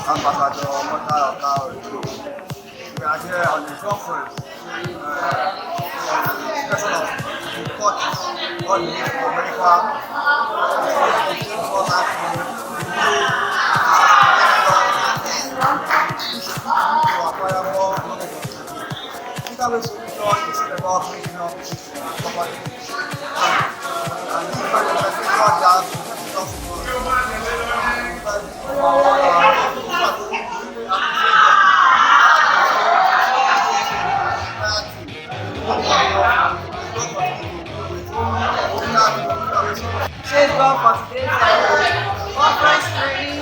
Ambassador Mota Oka. We are here on the conference discussion of import on America for to acquire more knowledge. Interweave solution is about regional property and this is very important Praise God for today's conference training.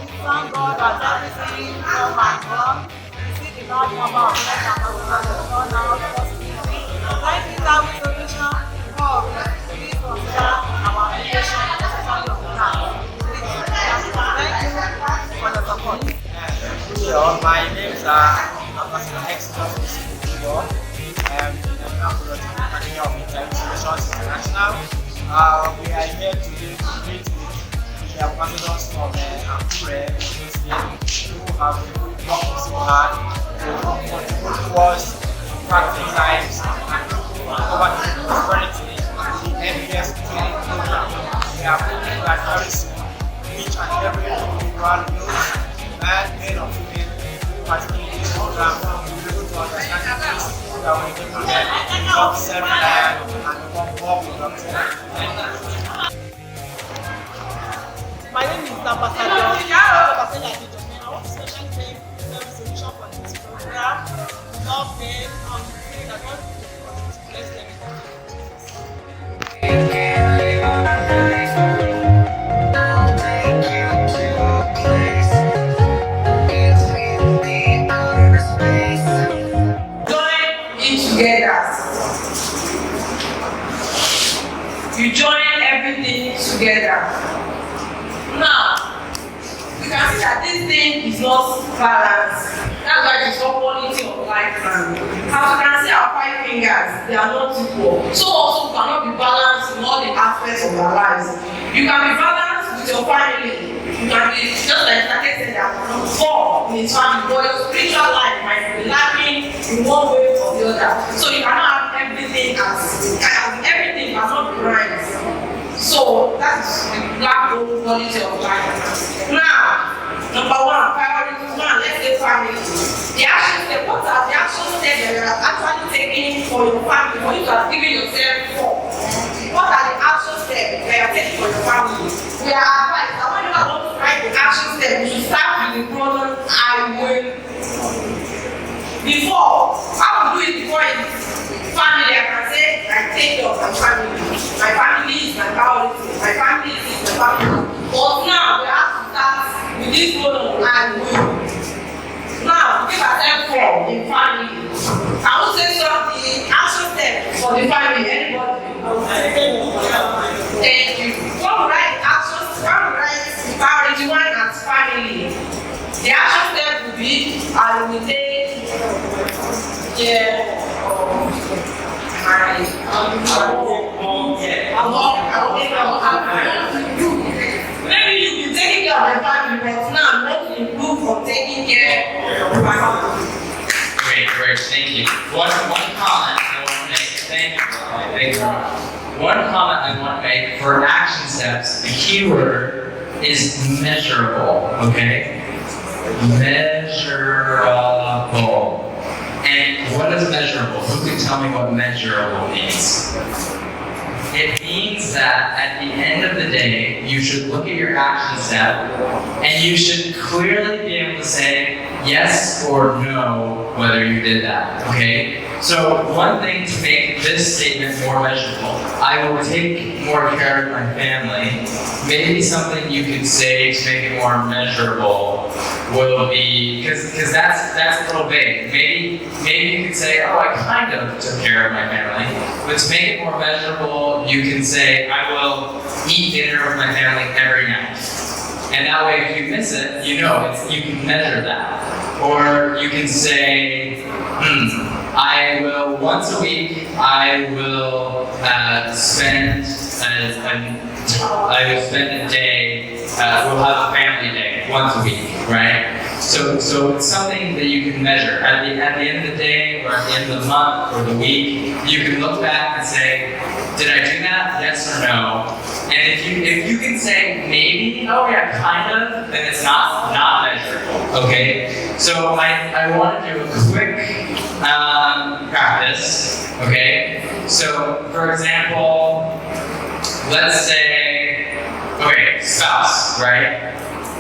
We thank God that everything come and gone. We see the large number of men and women that turn out positively. Thank you, Interweave Solution, for please consider our application, especially on the card. Thank you for your support. My name is Ambassador X Justice New York. I am the manager of Interweave Solutions International. We are here today to meet with the ambassadors from Akure, who have worked so hard to contribute towards practice times and poverty prosperity in the MBS training program. We are hoping that very soon each and every individual youth and men or women who participate in this program will be able to understand the principles that will enable them to become self-reliant and become more productive. My name is Ambassador. I want to specially thank the solution for this program. Love them, and pray that God will bless them. You join everything together. Now, you can see that this thing is not balanced. That's why it's not quality of life. As you can see, our 5 fingers, they are not equal. So also cannot be balanced in all the aspects of our lives. You can be balanced with your family. You can be just like Take said that four in his family, but your spiritual life might be lacking in one way or the other. So you cannot have everything everything cannot be right. So that's the black gold quality of life. Now, number one, priority one, let's say family. The action step, what are the action steps that you are actually taking for your family, for you to have given yourself for? What are the action steps that you are taking for your family? We are advised that when you are going to write the action step, you should start with the pronoun I will. Before, how to do it before it's family, I can say, I take care of my family. My family is my priority. My family is my family. But now, we have to start with this pronoun I will. Now, give ourselves for the family. I will say some of the action steps for the family. Anybody? Thank you. When we write actions, when we write priority one as family, the action step will be I will take care of my maybe you've been taking care of your family, but now I'm not to improve from taking care of my family. Great, thank you. One comment I want to make. Thank you. One comment I want to make for action steps. The key word is measurable. Okay, measurable. And what is measurable? Who can tell me what measurable means? It means that at the end of the day, you should look at your action step and you should clearly be able to say yes or no whether you did that, okay? So one thing to make this statement more measurable, I will take more care of my family. Maybe something you could say to make it more measurable will be, because that's a little vague. Maybe you could say, oh, I kind of took care of my family. But to make it more measurable, you can say, I will eat dinner with my family every night. And that way, if you miss it, you know, you can measure that. Or you can say, I will, once a week, I will spend I will spend a day, we'll have a family day once a week, right? So it's something that you can measure. At the end of the day, or at the end of the month, or the week, you can look back and say, did I do that? Yes or no? And if you can say maybe, oh yeah, kind of, then it's not measurable. Okay? So I want to do a quick practice. Okay? So for example, let's say, okay, spouse, right?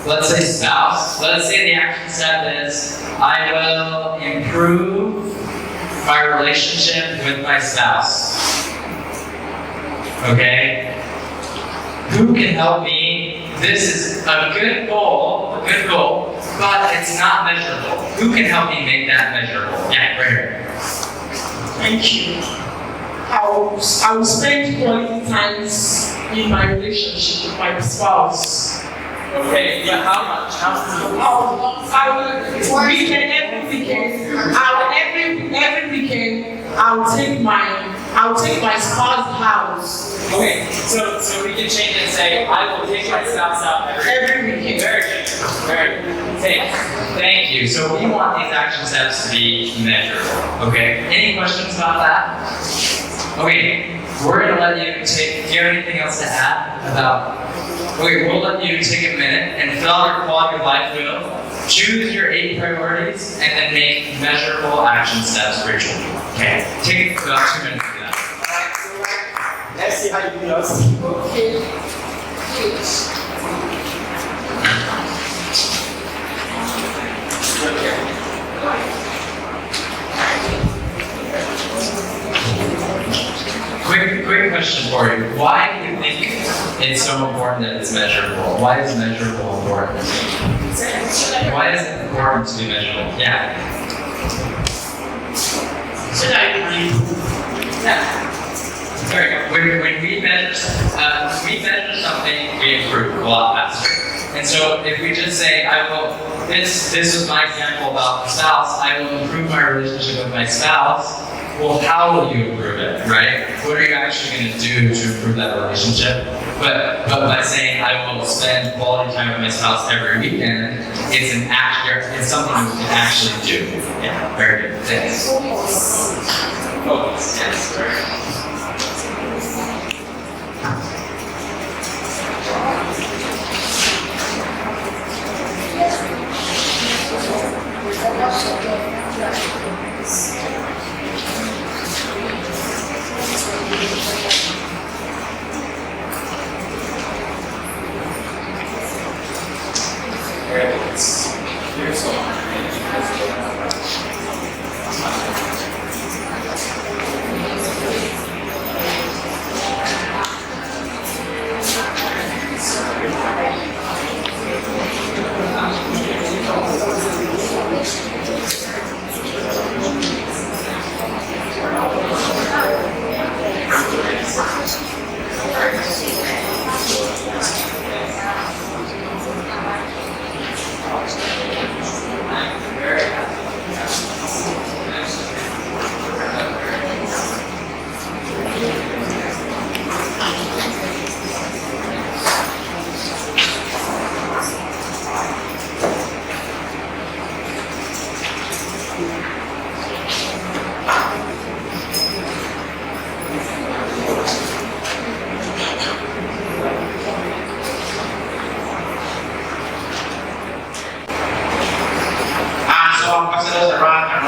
Let's say spouse. Let's say the action step is, I will improve my relationship with my spouse. Okay? Who can help me? This is a good goal, but it's not measurable. Who can help me make that measurable? Yeah, right here. Thank you. I will spend quality times in my relationship with my spouse. Okay, but how much? I will weekend, every weekend. Every weekend. I'll take my spouse's house. Okay, so we can change it and say, I will take my spouse out Every weekend. Very good. Very good. Thank you. So we want these action steps to be measurable. Okay. Any questions about that? Okay, we're gonna let you take. Do you have anything else to add about? Okay, we'll let you take a minute and fill out your quality of life wheel. Choose your 8 priorities and then make measurable action steps for your children. Okay. Take about 2 minutes to do that. Let's see how you do yours. Okay. Quick question for you. Why do you think it's so important that it's measurable? Why is measurable important? Why is it important to be measurable? Yeah. So that you can improve. Yeah. Very good. When we measure something, we improve a lot faster. And so if we just say, this is my example about the spouse, I will improve my relationship with my spouse. Well, how will you improve it, right? What are you actually going to do to improve that relationship? But by saying I will spend quality time with my spouse every weekend, it's something we can actually do. Yeah, very good. Thanks. Focus. Yes, very good.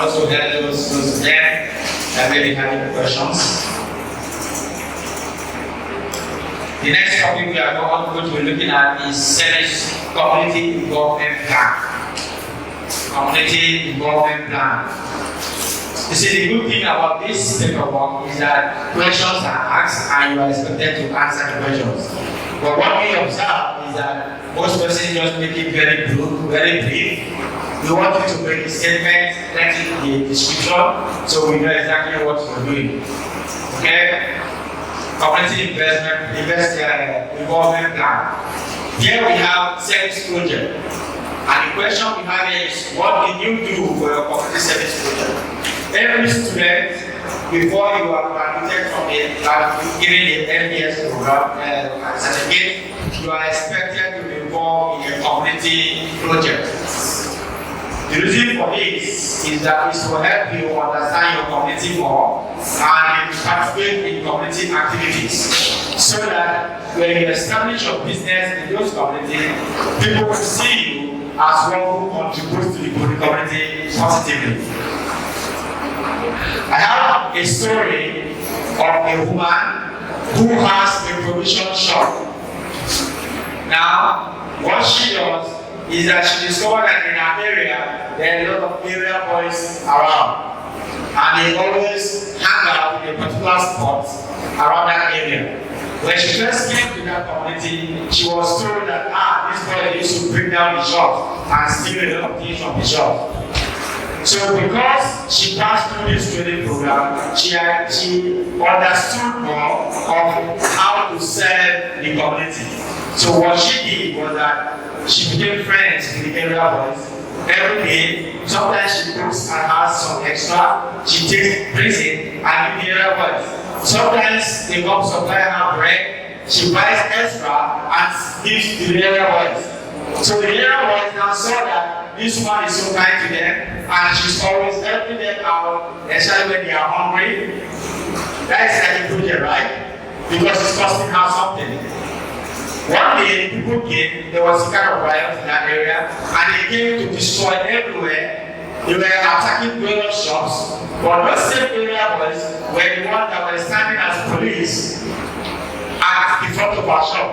Also, there those there that maybe having questions. The next topic we are going to be looking at is service community involvement plan. Community involvement plan. You see, the good thing about this paperwork is that questions are asked and you are expected to answer the questions. But what we observe is that most persons just make it very brief. We want you to make a statement, let it be a description, so we know exactly what we're doing. Okay? Community involvement plan. Here we have service project. And the question we have here is, what did you do for your community service project? Every student before you are graduated from giving the MBS program certificate, you are expected to be involved in a community project. The reason for this is that it will help you understand your community more and participate in community activities, so that when you establish your business in those communities, people will see you as one who contributes to the community positively. I have a story of a woman who has a provision shop. Now, what she does is that she discovered that in her area, there are a lot of area boys around. And they always hang out in a particular spot around that area. When she first came to that community, she was told that, this boy used to bring down the shop and steal a lot of things from the shop. So because she passed through this training program, she understood more of how to serve the community. So what she did was that she became friends with the area boys. Every day, sometimes she cooks and has some extra, she brings it and gives the area boys. Sometimes they come supply her bread, she buys extra and gives to the area boys. So the area boys now saw that this one is so kind to them and she's always helping them out, especially when they are hungry. That is like a project, right? Because it's costing her something. One day, people came, there was a kind of riot in that area, and they came to destroy everywhere. They were attacking various shops, but those same area boys were the ones that were standing as police at the front of our shop.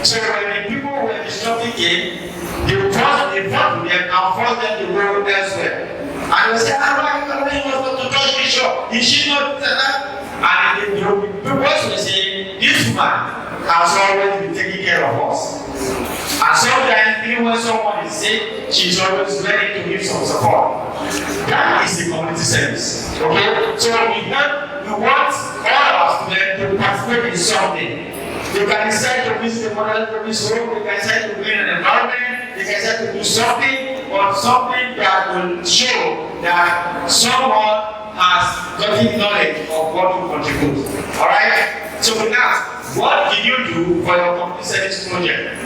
So when the people were disrupting came, they fought with them and forced them to go elsewhere. And they said, why was not to touch the shop? Is she not that? And the people were saying, this woman has always been taking care of us. And sometimes, even when someone is sick, she's always ready to give some support. That is the community service. Okay? So we want all of us to participate in something. They can decide to visit the model service home, they can decide to clean an environment, they can decide to do something, or something that will show that someone has gotten knowledge of what to contribute. Alright? So we ask, what did you do for your community service project?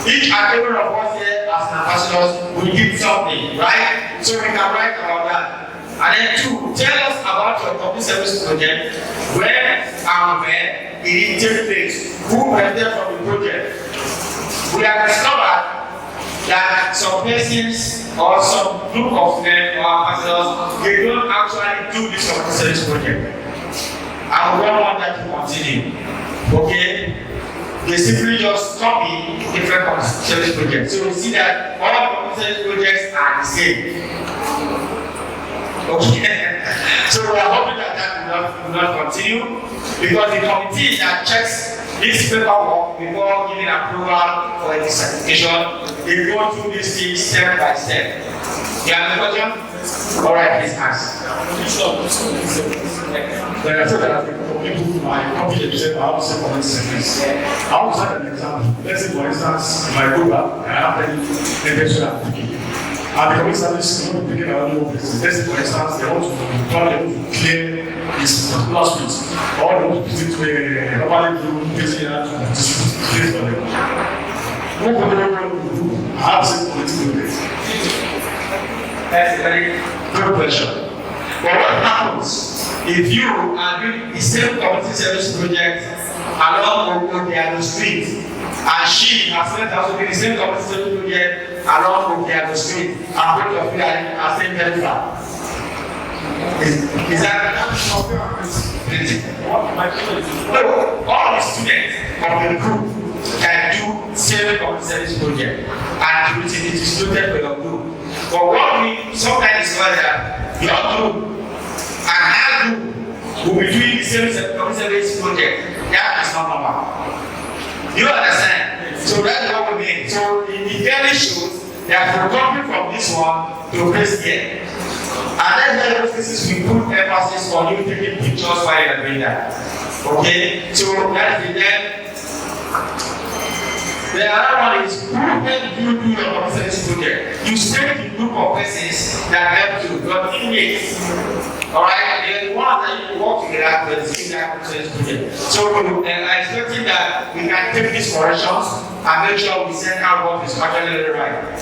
Each and every of us here as ambassadors will give something, right? So we can write about that. And then two, tell us about your community service project, where and where it did take place, who benefited from the project. We have discovered that some persons or some group of them or ambassadors, they don't actually do this community service project. And we don't want that to continue. Okay? They simply just copy different community service projects. So we see that all community service projects are the same. Okay? So we are hoping that will not continue, because the committee that checks this paperwork before giving approval for the certification, they go through this thing step by step. You have a question? Alright, please ask. Like I said, that for people who might copy themselves, I have to say for instance. I want to start an example. Let's say, for instance, my Google, I have any intention of picking. And the community service is not picking our own business. Let's say, for instance, they want to clear this particular street, or they want to put it to a normally blue busy and distribute place for them. What would they want to do? I have to say political base. That's a very good question. But what happens if you are doing the same community service project along Okeano Street, and she herself also doing the same community service project along Okeano Street, and both of you are same helper? Is that no, all the students of the group can do same community service project, and it is distributed for your group. But what we sometimes discover that your group and our group will be doing the same community service project. That is not normal. You understand? So that's what we mean. So it clearly shows that we're coming from this one to this here. And then those cases we put emphasis on you taking pictures while you're doing that. Okay? So that's the then. The other one is who help you do your nonsense project. You stay in group of persons that help you, your teammates. Alright, the one that you work together with the that nonsense project. So I'm expecting that we can take these corrections and make sure we send out what is actually right.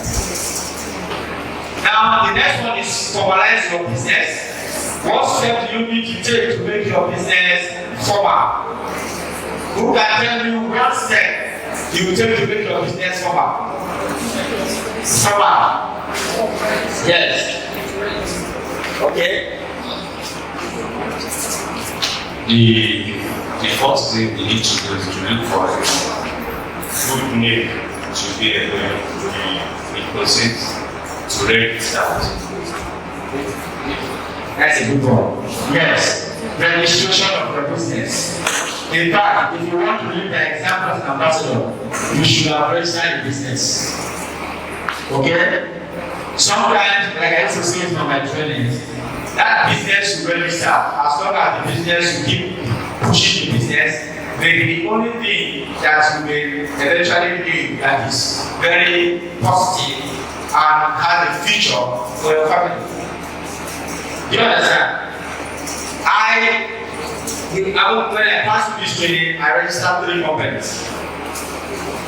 Now the next one is formalize your business. What step do you need to take to make your business formal? Who can tell you one step you will take to make your business formal? Formal. Yes. Okay. The first thing you need to do is to look for a good name to be able to proceed to register. That's a good one. Yes. Registration of your business. In fact, if you want to leave the example as an ambassador, you should have registered your business. Okay? Sometimes, like I also say from my trainings, that business will register as long as the business will keep pushing the business. Maybe the only thing that you may eventually do that is very positive and has a future for your family. Do you understand? When I passed this training, I registered 3 companies.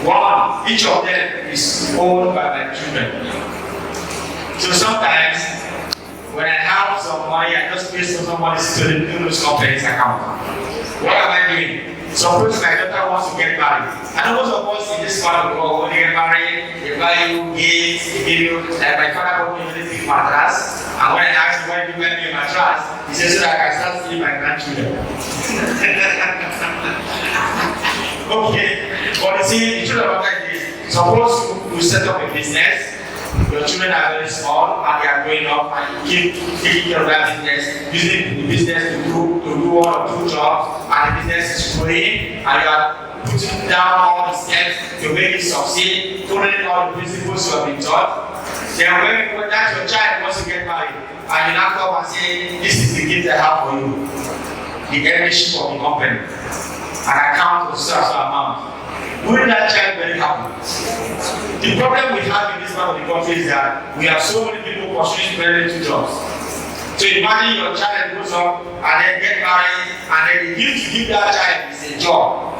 One, each of them is owned by my children. So sometimes, when I have some money, I just pay somebody to do those companies account. What am I doing? Suppose my daughter wants to get married. I know most of us in this part of the world, when they get married, they buy you gifts, they give you, like my father bought me a big mattress. And when I asked him why did you buy me a mattress, he said so that I can start seeing my grandchildren. Okay, but you see, the truth about that is, suppose you set up a business, your children are very small and they are growing up and you keep taking care of that business, using the business to do 1 or 2 jobs, and the business is growing and you are putting down all the steps to make it succeed, following all the principles you have been taught. Then when that's your child wants to get married and you now come and say, this is the gift I have for you, the ownership of the company, an account of such amount. Wouldn't that child very happy? The problem we have in this part of the country is that we have so many people pursuing very 2 jobs. So imagine your child grows up and then get married and then the gift you give that child is a job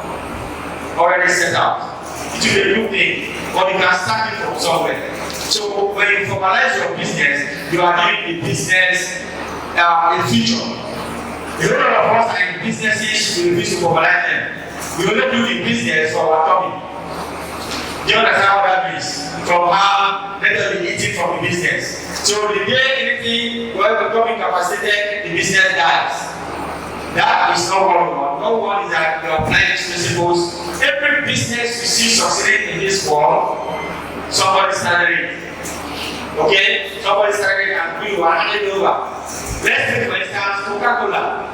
already set out. It will be a good thing, but you can start it from somewhere. So when you formalize your business, you are giving the business a future. A lot of us are in businesses, we refuse to formalize them. We only do the business for our tummy. Do you understand what that means? From how let us be eating from the business. So the day anything where we're becoming capacitated, the business dies. That is not what we want. What we want is that you apply these principles. Every business you see succeeding in this world, somebody started it. Okay? Somebody started it and we were handed over. Let's take for instance Coca-Cola.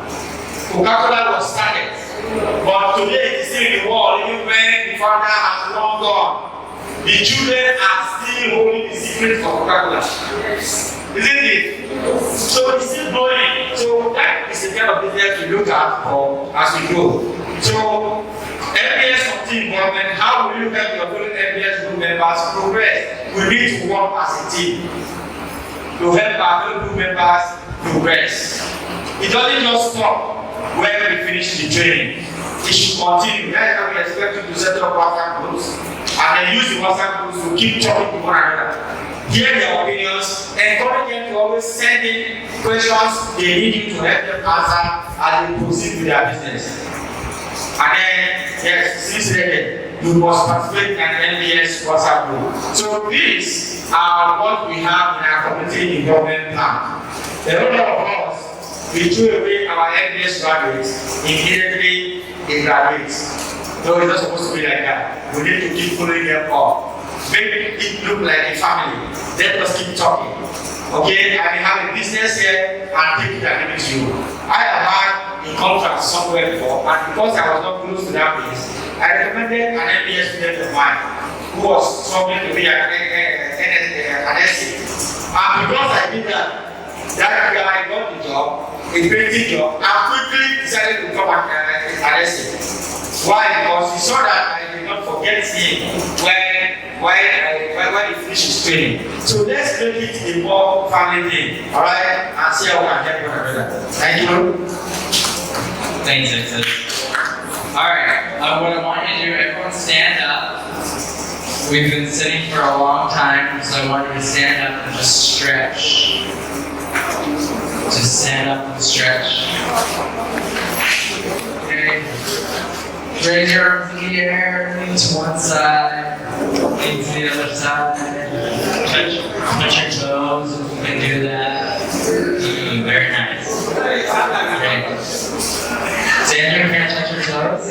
Coca-Cola was started. But today it is still in the world, even when the founder has long gone. The children are still holding the secret for Coca-Cola. Isn't it? So it's still growing. So that is the kind of business we look at for as we grow. So MBS committee involvement, how will you help your fellow MBS group members progress? We need to work as a team to help our fellow group members progress. It doesn't just stop when we finish the training. It should continue. That's how we expect you to set up WhatsApp groups and then use the WhatsApp groups to keep talking to one another. Hear their opinions, encourage them to always send in questions they need you to help them answer as they proceed with their business. And then, yes, sincerely, you must participate in an MBS WhatsApp group. So these are what we have in our community involvement plan. A lot of us, we threw away our MBS graduates, immediately they graduate. No, it's not supposed to be like that. We need to keep following them up. Make it look like a family. Let us keep talking. Okay, I may have a business here and take it and give it to you. I have had a contract somewhere before, and because I was not close to that place, I recommended an MBS student of mine who was struggling to be an SC. And because I did that guy got the job, a painting job, and quickly decided to become an SC. Why? Because he saw that I did not forget meet him when he finishes training. So let's make it a more family thing, all right? And see how we can help one another. Thank you. Thanks, Exit. All right, what I want you to do, everyone stand up. We've been sitting for a long time, so I want you to stand up and just stretch. Just stand up and stretch. Okay. Raise your arms in the air, lean to one side, lean to the other side. Touch your toes if you can do that. Very nice. Okay. Sandra, can I touch your toes?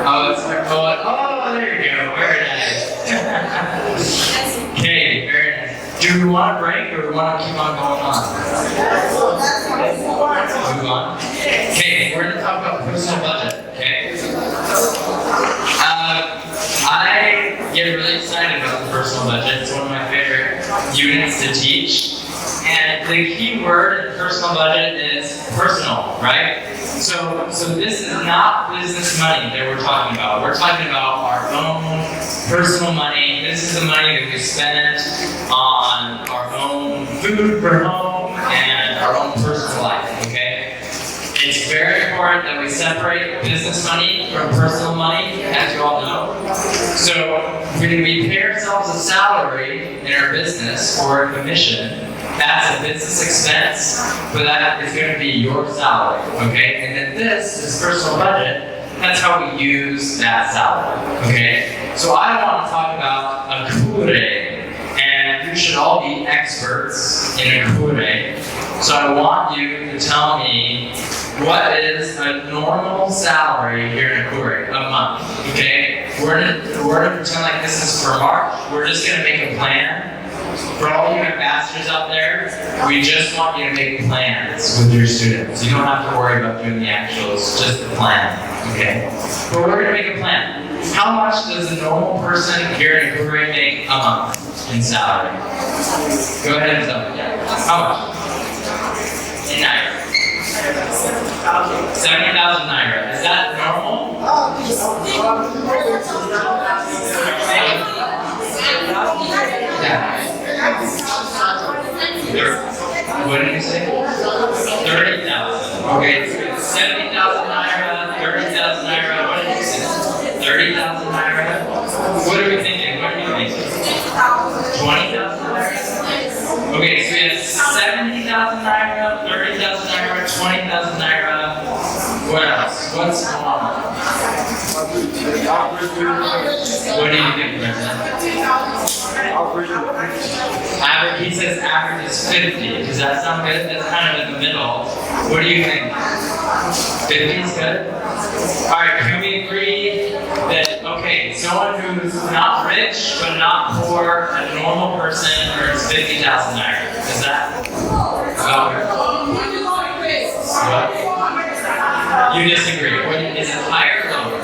Oh, it's my foot. Oh, there you go. Very nice. Okay, very nice. Do we want to break or do we want to keep on going on? Move on. Okay, we're going to talk about personal budget. Okay. I get really excited about the personal budget. It's one of my favorite units to teach. And the key word in personal budget is personal, right? So this is not business money that we're talking about. We're talking about our own personal money. This is the money that we spend on our own food for home and our own personal life, okay? It's very important that we separate business money from personal money, as you all know. So when we pay ourselves a salary in our business or a commission, that's a business expense, but that is going to be your salary, okay? And then this is personal budget. That's how we use that salary, okay? So I want to talk about accruing, and you should all be experts in accruing. So I want you to tell me what is a normal salary here in Akure a month, okay? We're gonna pretend like this is for March. We're just gonna make a plan. For all you ambassadors out there, we just want you to make plans with your students. You don't have to worry about doing the actuals, just the plan, okay? But we're gonna make a plan. How much does a normal person here in Akure make a month in salary? Go ahead and tell me. How much? In Naira. 70,000 Naira. Is that normal? Yeah. What did you say? 30,000. Okay, 70,000 Naira, 30,000 Naira. What did you say? 30,000 Naira. What are we thinking? What are you thinking? 20,000 Naira? Okay, so we have 70,000 Naira, 30,000 Naira, 20,000 Naira. What else? What's going on? What do you think, President? Average, he says average is 50. Does that sound good? That's kind of in the middle. What do you think? 50 is good? Alright, can we agree that, okay, someone who's not rich but not poor, a normal person, earns 50,000 Naira? Is that? Okay. What? You disagree. What, is it higher or lower?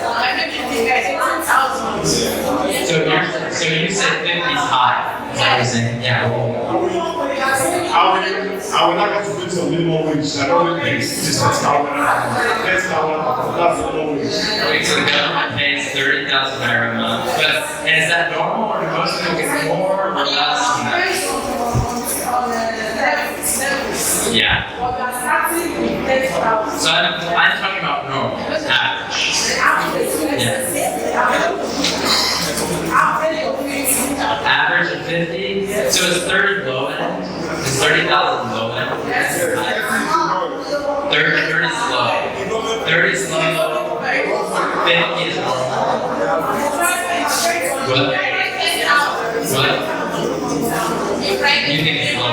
So you said 50 is high. Is that what you're saying? Yeah. I would like us to put some minimum wage. I don't think it's just that's the minimum wage. Okay, so the government pays 30,000 Naira a month. But, and is that normal or do most people get more or less than that? Yeah. So I'm talking about normal, average. Yeah. Average of 50. So is 30 low end? Is 30,000 low end? 30 is low. 30 is low. 50 is normal. What? You think it's low?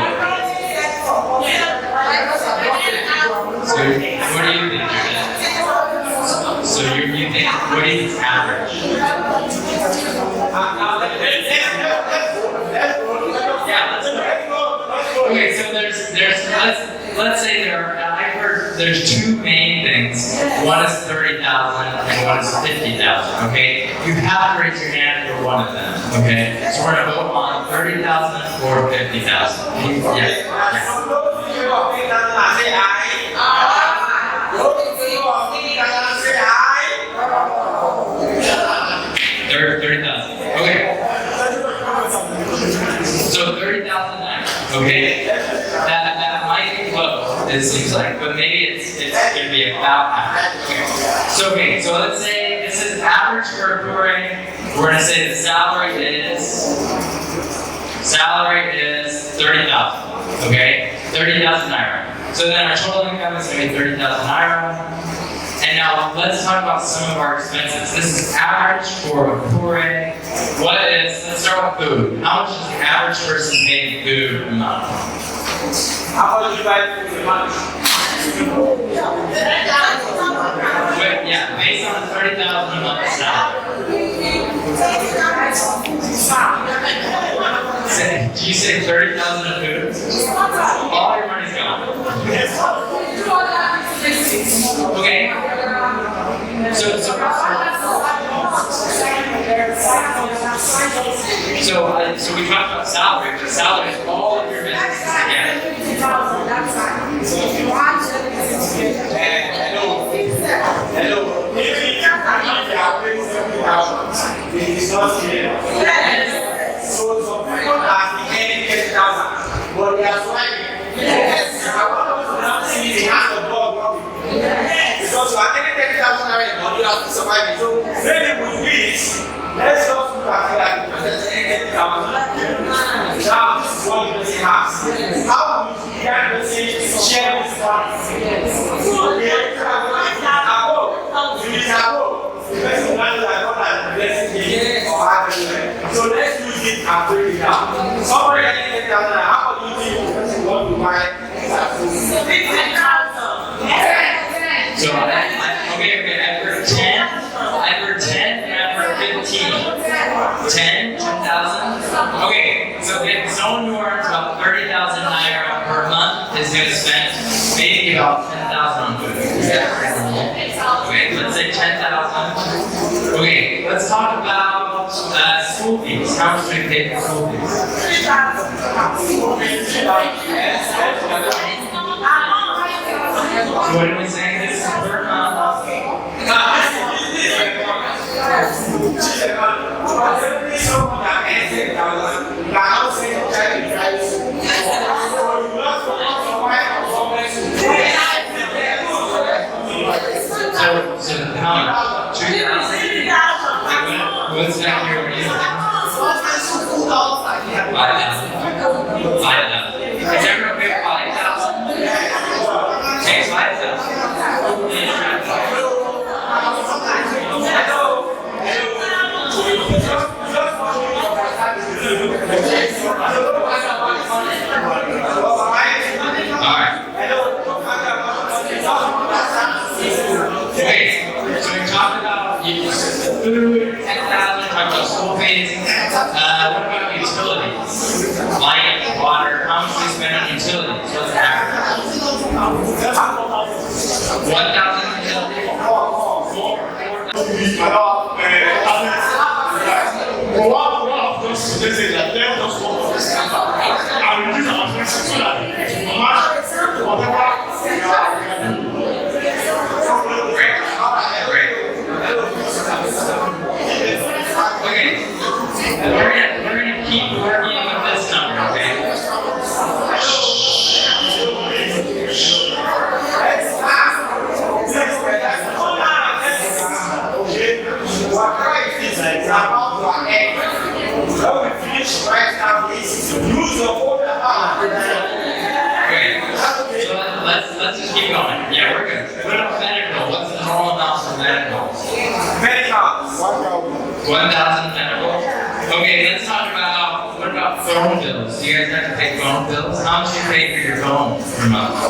So what do you think, Jordan? So you think, what do you think is average? Yeah, let's go. Okay, so let's say I've heard there's two main things. One is 30,000 and one is 50,000, okay? You have to raise your hand for one of them, okay? So we're gonna vote on 30,000 or 50,000. Yeah. 30,000 30,000. Okay. So 30,000 naira. Okay. That might be low, it seems like, but maybe it's gonna be about average. Okay. So let's say this is average for a touring. We're gonna say the salary is 30,000. Okay, 30,000 naira. So then our total income is gonna be 30,000 naira. And now let's talk about some of our expenses. This is average for a touring. Let's start with food. How much does the average person pay in food a month? How much do you buy food a month? Yeah, based on the 30,000 a month salary. Did you say 30,000 of food? All your money's gone. Okay. So we talked about salary, but salary is all of your businesses together. Hello. It's not clear. So some people are getting 10,000, but they are swiping. Yes. I want to see the hand of God working. Because you are getting 10,000 naira, but you have to survive. So maybe with this, let's just look at it like 10,000. Now this is what the person has. How would the young person share this money? So let's use it and break it down. Somebody getting 10,000, how much do you think you want to buy? 10,000. So okay, I've heard 10, I've heard 10, and I've heard 15. 10,000. Okay, so if someone who earns about 30,000 naira per month is going to spend maybe about 10,000 on food. Okay, let's say 10,000. Okay, let's talk about school fees. How much do we pay for school fees? So what are we saying? This is per month. So how much? 2,000? What's that here? 5,000. 5,000. Is everyone pay 5,000? Okay, 5,000. Alright. Okay, so we talked about food, 10,000, talked about school fees. What about utilities? Light, water, how much do you spend on utilities? What's the average? 1,000 utilities? Okay, we're gonna keep working with this number, okay? Let's just keep going. Yeah, we're good. What about medical? What's the normal amount for medical? 1,000 medical. Okay, let's talk about, what about phone bills? Do you guys have to pay phone bills? How much do you pay for your phone per month? Oh,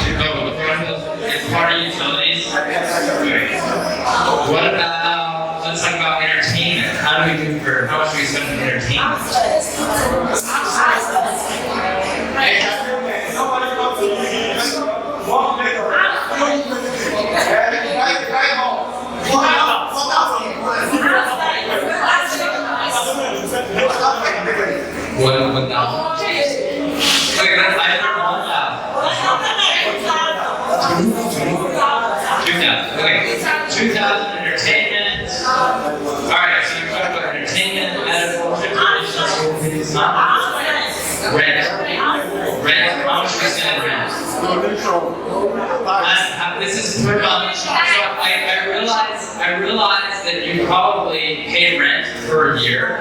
the phone bills is part of utilities? What about, let's talk about entertainment. How do we do for, how much do we spend on entertainment? What 1,000? Okay, that's I heard 1,000. 2,000. Okay, 2,000 entertainment. Alright, so you're talking about entertainment, medical, education, school fees, rent. Rent, how much we spend in rent? This is per month. So I realize that you probably pay rent for a year,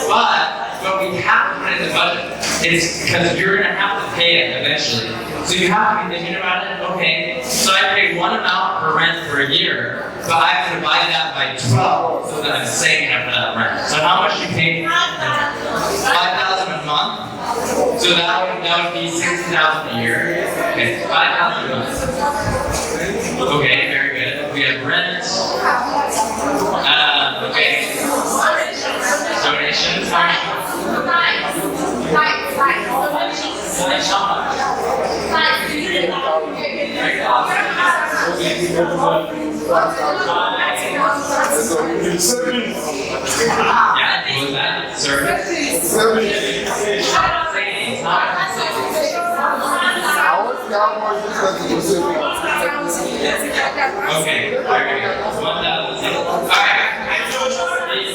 but we have to put it in the budget. It's because you're going to have to pay it eventually. So you have to be thinking about it. Okay, so I pay one amount per rent for a year, but I have to divide that by 12 so that I'm saving up for that rent. So how much you pay? $5,000 a month. So that would be $60,000 a year. Okay, $5,000 a month. Okay, very good. We have rent. Okay. Donations. How much? Yeah, what was that? Service? Okay, very good. 1,000. Alright.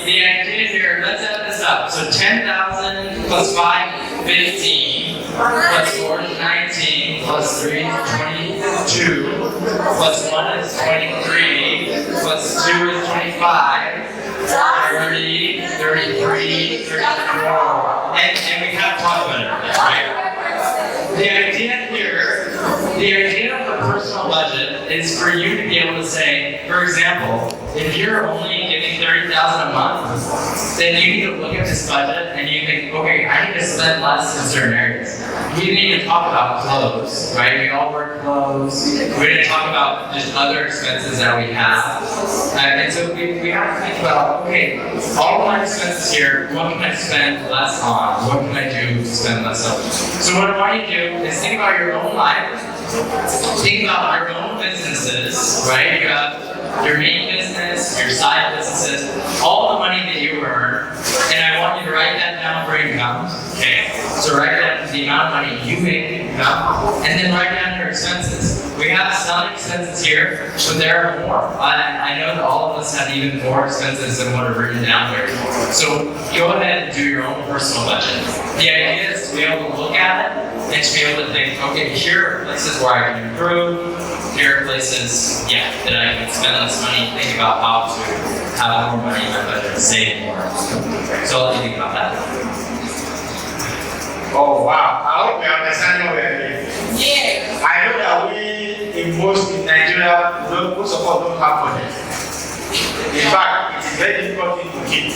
The idea here, let's add this up. So 10,000 plus 5, 15, plus 4 is 19, plus 3 is 22, plus 1 is 23, plus 2 is 25, 30, 33, 34, and we have talked about it, right? The idea of the personal budget is for you to be able to say, for example, if you're only giving $30,000 a month, then you need to look at this budget and you think, okay, I need to spend less in certain areas. We need to talk about clothes, right? We all wear clothes. We need to talk about just other expenses that we have. And so we have to think about, okay, all of my expenses here, what can I spend less on? What can I do to spend less on? So what I want you to do is think about your own life. Think about your own businesses, right? You have your main business, your side businesses, all the money that you earn, and I want you to write that down for income, okay? So write down the amount of money you make in income, and then write down your expenses. We have some expenses here, but there are more. I know that all of us have even more expenses than what are written down here. So go ahead and do your own personal budget. The idea is to be able to look at it and to be able to think, okay, here are places where I can improve. Here are places, that I can spend less money, think about how to have more money in my budget, save more. So I'll let you think about that. Oh wow, I hope you understand what we are doing. Yes. I know that in Nigeria, most of us don't have budget. In fact, it is very difficult to keep.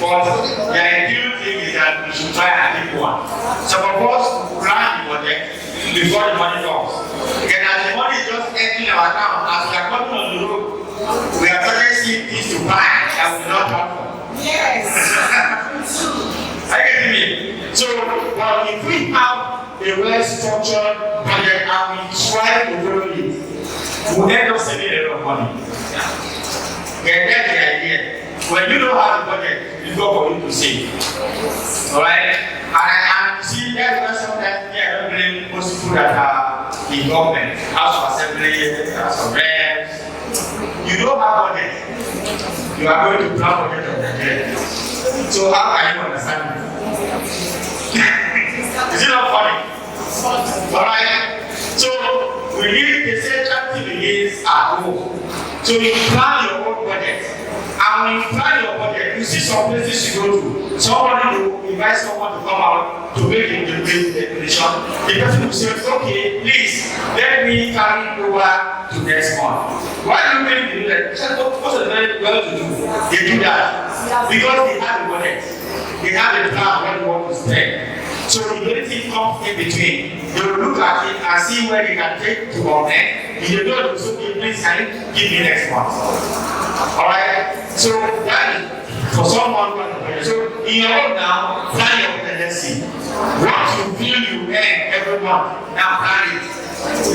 But the ideal thing is that we should try and keep one. Some of us plan the budget before the money comes. And as the money is just entering our account, as we are coming on the road, we are starting to see things to buy that we not have for. Yes. Are you getting me? So, if we have a well-structured budget and we try to follow it, we'll end up saving a lot of money. That's the idea. When you don't have a budget, it's not for you to save. Alright? And see, that's why sometimes I don't blame most people that are in government, House of Assembly, House of Reps. You don't have budget. You are going to plan budget of the day. So how can you understand it? Is it not funny? Alright? So we need the central thing begins at home. So you plan your own budget. And when you plan your budget, you see some places you go to. Somebody will invite someone to come out to make a declaration. The person will say, okay, please, let me carry over to next month. Why do you think they do that? What's the very well to do? They do that because they have a budget. They have a plan what they want to spend. So if anything comes in between, they will look at it and see where they can take to connect. If they don't, so please can you give me next month. Alright? So that is for someone who has a budget. So in your own now, plan your tendency. What you feel you earn every month, now plan it.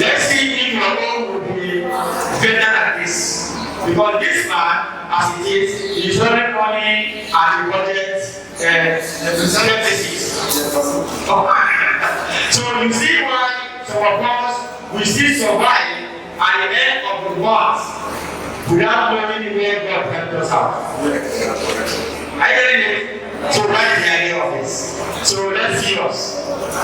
Let's see if your own will be better than this. Because this man, as it is, he's running money and the budget deficit. So you see why some of us we still survive at the end of the month. without knowing where God helped us out. I get it. So that is the idea of this. So let's see us.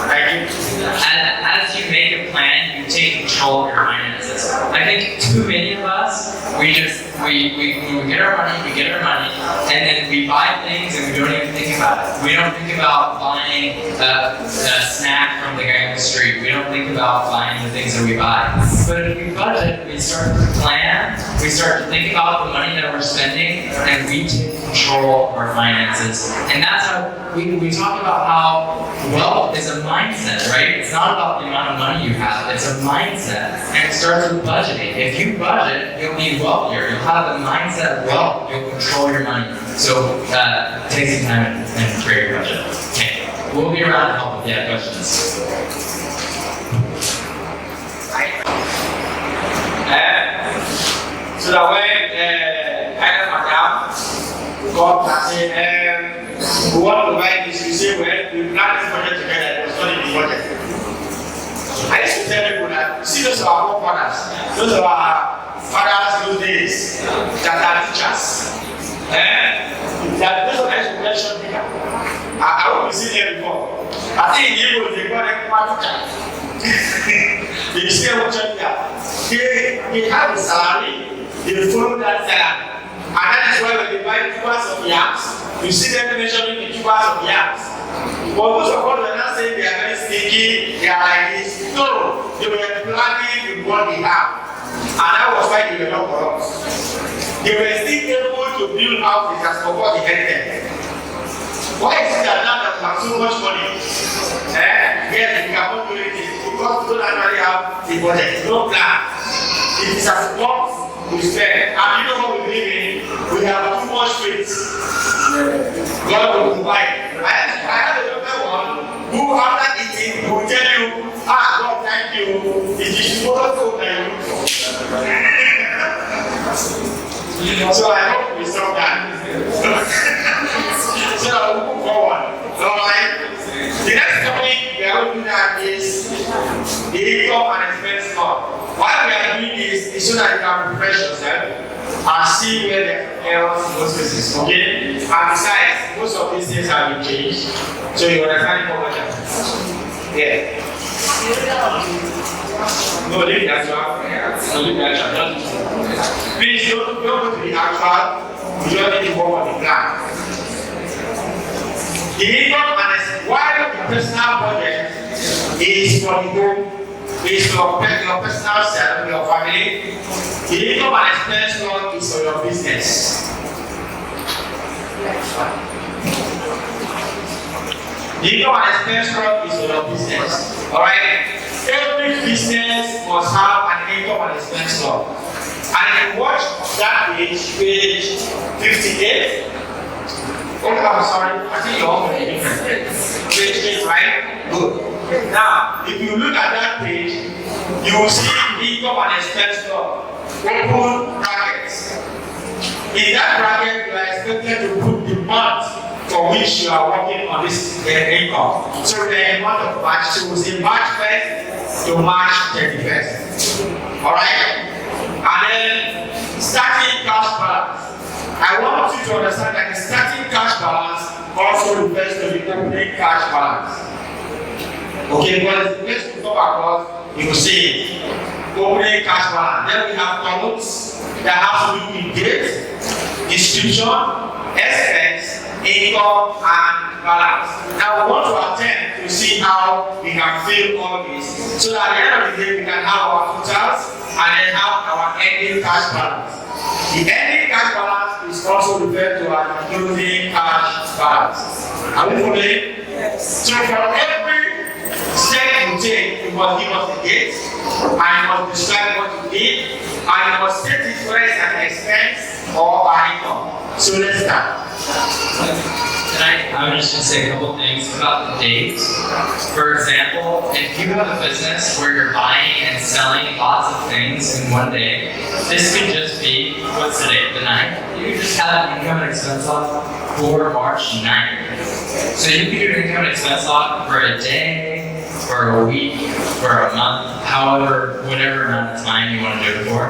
Thank you. As you make a plan, you take control of your finances. I think too many of us, we get our money, and then we buy things and we don't even think about it. We don't think about buying a snack from the guy on the street. We don't think about buying the things that we buy. But if we budget, we start to plan, we start to think about the money that we're spending, and we take control of our finances. And that's how we talk about how wealth is a mindset, right? It's not about the amount of money you have, it's a mindset. And it starts with budgeting. If you budget, you'll be wealthier. You'll have the mindset of wealth. You'll control your money. So take some time and create your budget. Okay. We'll be around to help if you have questions. So that when I have my down, God can say, we want to buy this, you say, well, we plan this budget together, it's not in the budget. I used to tell people that, see those are our forefathers, those are our fathers those days, that are teachers. That those are the mention here. I won't be seen here before. I think in Igbo, they call them teacher. They say what they have a salary, they follow that salary. And that is why when they buy tubers of yams, you see them measuring the tubers of yams. But most of all, they're not saying they are very stinky, they are like this. No, they were planning with what they have. And that was why they were not corrupt. They were still able to build houses as for what they inherited. Why is it that now that we have so much money? Yes, we cannot do anything because we don't actually have a budget, no plan. It is as what we spend. And you know what we live in? We have too much faith. God will provide. I have a younger one who, after eating, will tell you, God, thank you. It is tomorrow food that you look for. So I hope we stop that. So we'll move forward. Alright. The next topic we are looking at is the income and expense law. Why we are doing this is so that you can refresh yourself and see where the errors in those cases. Okay? And besides, most of these things have been changed. So you understand how much yeah. No, leave the actual. No, leave the actual. Please don't go to the actual. You don't need to work on the plan. The income and while the personal budget is for the home, is for your personal self, your family, the income and expense law is for your business. The income and expense law is for your business. Alright? Every business must have an income and expense law. And if you watch that page 58. Oh, I'm sorry. I think you're all page 8, right? Good. Now, if you look at that page, you will see income and expense law. Open brackets. In that bracket, you are expected to put the month for which you are working on this income. So the month of March, so we'll say March 1st to March 31st. Alright? And then starting cash balance. I want you to understand that the starting cash balance also refers to the opening cash balance. Okay, because the place to talk about, you will see opening cash balance. Then we have columns that have to do with date, description, expense, income, and balance. Now we want to attempt to see how we can fill all this so that at the end of the day we can have our totals and then have our ending cash balance. The ending cash balance is also referred to as closing cash balance. Are we following? Yes. So for every step you take, you must give us the date, and you must describe what you did, and you must state it whether it's an expense or an income. So let's start. I would just say a couple things about the dates. For example, if you have a business where you're buying and selling lots of things in one day, this could just be, what's today, the 9th? You could just have an income and expense log for March 9th. So you could do an income and expense log for a day, for a week, for a month, however, whatever amount of time you want to do it for.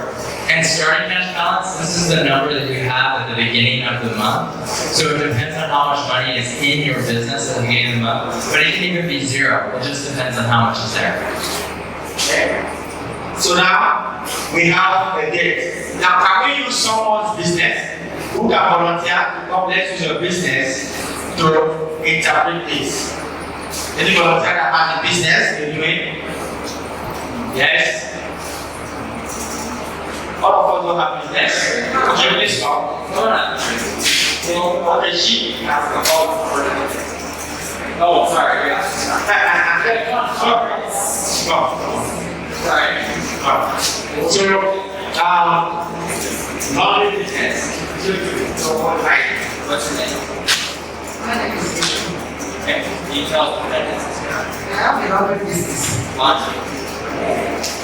And starting cash balance, this is the number that you have at the beginning of the month. So it depends on how much money is in your business at the beginning of the month. But it can even be zero. It just depends on how much is there. Okay. So now we have a date. Now, can we use someone's business who can volunteer to come let's use your business to interpret this? Any volunteer that has a business you're doing? Yes. All of us don't have business. Okay, please come. Okay, she has the whole. Oh, sorry. Sorry. So, not business. So, right? What's your name? My name is Bishop. Okay, can you tell us what that is? I have a laundry business. Laundry.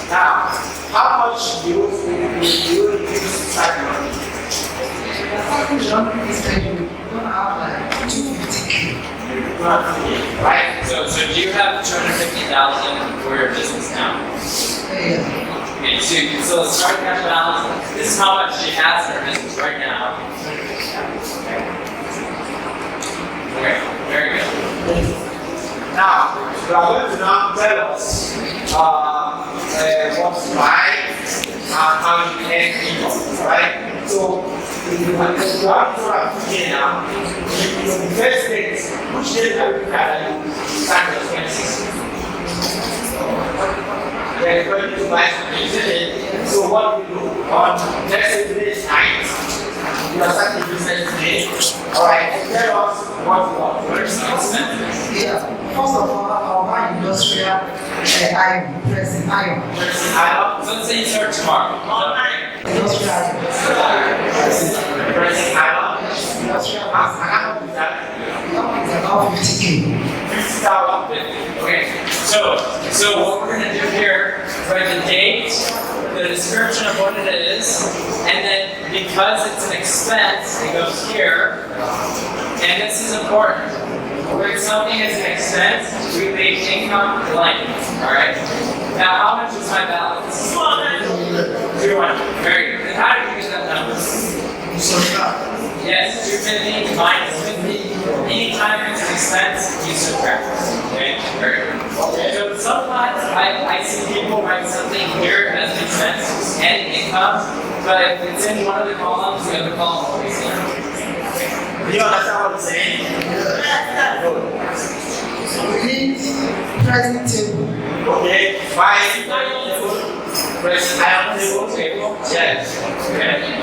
Now, how much do you use to start money? The laundry business, you don't have like 250K. Right? So do you have 250,000 for your business now? Yeah. Okay, so the starting cash balance, this is how much she has in her business right now. Okay, very good. Now, you are going to now tell us what's right and how you can income, right? So, if you have to here now, the first date, which date are you carrying? Start the 26th. They're going to buy something, isn't it? So, what do you do? On let's say today's night, you are starting business today. Alright, tell us what you want. What is the expense? Yeah. First of all, I'll buy industrial iron, pressing iron. So let's say you start tomorrow. Industrial iron. Pressing iron. Industrial How iron. much is that? It's about 50K. 50,000. Okay, so what we're gonna do here, write the date, the description of what it is, and then because it's an expense, it goes here. And this is important. Where something is an expense, we make income blank. Alright? Now how much is my balance? 200. Very good. And how did you get that number? Yes, 250 minus 50. Anytime it's an expense, you subtract. Okay? Very good. So sometimes I see people write something here as an expense and income, but if it's in one of the columns, the other column will be zero. Do you understand what I'm saying? We need pressing table. Okay, why table? Press iron table. Yes. Okay.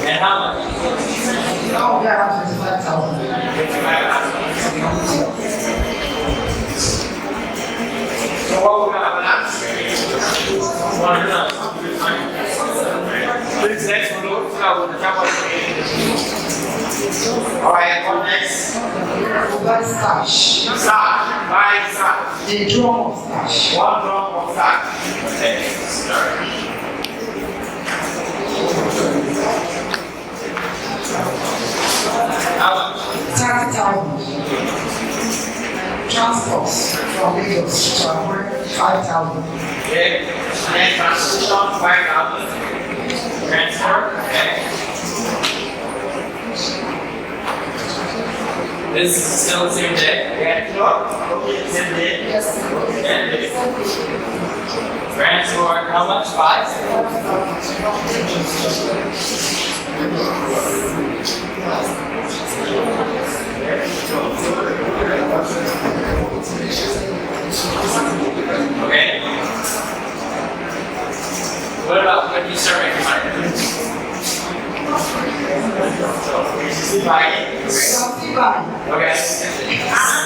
And how much? Now we are at 25,000. So what we're gonna balance? Please next follow. Alright, what next? We buy stash. Start. Buy start. A drum of stash. 1 drum of start. Okay, start. How much? 30,000. Transport from Lagos to Akure, 5,000. Okay, and transportation 5,000. Transport. Okay. This is still the same day? Yeah, sure. Okay, same day. Yes. Okay. Transport, how much? 5? Okay. What about when you start making money? Still buying? Something buying. Okay. I'm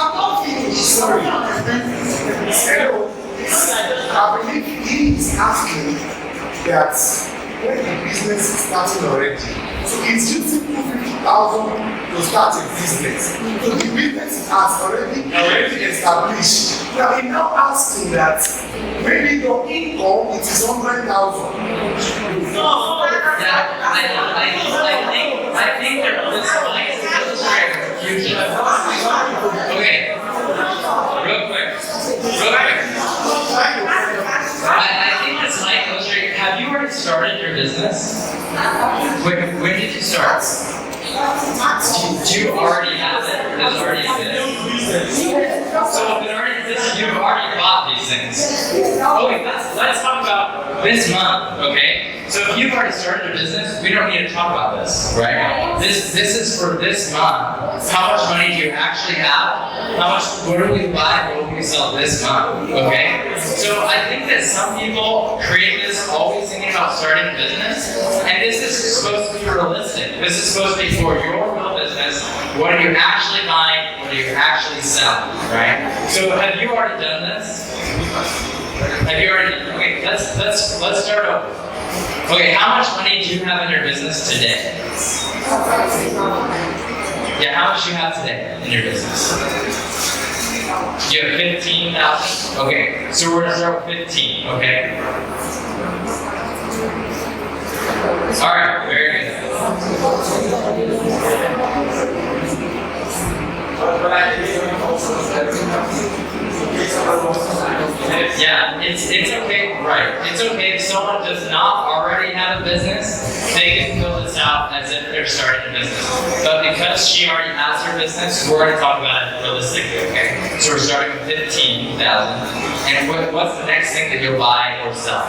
not finished. Sorry. I believe he is asking that when the business is starting already, so it's using 50,000 to start a business. So the business has already established. Now he's now asking that maybe your income it is 100,000. No, I think that this might illustrate confusion. Okay, real quick. I think this might illustrate. Have you already started your business? When did you start? Do you already have it? Does it already exist? So if it already exists, you've already bought these things. Okay, let's talk about this month, okay? So if you've already started your business, we don't need to talk about this, right? This is for this month. How much money do you actually have? What do we buy, what do we sell this month, okay? So I think that some people create this always thinking about starting a business, and this is supposed to be realistic. This is supposed to be for your real business. What are you actually buying? What are you actually selling, right? So have you already done this? Have you already? Okay, let's start over. Okay, how much money do you have in your business today? Yeah, how much do you have today in your business? You have 15,000? Okay, so we're gonna start with 15, okay? Alright, very good. Yeah, it's okay, right. It's okay if someone does not already have a business, they can fill this out as if they're starting a business. But because she already has her business, we're going to talk about it realistically, okay? So we're starting with 15,000. And what's the next thing that you'll buy or sell?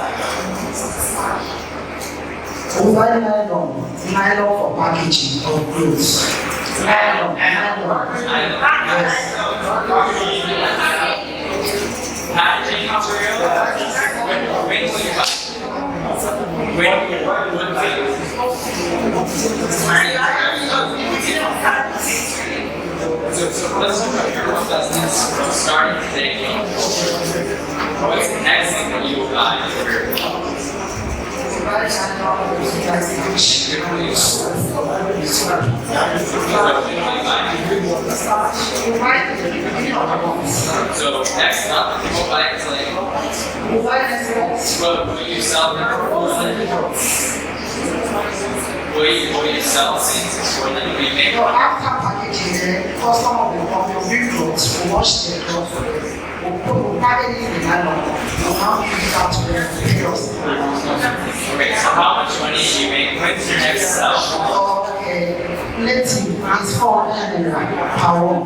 We buy nylon for packaging of clothes. Nylon. Yes. Packaging material? When will you buy? When you buy? So let's talk about your business from starting today. What's the next thing that you will buy for your business? So next up, we'll buy clay. Will you sell them? Will you sell things for them? Will you make money? After packaging, the customer will come, your big clothes, will wash their clothes for them. We'll package it in nylon. We'll now give it out to them to pay us. Okay, so how much money do you make? When's your next sell? Okay, let's see, it's 400 naira per one.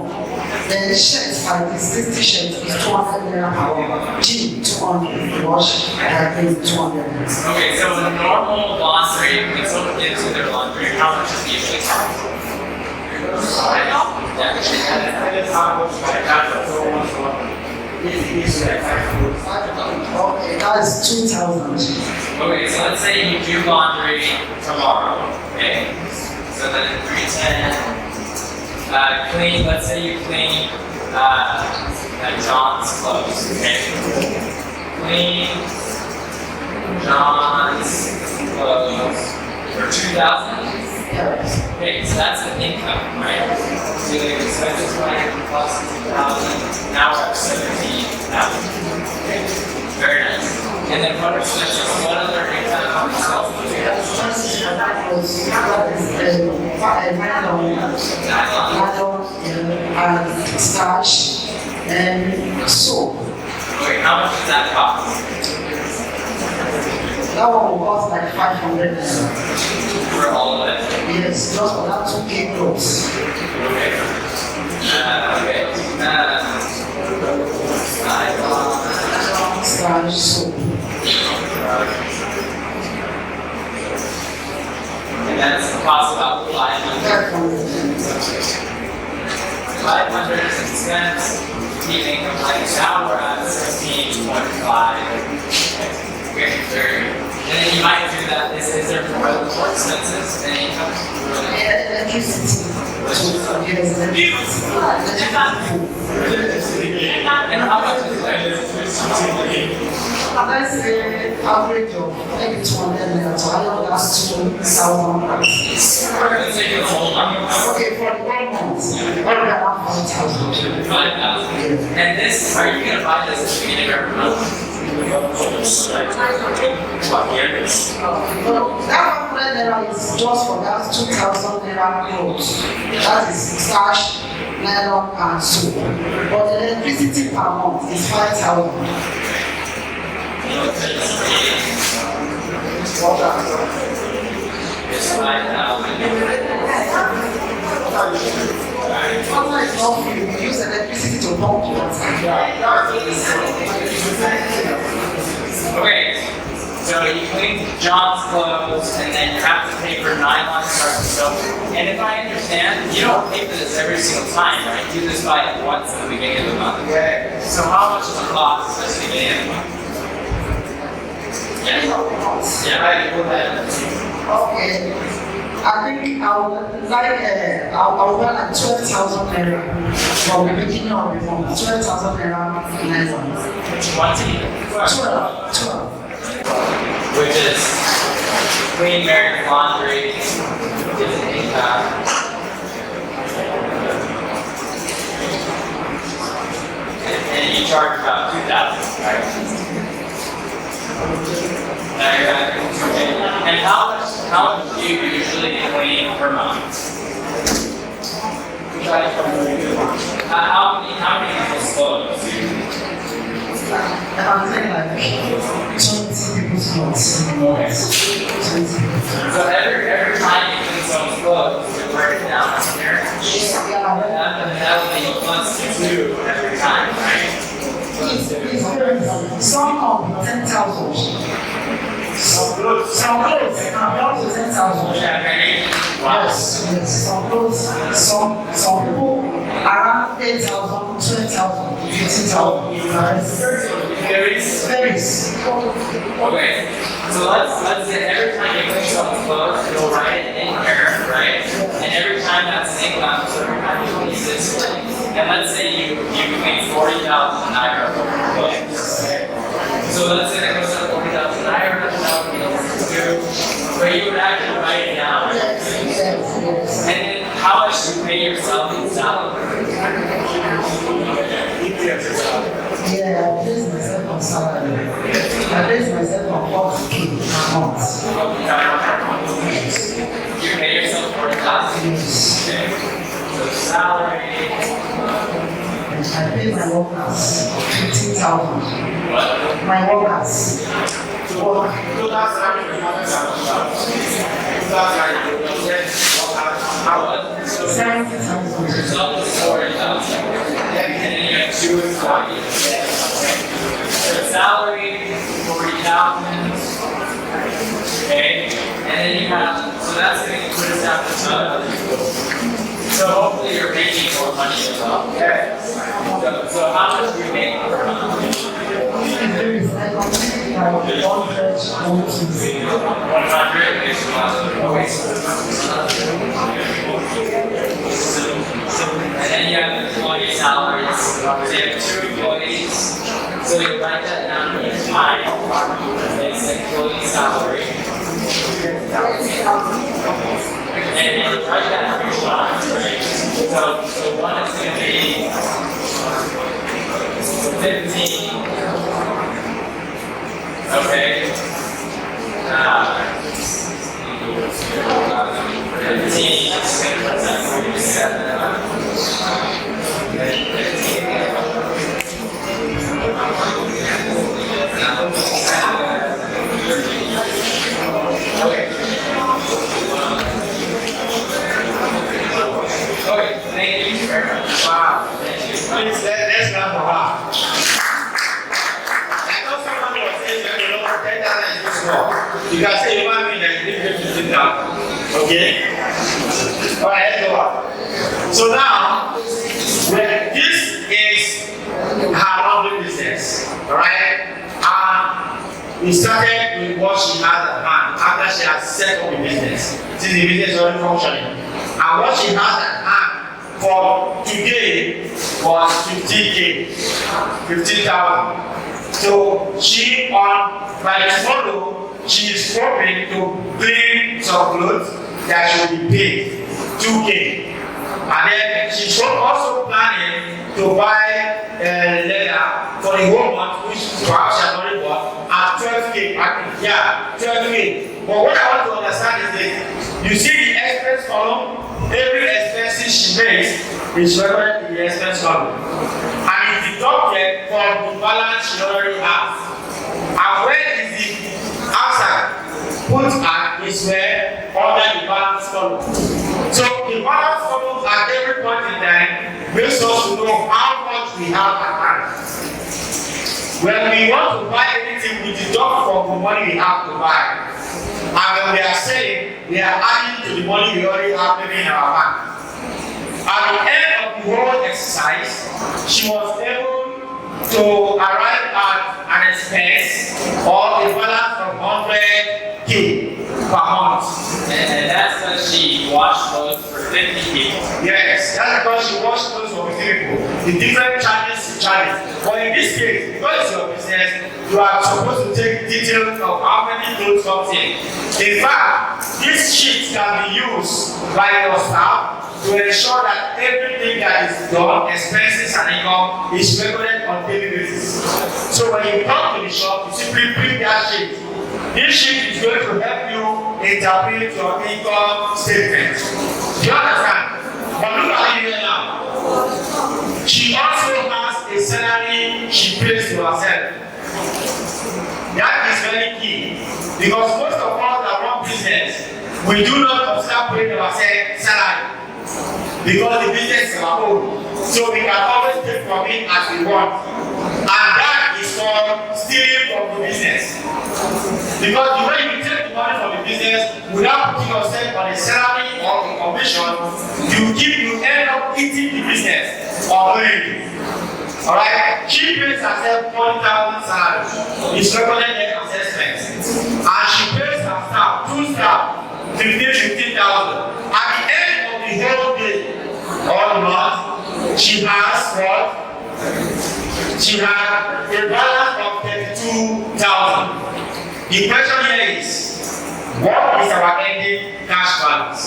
Then shirts, like this 60 shirts, is 200 naira per one. Jean, 200. Wash, I think 200 naira. Okay, so in normal laundry, when someone gives you their laundry, how much is it usually cost? Okay, that's 2,000. Okay, so let's say you do laundry tomorrow, okay? So then 310, clean, let's say you clean John's clothes, okay? Clean John's clothes for 2,000? Okay, so that's the income, right? So the expenses like plus 2,000, now we're at 17,000. Okay, very nice. And then what expenses, what other income sales do you have? And starch and soap. Okay, how much does that cost? That one will cost like 500 naira. For all of it? Yes, just for that 2K clothes. Okay. Starch, soap. And that's the cost about 500. 500 is expense. Keeping like now we're at 16.5. Okay, very good. And then you might do that. Is there more expenses than income? Electricity. And how much is that? Let's say average of maybe 200 naira to higher that's 2,000. Let's say it's all money. Okay, for the 9 months, what about 5,000? 5,000. And this, are you going to buy this at the beginning of every month? That 100 naira is just for that 2,000 naira clothes. That is starch, nylon, and soap. But the electricity per month is 5,000. You use electricity to pump water. Okay, so you clean John's clothes and then you have to pay for nylon starch and soap. And if I understand, you don't pay for this every single time, right? You do this by once at the beginning of the month. Okay. So how much does it cost at the beginning of the month? Yeah, right. Go ahead. Okay. I think I would like I would want like 12,000 naira from the beginning of the month. 12,000 naira nylon. 12. Which is clean Mary's laundry, Disney and you charge about 2,000, right? And how much do you usually clean per month? How many people's clothes do you clean? I'm saying like 20 people's clothes. So every time you clean someone's clothes, you break it down on there. That would be plus 2 every time, right? Some of 10,000. Some clothes can be up to 10,000. Yes. Some clothes, some people around 8,000, 20,000, 15,000. Varies. Okay, so let's say every time you clean someone's clothes, you'll write it in here, right? And every time that's an income, so every time you clean this way. And let's say you clean 40,000 naira for your clothes. So let's say that goes up 40,000 naira, but you would actually write it down. And then how much do you pay yourself in salary? Yeah, I base myself on salary. I base myself on 40K per month. You pay yourself 40,000? Yes. Okay. So salary. I pay my workers 15,000. What? My workers. Work. Yourself is 40,000. And then you have 2 employees. Your salary, 40,000. Okay? And then you have, so that's going to put us down to other people. So hopefully you're making more money as well. Okay? So how much do you make per month? 100. And then you have employee salaries. So you have 2 employees. So you write that down each time. It's employee salary. And you write that every time, right? So one is going to be 15. Okay. 15. Thank you very much. Wow. Thank you. Please, let's clap for her. I know someone was saying, 10,000 is too small. You can say you want me that you need to sit down. Okay? Alright, let's go on. So now, this is her lovely business. Alright? We started with what she had at hand after she had set up the business. Since the business is already functioning. And what she had at hand for today was 50K, 15,000. So she by tomorrow, she is hoping to clean some clothes that she will be paid 2K. And then she's also planning to buy leather for the whole month, which perhaps you have already bought, at 12K. Yeah, 12K. But what I want to understand is this: you see the expense column, every expenses she makes is recorded in the expense column, and it's deducted from the balance she already has. And where is the outside put at is where under the balance column. So the balance column at every point in time makes us to know how much we have at hand. When we want to buy anything, we deduct from the money we have to buy. And when we are selling, we are adding to the money we already have in our bank. At the end of the whole exercise, she was able to arrive at an expense or a balance of 100K per month. And that's when she washed clothes for 50 people. Yes, that's because she washed clothes for 50 people. The different charges she charges. But in this case, because it's your business, you are supposed to take details of how many clothes comes in. In fact, this sheet can be used by your staff to ensure that everything that is done, expenses and income, is recorded on daily basis. So when you come to the shop, you simply print that sheet. This sheet is going to help you interpret your income statement. Do you understand? But look at it here now. She also has a salary she pays to herself. That is very key, because most of us that run business, we do not consider paying ourselves salary. Because the business is our own, so we can always take from it as we want, and that is called stealing from the business. Because the way you take the money from the business without putting yourself on a salary or a commission, you end up eating the business or doing it. Alright, she pays herself 40,000 salary. It's recorded in assessment, and she pays her staff, 2 staff, 15,000. At the end of the whole day or the month, she has what? She has a balance of 32,000. The question here is, what is our ending cash balance?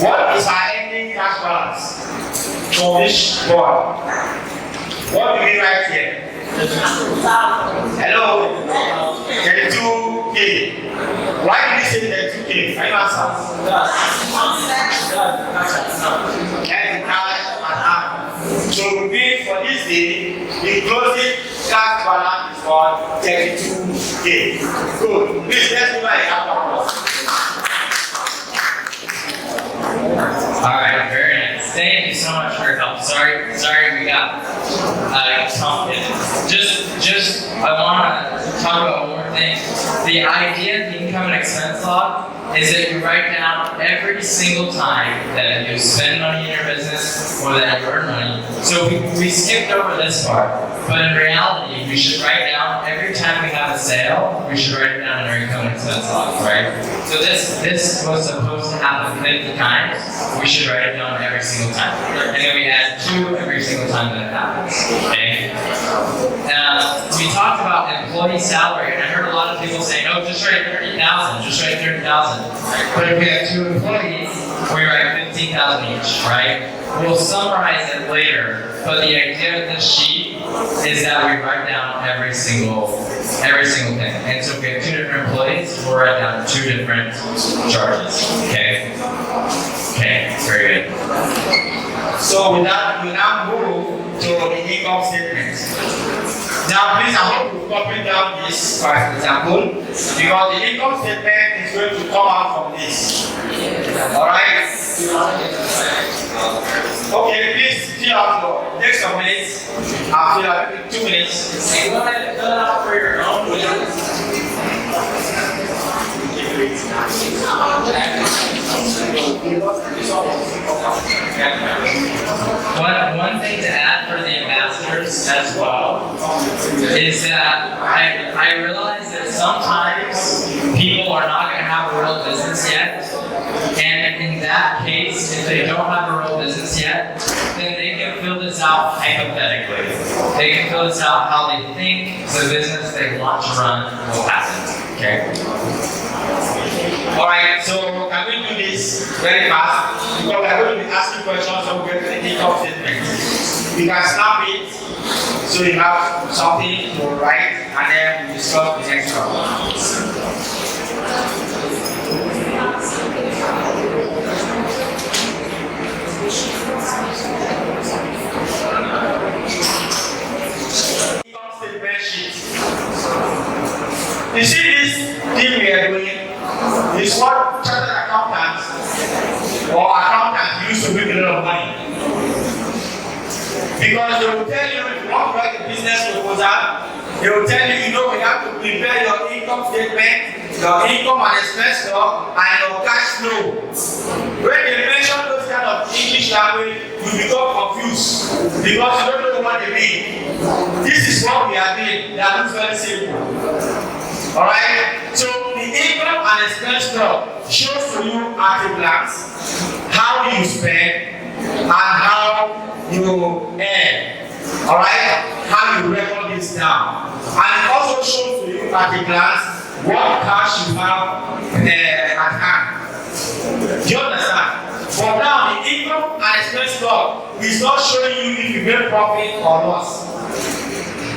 What is our ending cash balance for this board? What do we write here? Hello? 32K. Why did you say 32K? Can you answer? And cash at hand. So we mean for this day, the closing cash balance is for 32K. Good. Please let's do my example. Alright, very nice. Thank you so much for your help. Sorry we got complicated. Just I want to talk about one more thing. The idea of the income and expense log is that you write down every single time that you spend money in your business or that you earn money. So we skipped over this part, but in reality, we should write down every time we have a sale, we should write it down in our income and expense log, right? So this was supposed to happen 50 times. We should write it down every single time. And then we add 2 every single time that it happens, okay? We talked about employee salary, and I heard a lot of people saying, oh, just write 30,000, just write 30,000. But if we have 2 employees, we write 15,000 each, right? We'll summarize it later, but the idea of this sheet is that we write down every single thing. And so if we have 2 different employees, we'll write down 2 different charges, okay? Okay, very good. So with that, we now move to the income statement. Now please, I hope you copy down this for example, because the income statement is going to come out from this. Alright? Okay, please fill out your, take some minutes. I'll fill out 2 minutes. Hey, go ahead and fill it out for your own One thing to add for the ambassadors as well is that I realize that sometimes people are not going to have a real business yet, and in that case, if they don't have a real business yet, then they can fill this out hypothetically. They can fill this out how they think the business they want to run will happen. Okay? Alright, so can we do this very fast? Because we are going to be asking questions, so we get the income statement. You can snap it so you have something to write and then we discuss the next one. Income statement sheet. You see this thing we are doing is what chartered accountants or accountants use to make a lot of money. Because they will tell you if you want to write a business proposal, they will tell you, you know, we have to prepare your income statement, your income and expense law, and your cash flow. When they mention those kind of English language, you become confused because you don't know what they mean. This is what we are doing. That looks very simple. Alright? So the income and expense law shows to you at a glance how you spend and how you earn. Alright? How you record this down. And it also shows to you at a glance what cash you have at hand. Do you understand? But now the income and expense law is not showing you if you made profit or loss.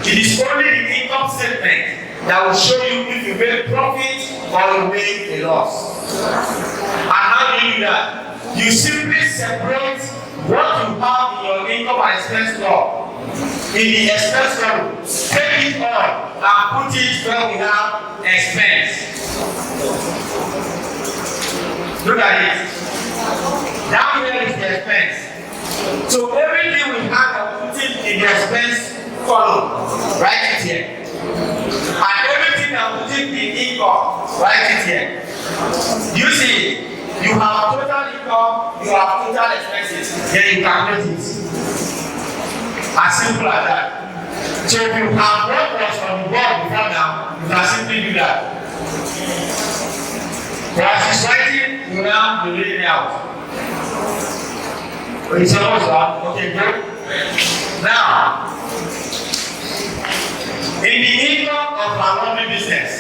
It is only the income statement that will show you if you made profit or you made a loss. And how do you do that? You simply separate what you have in your income and expense law in the expense level. Take it all and put it where we have expense. Look at it. Down here is the expense. So everything we have, put it in the expense column. Write it here. And everything that we put in income, write it here. You see, you have total income, you have total expenses, then you calculate it. As simple as that. So if you have what was on the board before now, you can simply do that. But as it's writing, you now be reading it out. It's almost done. Okay, good. Now, in the income of her laundry business,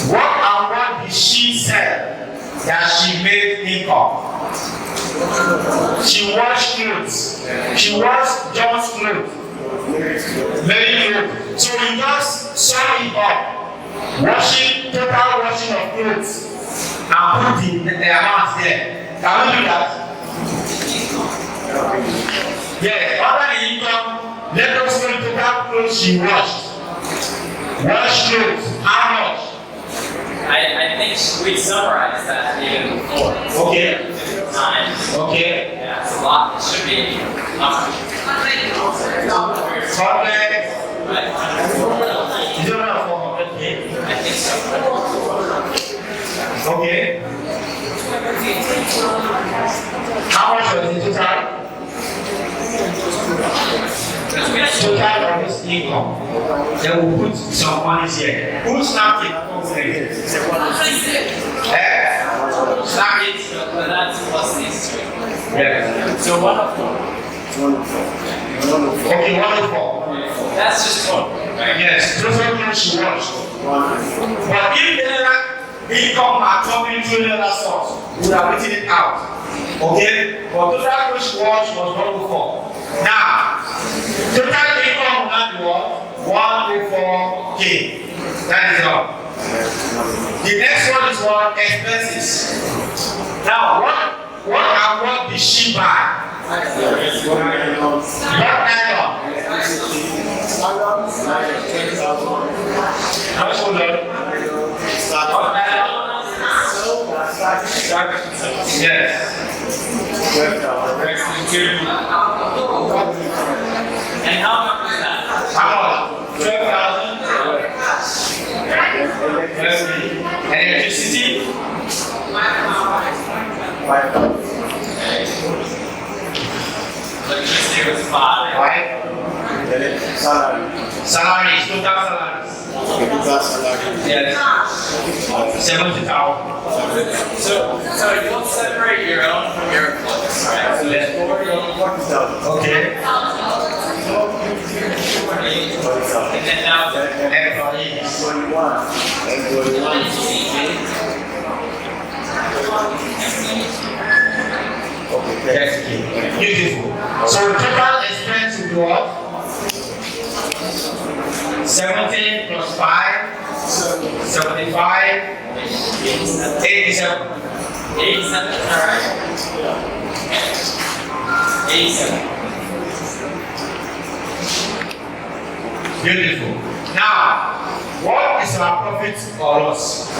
what and what did she sell that she made income? She washed clothes. She washed John's clothes. Very good. So we just sum it up. Total washing of clothes. And put the amount there. Can we do that? Yes, under the income, let us know the total clothes she washed. Wash clothes, how much? I think we summarized that even before. Okay. Times. Okay. Yeah, it's a lot. It should be how much? 100. Right? You don't have 400K? I think so. Okay. How much was the total? Total of this income. Then we'll put some money here. Who's snapped it? Snap it. But that's plus these three. Yeah. So 104. Okay, 104. That's just one. Right? Yes, total money she watched. But if the income had come into another source, we would have written it out. Okay? But total money she watched was 104. Now, total income will not be what? 104K. That is all. The next one is what? Expenses. Now, what did she buy? What nylon? How much was that? What nylon? Yes. And how much is that? How much? 12,000? Electricity? 5,000. Electricity was 5. Right? Salary. Salaries, total salaries. Yes. 70,000. So you don't separate your own from your employees, right? So there's 40. Okay. And then now Employees. 21. Yes. Beautiful. So total expense will be what? 17 plus 5, 75, 87. 87, alright. 87. Beautiful. Now, what is our profit or loss?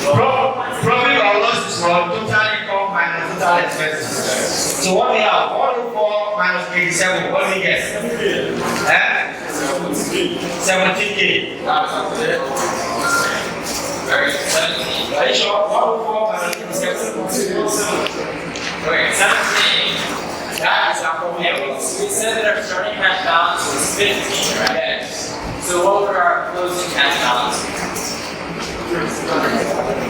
Profit or loss is what? Total income minus total expenses. So what we have? 104 minus 87. What do we get? 17K. Very 17. Are you sure? 104 minus 87. Okay, 17. That is our profit. Yeah, we said that our starting cash balance was 15, right? Yes. So what were our closing cash balance?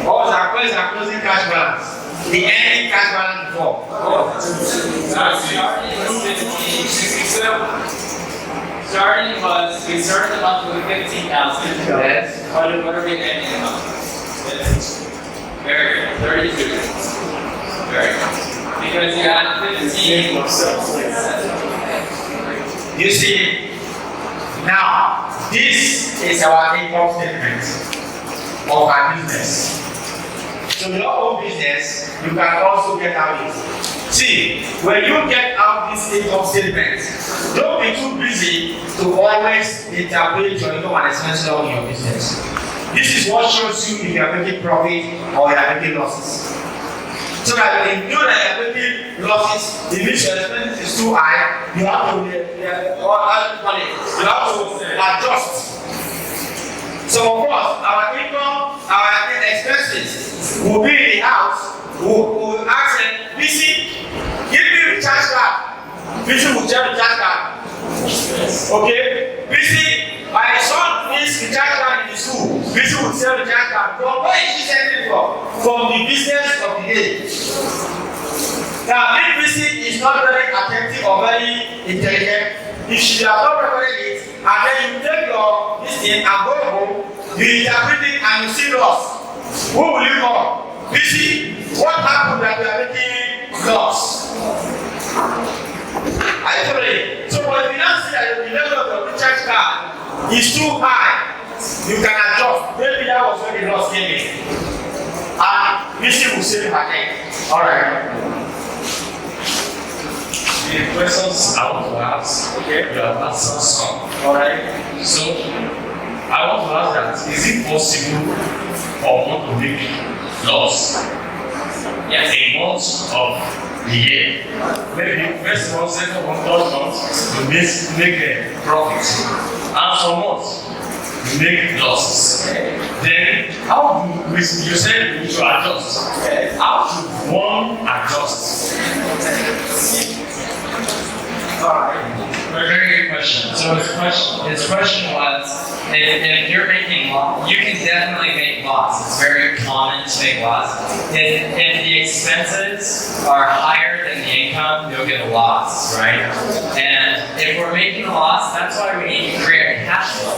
What was our closing cash balance? The ending cash balance before. Starting was 15. Starting was, we started the month with 15,000. Yes. What are we ending the month? Very good. 32. Very good. Because you had 15. You see, now this is our income statement of our business. So your own business, you can also get out it. See, when you get out this income statement, don't be too busy to always interpret your income and expense law in your business. This is what shows you if you are making profit or you are making losses. So that when you know that you are making losses, it means your expenses is too high, you have to adjust. So of course, our income, our expenses will be in the house, will ask them, BC, give me the recharge card. BC will check the recharge card. Okay? BC, my son needs the recharge card in the school. BC will sell the recharge card. From where is she sending from? From the business of the day. Now, if BC is not very attentive or very intelligent, if she has not recorded it, and then you take your this thing and go home, you interpret it and you see loss. Who will you call? BC, what happened that we are making loss? I told you. So when you now see that the level of your recharge card is too high, you can adjust. Maybe that was when the loss came in. And BC will save her neck. Alright. The questions I want to ask, okay, you have answered some. Alright. So I want to ask that, is it possible for one to make loss? Yes. A month of the year. Maybe first month, second month, third month, you make a profit. And some months, you make losses. Then how do you said you should adjust? How should one adjust? Very good question. So his question was, if you're making loss, you can definitely make loss. It's very common to make loss. If the expenses are higher than the income, you'll get a loss, right? And if we're making a loss, that's why we need to create a cash flow.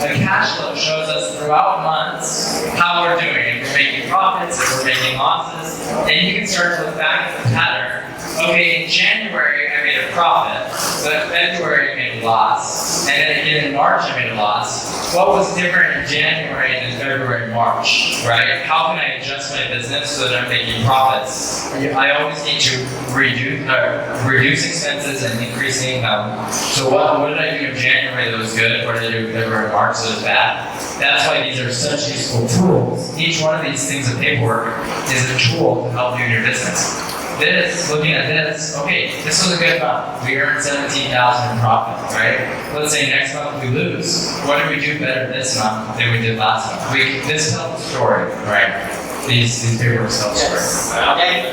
A cash flow shows us throughout months how we're doing. If we're making profits, if we're making losses, and you can start to look back at the pattern. Okay, in January I made a profit, but in February I made a loss, and then again in March I made a loss. What was different in January and in February and March, right? How can I adjust my business so that I'm making profits? I always need to reduce expenses and increase income. So what did I do in January that was good? What did I do in February and March that was bad? That's why these are such useful tools. Each one of these things of paperwork is a tool to help you in your business. Looking at this, okay, this was a good month. We earned 17,000 in profit, right? Let's say next month we lose. What did we do better this month than we did last month? This tells a story, right? These paperwork tell a story. Okay.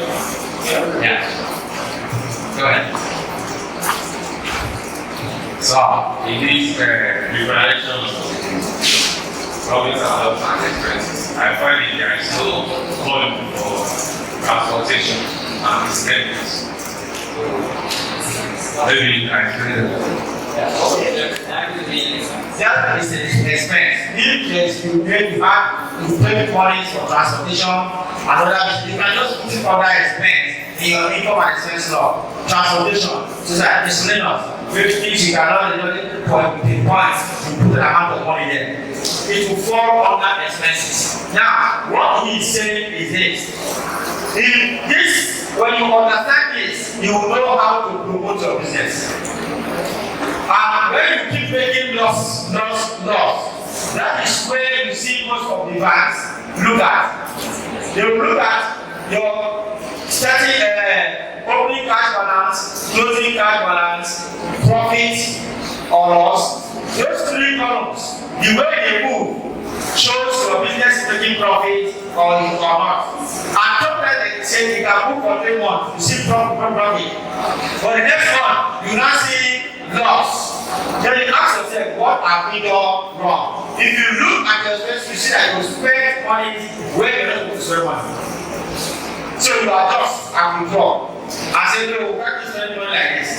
Yeah. Go ahead. So, in this preparation of problems and expenses, I find it there is no calling for transportation and expenses. So, maybe I can. That is an expense. If you pay money for transportation, another you can just put other expense in your income and expense law. Transportation, so that miscellaneous. maybe things you cannot pinpoint, you put an amount of money there. It will fall under expenses. Now, what he is saying is this. In this, when you understand this, you will know how to promote your business. And when you keep making loss, that is where you see most of the banks look at. They will look at your starting opening cash balance, closing cash balance, profit or loss. Those three columns, the way they move shows your business is making profit or not. And sometimes they say you can move for 3 months, you see profit. For the next one, you now see loss. Then you ask yourself, what have we done wrong? If you look at your expenses, you see that you spend money where you're not supposed to spend money. So you adjust and withdraw. And say, no, we can't spend money like this.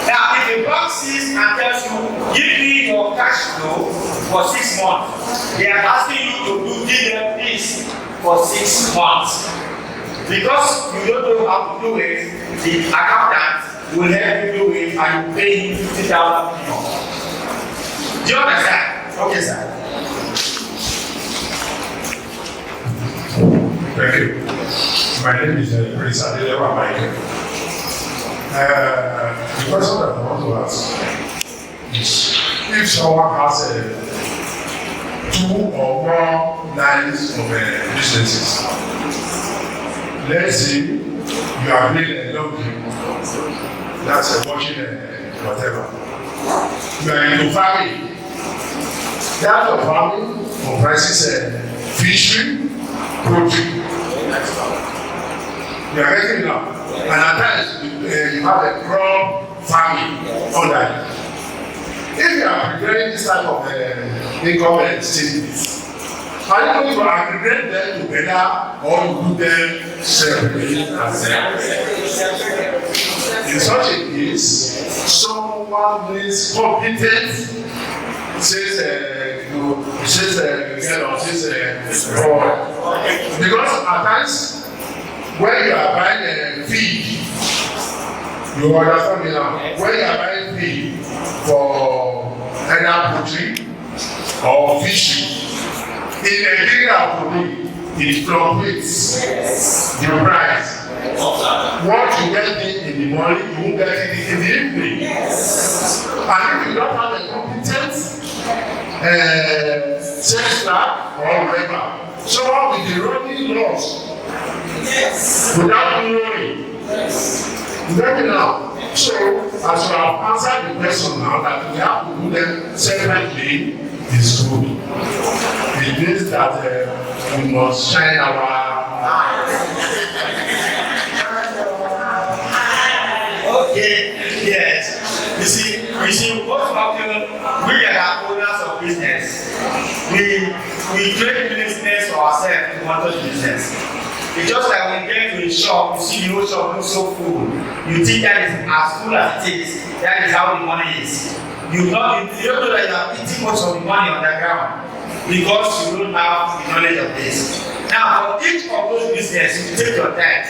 Now, if a bank sees and tells you, give me your cash flow for 6 months, they are asking you to give them this for 6 months. Because you don't know how to do it, the accountant will help you do it and you pay him 50,000 more. Do you understand? Okay, sir. Thank you. My name is Prince Adelewa Michael. The question that I want to ask is if someone has 2 or more lines of businesses, let's say you are doing a laundry, that's a washing whatever. You are into farming. That of farming comprises fishery, poultry. You are getting it now. And at times you have a crop farming under it. If you are preparing this type of income statements, are you going to aggregate them together or you do them separately and separately? In such a case, someone is competent, says because at times when you are buying feed, you understand me now. When you are buying feed for either poultry or fish, in a bigger produce, it fluctuates the price. What you get in the morning, you won't get it in the evening. Yes. And if you don't have a competent sales staff or whatever, someone will be running loss without knowing. You get me now? So, as you have answered the question now that we have to do them separately, is good. It means that we must shine our eyes. Okay, yes. You see, most often we are owners of business. We create business for ourselves to manage business. It's just like when you get to a shop, you see the whole shop looks so full. You think that is as full as it is. That is how the money is. You don't know that you are eating most of the money on the ground because you don't have the knowledge of this. Now, for each of those businesses, you take your time.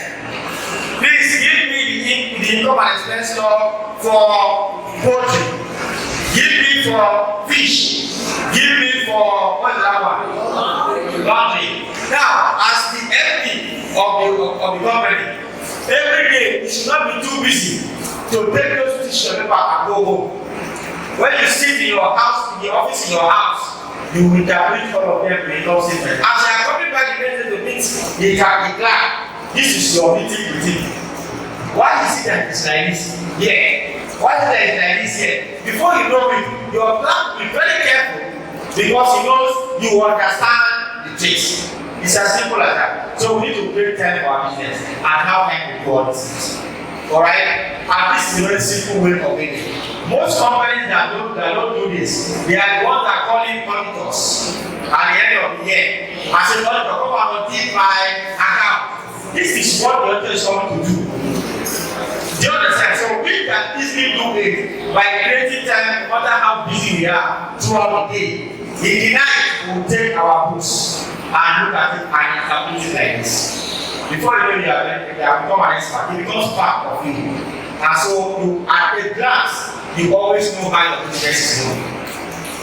Please give me the income and expense law for poultry. Give me for fish. Give me for what's that one? Laundry. Now, as the MD of the company, every day you should not be too busy to take those tissue paper and go home. When you sit in your house, in the office in your house, you will interpret all of them in income statement. As you are coming back again to meet, they can declare. This is your meeting with him. Why is it that it's like this? Yeah. Why is it that it's like this here? Before you know it, your plan will be very careful because he knows you understand the taste. It's as simple as that. So we need to create time for our business and how time to do all these things. Alright? And this is a very simple way of doing it. Most companies that don't do this, they are the ones that call in auditors at the end of the year. I say, auditor, come and audit my account. This is what the auditor is coming to do. Do you understand? So we can easily do it by creating time, no matter how busy we are throughout the day. In the night, we'll take our books and look at it and interpret it like this. Before you know you have become an expert, it becomes part of you. And so you, at a glance, you always know how your business is moving.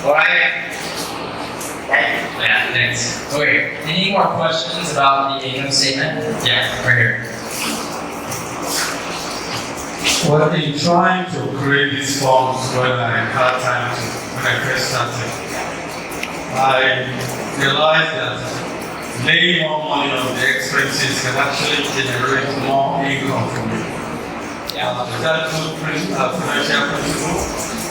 Alright? Yeah, thanks. Okay, any more questions about the income statement? Yeah, right here. Well, in trying to create these forms when I had time to, when I first started, I realized that laying more money on the expenses can actually generate more income for me. That's a good financial principle,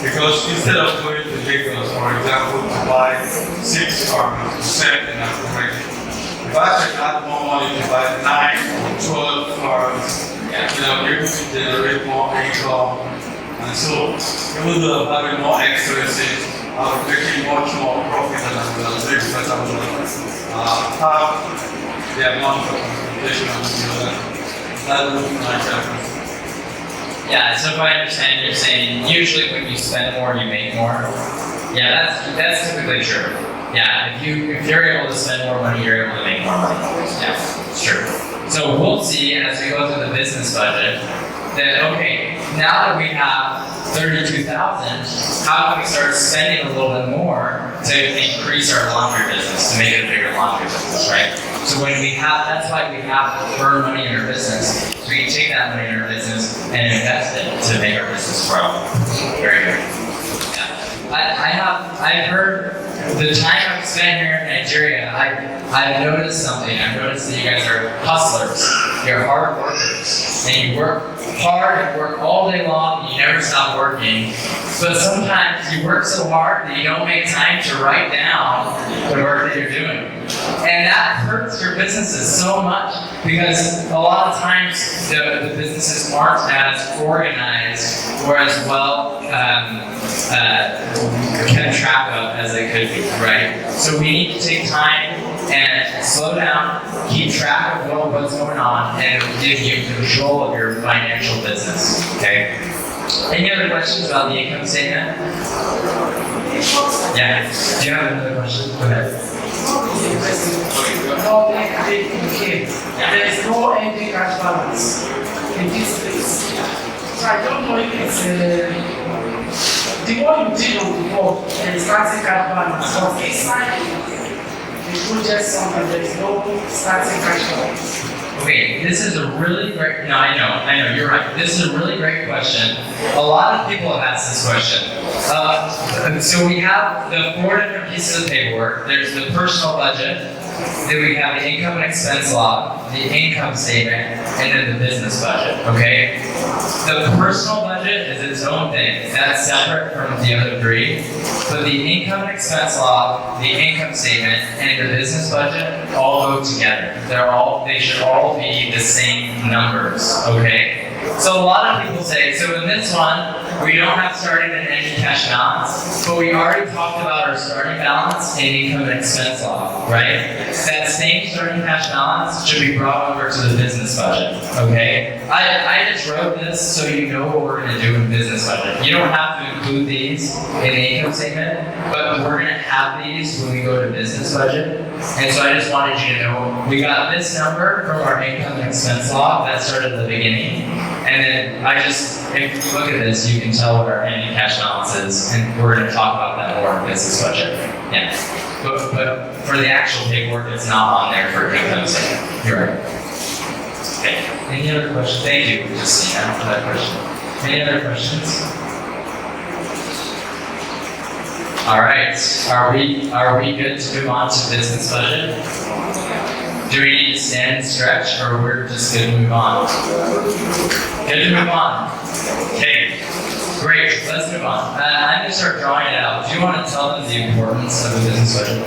because instead of going to Lagos, for example, to buy 6 cars to sell in Africa, if I can add more money to buy 9 or 12 cars, I'm able to generate more income. And so, even though I'm having more expenses, I'm making much more profit than I would have made because I was half the amount of compensation I was doing. That would be my preference. Yeah, so if I understand, you're saying usually when you spend more, you make more. Yeah, that's typically true. Yeah, if you're able to spend more money, you're able to make more money. Yeah, it's true. So we'll see as we go through the business budget that, okay, now that we have 32,000, how can we start spending a little bit more to increase our laundry business, to make it a bigger laundry business, right? So when we have, that's why we have to burn money in our business. So we can take that money in our business and invest it to make our business grow. Very good. Yeah. I've heard the time I've spent here in Nigeria, I've noticed something. I've noticed that you guys are hustlers. You're hard workers. And you work hard and work all day long, and you never stop working. But sometimes you work so hard that you don't make time to write down the work that you're doing. And that hurts your businesses so much because a lot of times the businesses aren't as organized or as well kept track of as they could be, right? So we need to take time and slow down, keep track of what's going on, and it'll give you control of your financial business, okay? Any other questions about the income statement? Yeah, do you have another question? Go ahead. There is no ending cash balance in this place. So I don't know if it's the one you did on the board, there is starting cash balance, but inside the project something, there is no starting cash balance. Okay, this is a really great, no, I know, you're right. This is a really great question. A lot of people have asked this question. So we have the 4 different pieces of paperwork. There's the personal budget, then we have the income and expense log, the income statement, and then the business budget, okay? The personal budget is its own thing. That's separate from the other 3. But the income and expense log, the income statement, and the business budget all go together. They should all be the same numbers, okay? So a lot of people say, so in this one, we don't have starting and ending cash balance, but we already talked about our starting balance and income and expense log, right? That same starting cash balance should be brought over to the business budget, okay? I just wrote this so you know what we're gonna do in business budget. You don't have to include these in the income statement, but we're gonna have these when we go to business budget. And so I just wanted you to know, we got this number from our income and expense log, that started at the beginning. And then if you look at this, you can tell what our ending cash balance is, and we're going to talk about that more in business budget. Yeah. But for the actual paperwork, it's not on there for income statement. You're right. Okay. Any other questions? Thank you, Justina, for that question. Any other questions? All right. Are we good to move on to business budget? Do we need to stand and stretch, or we're just good to move on? Good to move on. Okay, great. Let's move on. I'm going to start drawing it out. Do you want to tell them the importance of the business budget?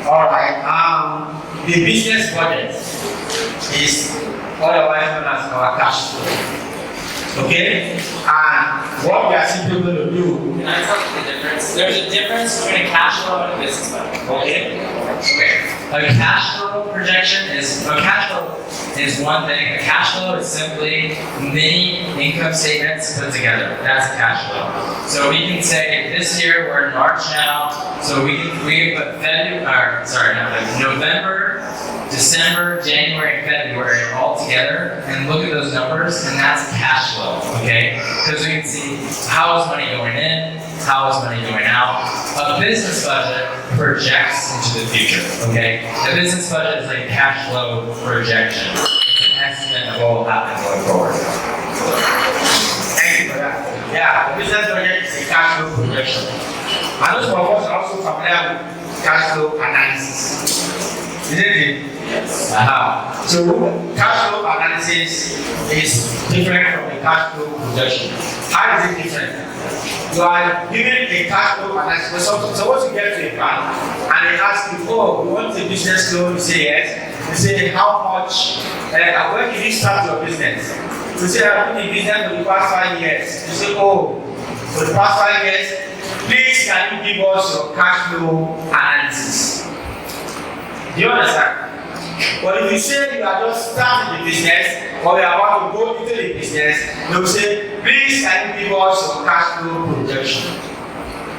All right. The business budget is otherwise known as our cash flow. Okay? And what we are simply going to do. Can I tell you the difference? There's a difference between a cash flow and a business budget. Okay? A cash flow projection is one thing. A cash flow is simply many income statements put together. That's a cash flow. So we can say this year we're in March now. So we put November, December, January, and February all together and look at those numbers, and that's cash flow, okay? Because we can see how is money going in, how is money going out. A business budget projects into the future, okay? A business budget is like cash flow projection. It's an estimate of what will happen going forward. Thank you for that. Yeah, the business budget is a cash flow projection. And those of us are also familiar with cash flow analysis. Isn't it? Yes. So cash flow analysis is different from the cash flow projection. How is it different? You are given a cash flow analysis. So once you get to a bank and they ask you, oh, you want a business loan? You say yes. You say how much? When did you start your business? You say I've been in business for the past 5 years. You say, oh, for the past 5 years, please can you give us your cash flow analysis? Do you understand? But if you say you are just starting the business or you are about to go into the business, they will say, please can you give us your cash flow projection?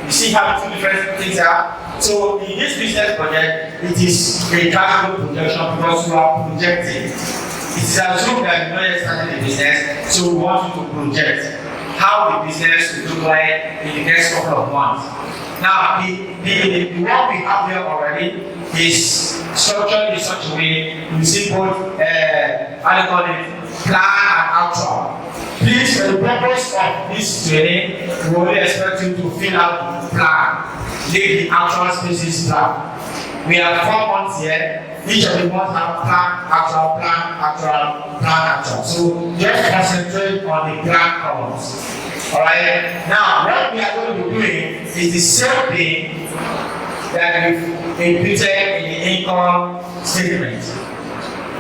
You see how two different things are? So in this business project, it is a cash flow projection because you are projecting. It is assumed that you know you're starting the business, so we want you to project how the business will look like in the next couple of months. Now, the one we have here already is structured in such a way you see both, how do you call it, plan and actual. Please, for the purpose of this training, we only expect you to fill out the plan, leave the actual spaces plan. We have 4 months here. Each of the months have plan, actual, plan, actual, plan, actual. So just concentrate on the plan columns. Alright? Now, what we are going to be doing is the same thing that we've imputed in the income statement.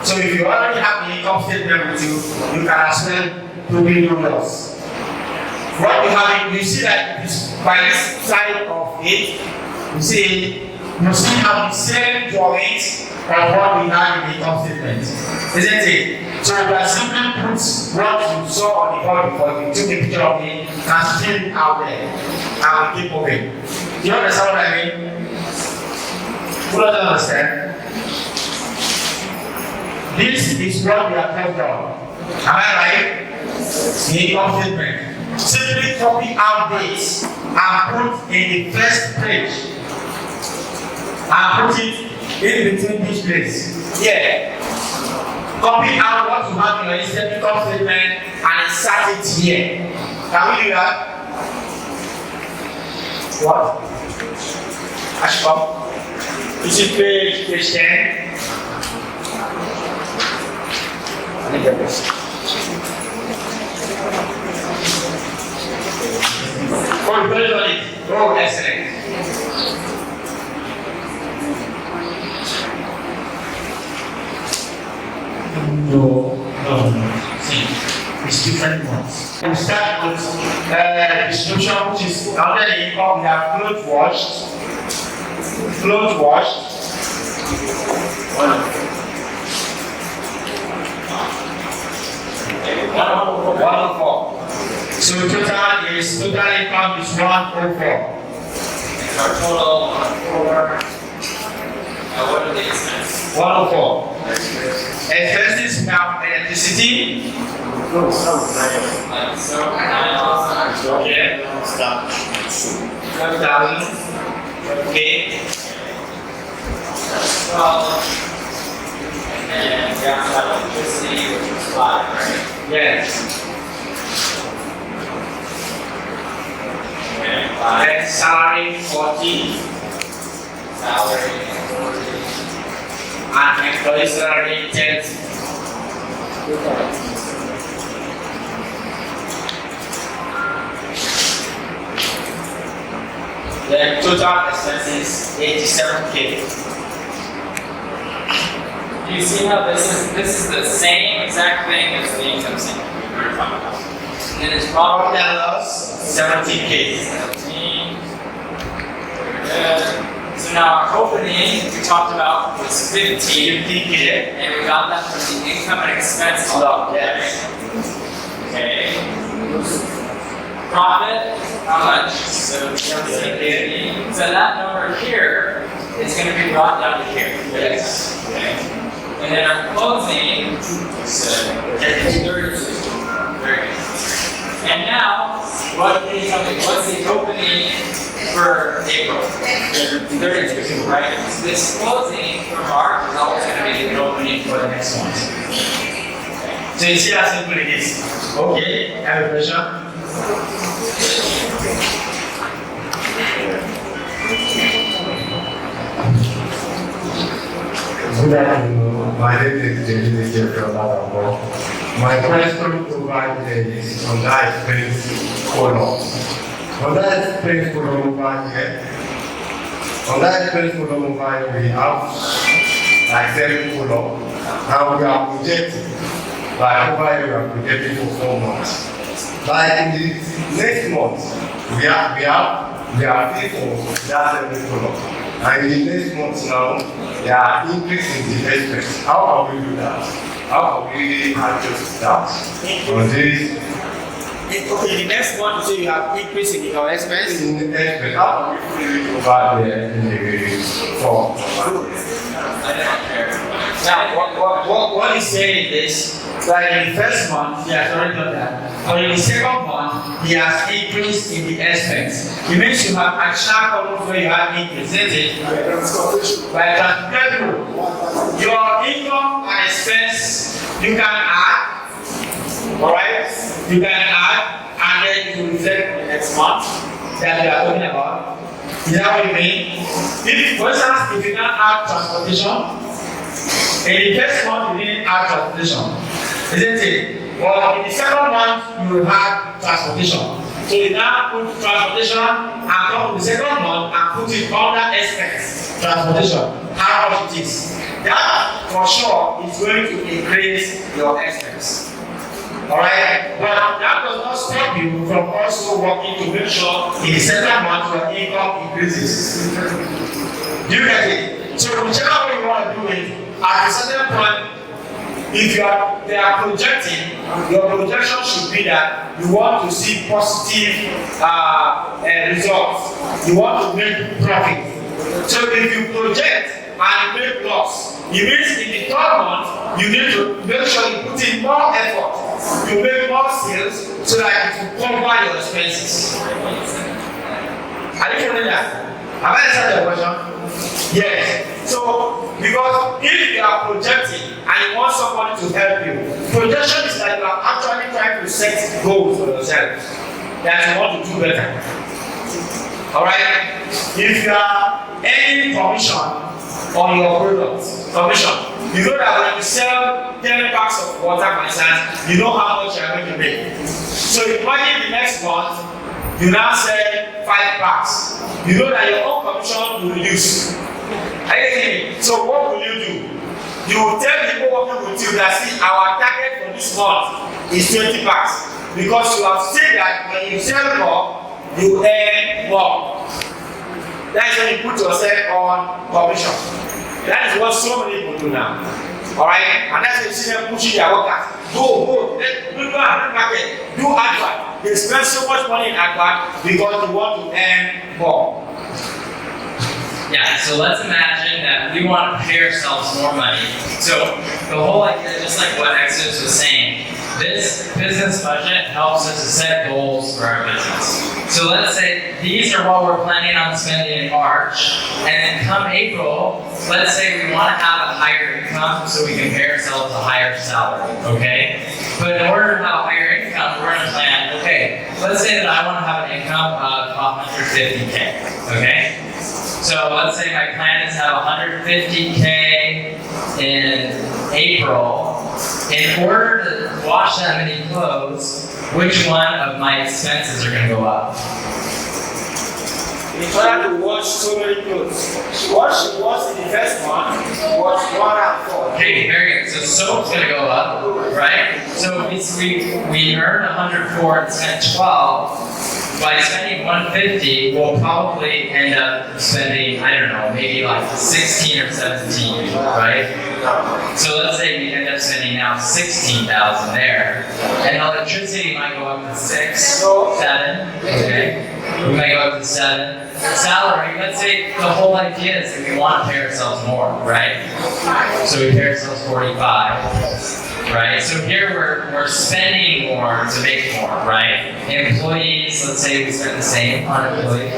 So if you already have the income statement with you, you can as well do yours. What you have, you see that by this side of it, you see have the same drawings of what we have in the income statement. Isn't it? So we are simply put what you saw on the board before you took a picture of it and still it out there. And we keep moving. Do you understand what I mean? Who doesn't understand? This is what we are talking about. Am I right? The income statement. Simply copy out this and put in the first page. And put it in between this place. Yeah. Copy out what you have in your income statement and insert it here. Can we do that? What? Ashbom. This is page 10. I think that is. Oh, you put it on it. Oh, excellent. No. See, it's different ones. We start with distribution, which is under the income. We have clothes washed. Clothes washed. 104. So total income is 104. Our total 104. What are the expenses? 104. Expenses, we have electricity. Okay. 12,000. Okay. And gas electricity, which is 5, right? Yes. Okay, 5. Then salary 40. Salary 40. And employee salary 10. Then total expenses 87K. You see how this is the same exact thing as the income statement we were talking about. And then it's Profit property and loss 17K. 17. Good. So now our opening we talked about was 15. 15K. And we got that from the income and expense column. Yes. Okay. Profit, how much? So 17. So that number here is going to be brought down to here. Yes. Okay. And then our closing, 32. Very good. And now, what's the opening for April? 32, right? So this closing for March is always going to be the opening for the next one. So you see how simple it is. Okay, have a question? Good afternoon. My name is David from Ladabo. My question over here is on that expense column. On that expense column over here, we have like 7 columns, and we are projecting. Like over here, we are projecting for 4 months. Like in the next month, we are paid for that 7 column. And in the next month now, they are increasing the expense. How can we do that? How can we adjust that? On this, Okay, the next one, so you have increase in your expense. in the expense, how can we put it over there in the form? Now, what he's saying is that in the first month, he has already done that. But in the second month, he has increased in the expense. It means you have additional columns where you have increase, isn't it? By transportation, your income and expense, you can add. Alright? You can add, and then you reflect the next month that we are talking about. Is that what you mean? If, for instance, if you don't add transportation, in the first month you didn't add transportation, isn't it? Well, in the second month you will have transportation. So you now put transportation and come to the second month and put it under expense. Transportation, how much it is. That for sure is going to increase your expense. Alright? But that does not stop you from also working to make sure in the second month your income increases. Do you get it? So whichever way you want to do it, at a certain point, if they are projecting, your projection should be that you want to see positive results. You want to make profit. So if you project and you make loss, it means in the third month, you need to make sure you put in more effort. You make more sales so that it will cover your expenses. Are you following that? Have I answered your question? Yes. So, because if you are projecting and you want somebody to help you, projection is like you are actually trying to set goals for yourself that you want to do better. Alright? If you are earning commission on your products, you know that when you sell 10 packs of water, for instance, you know how much you are going to make. So imagine the next month, you now sell 5 packs. You know that your own commission will reduce. Are you getting it? So what will you do? You will tell people working with you that see our target for this month is 20 packs. Because you have said that when you sell more, you earn more. That is when you put yourself on commission. That is what so many people do now. Alright? And that's why you see them pushing their workers. Go, do market, do advert. They spend so much money in advert because they want to earn more. Yeah, so let's imagine that we want to pay ourselves more money. So the whole idea, just like what Exodus was saying, this business budget helps us to set goals for our business. So let's say these are what we're planning on spending in March, and then come April, let's say we want to have a higher income so we can pay ourselves a higher salary, okay? But in order to have a higher income, we're going to plan, okay, let's say that I want to have an income of 150K, okay? So let's say my plan is to have 150K in April. In order to wash that many clothes, which one of my expenses are going to go up? In order to wash so many clothes, wash in the first month, wash 1 and 4. Okay, very good. So soap's going to go up, right? So we earn 104 and spend 12. By spending 150, we'll probably end up spending, I don't know, maybe like 16 or 17, right? So let's say we end up spending now 16,000 there, and electricity might go up to 6, 7, okay? We might go up to 7. Salary, let's say the whole idea is that we want to pay ourselves more, right? So we pay ourselves 45, right? So here we're spending more to make more, right? Employees, let's say we spend the same on employees.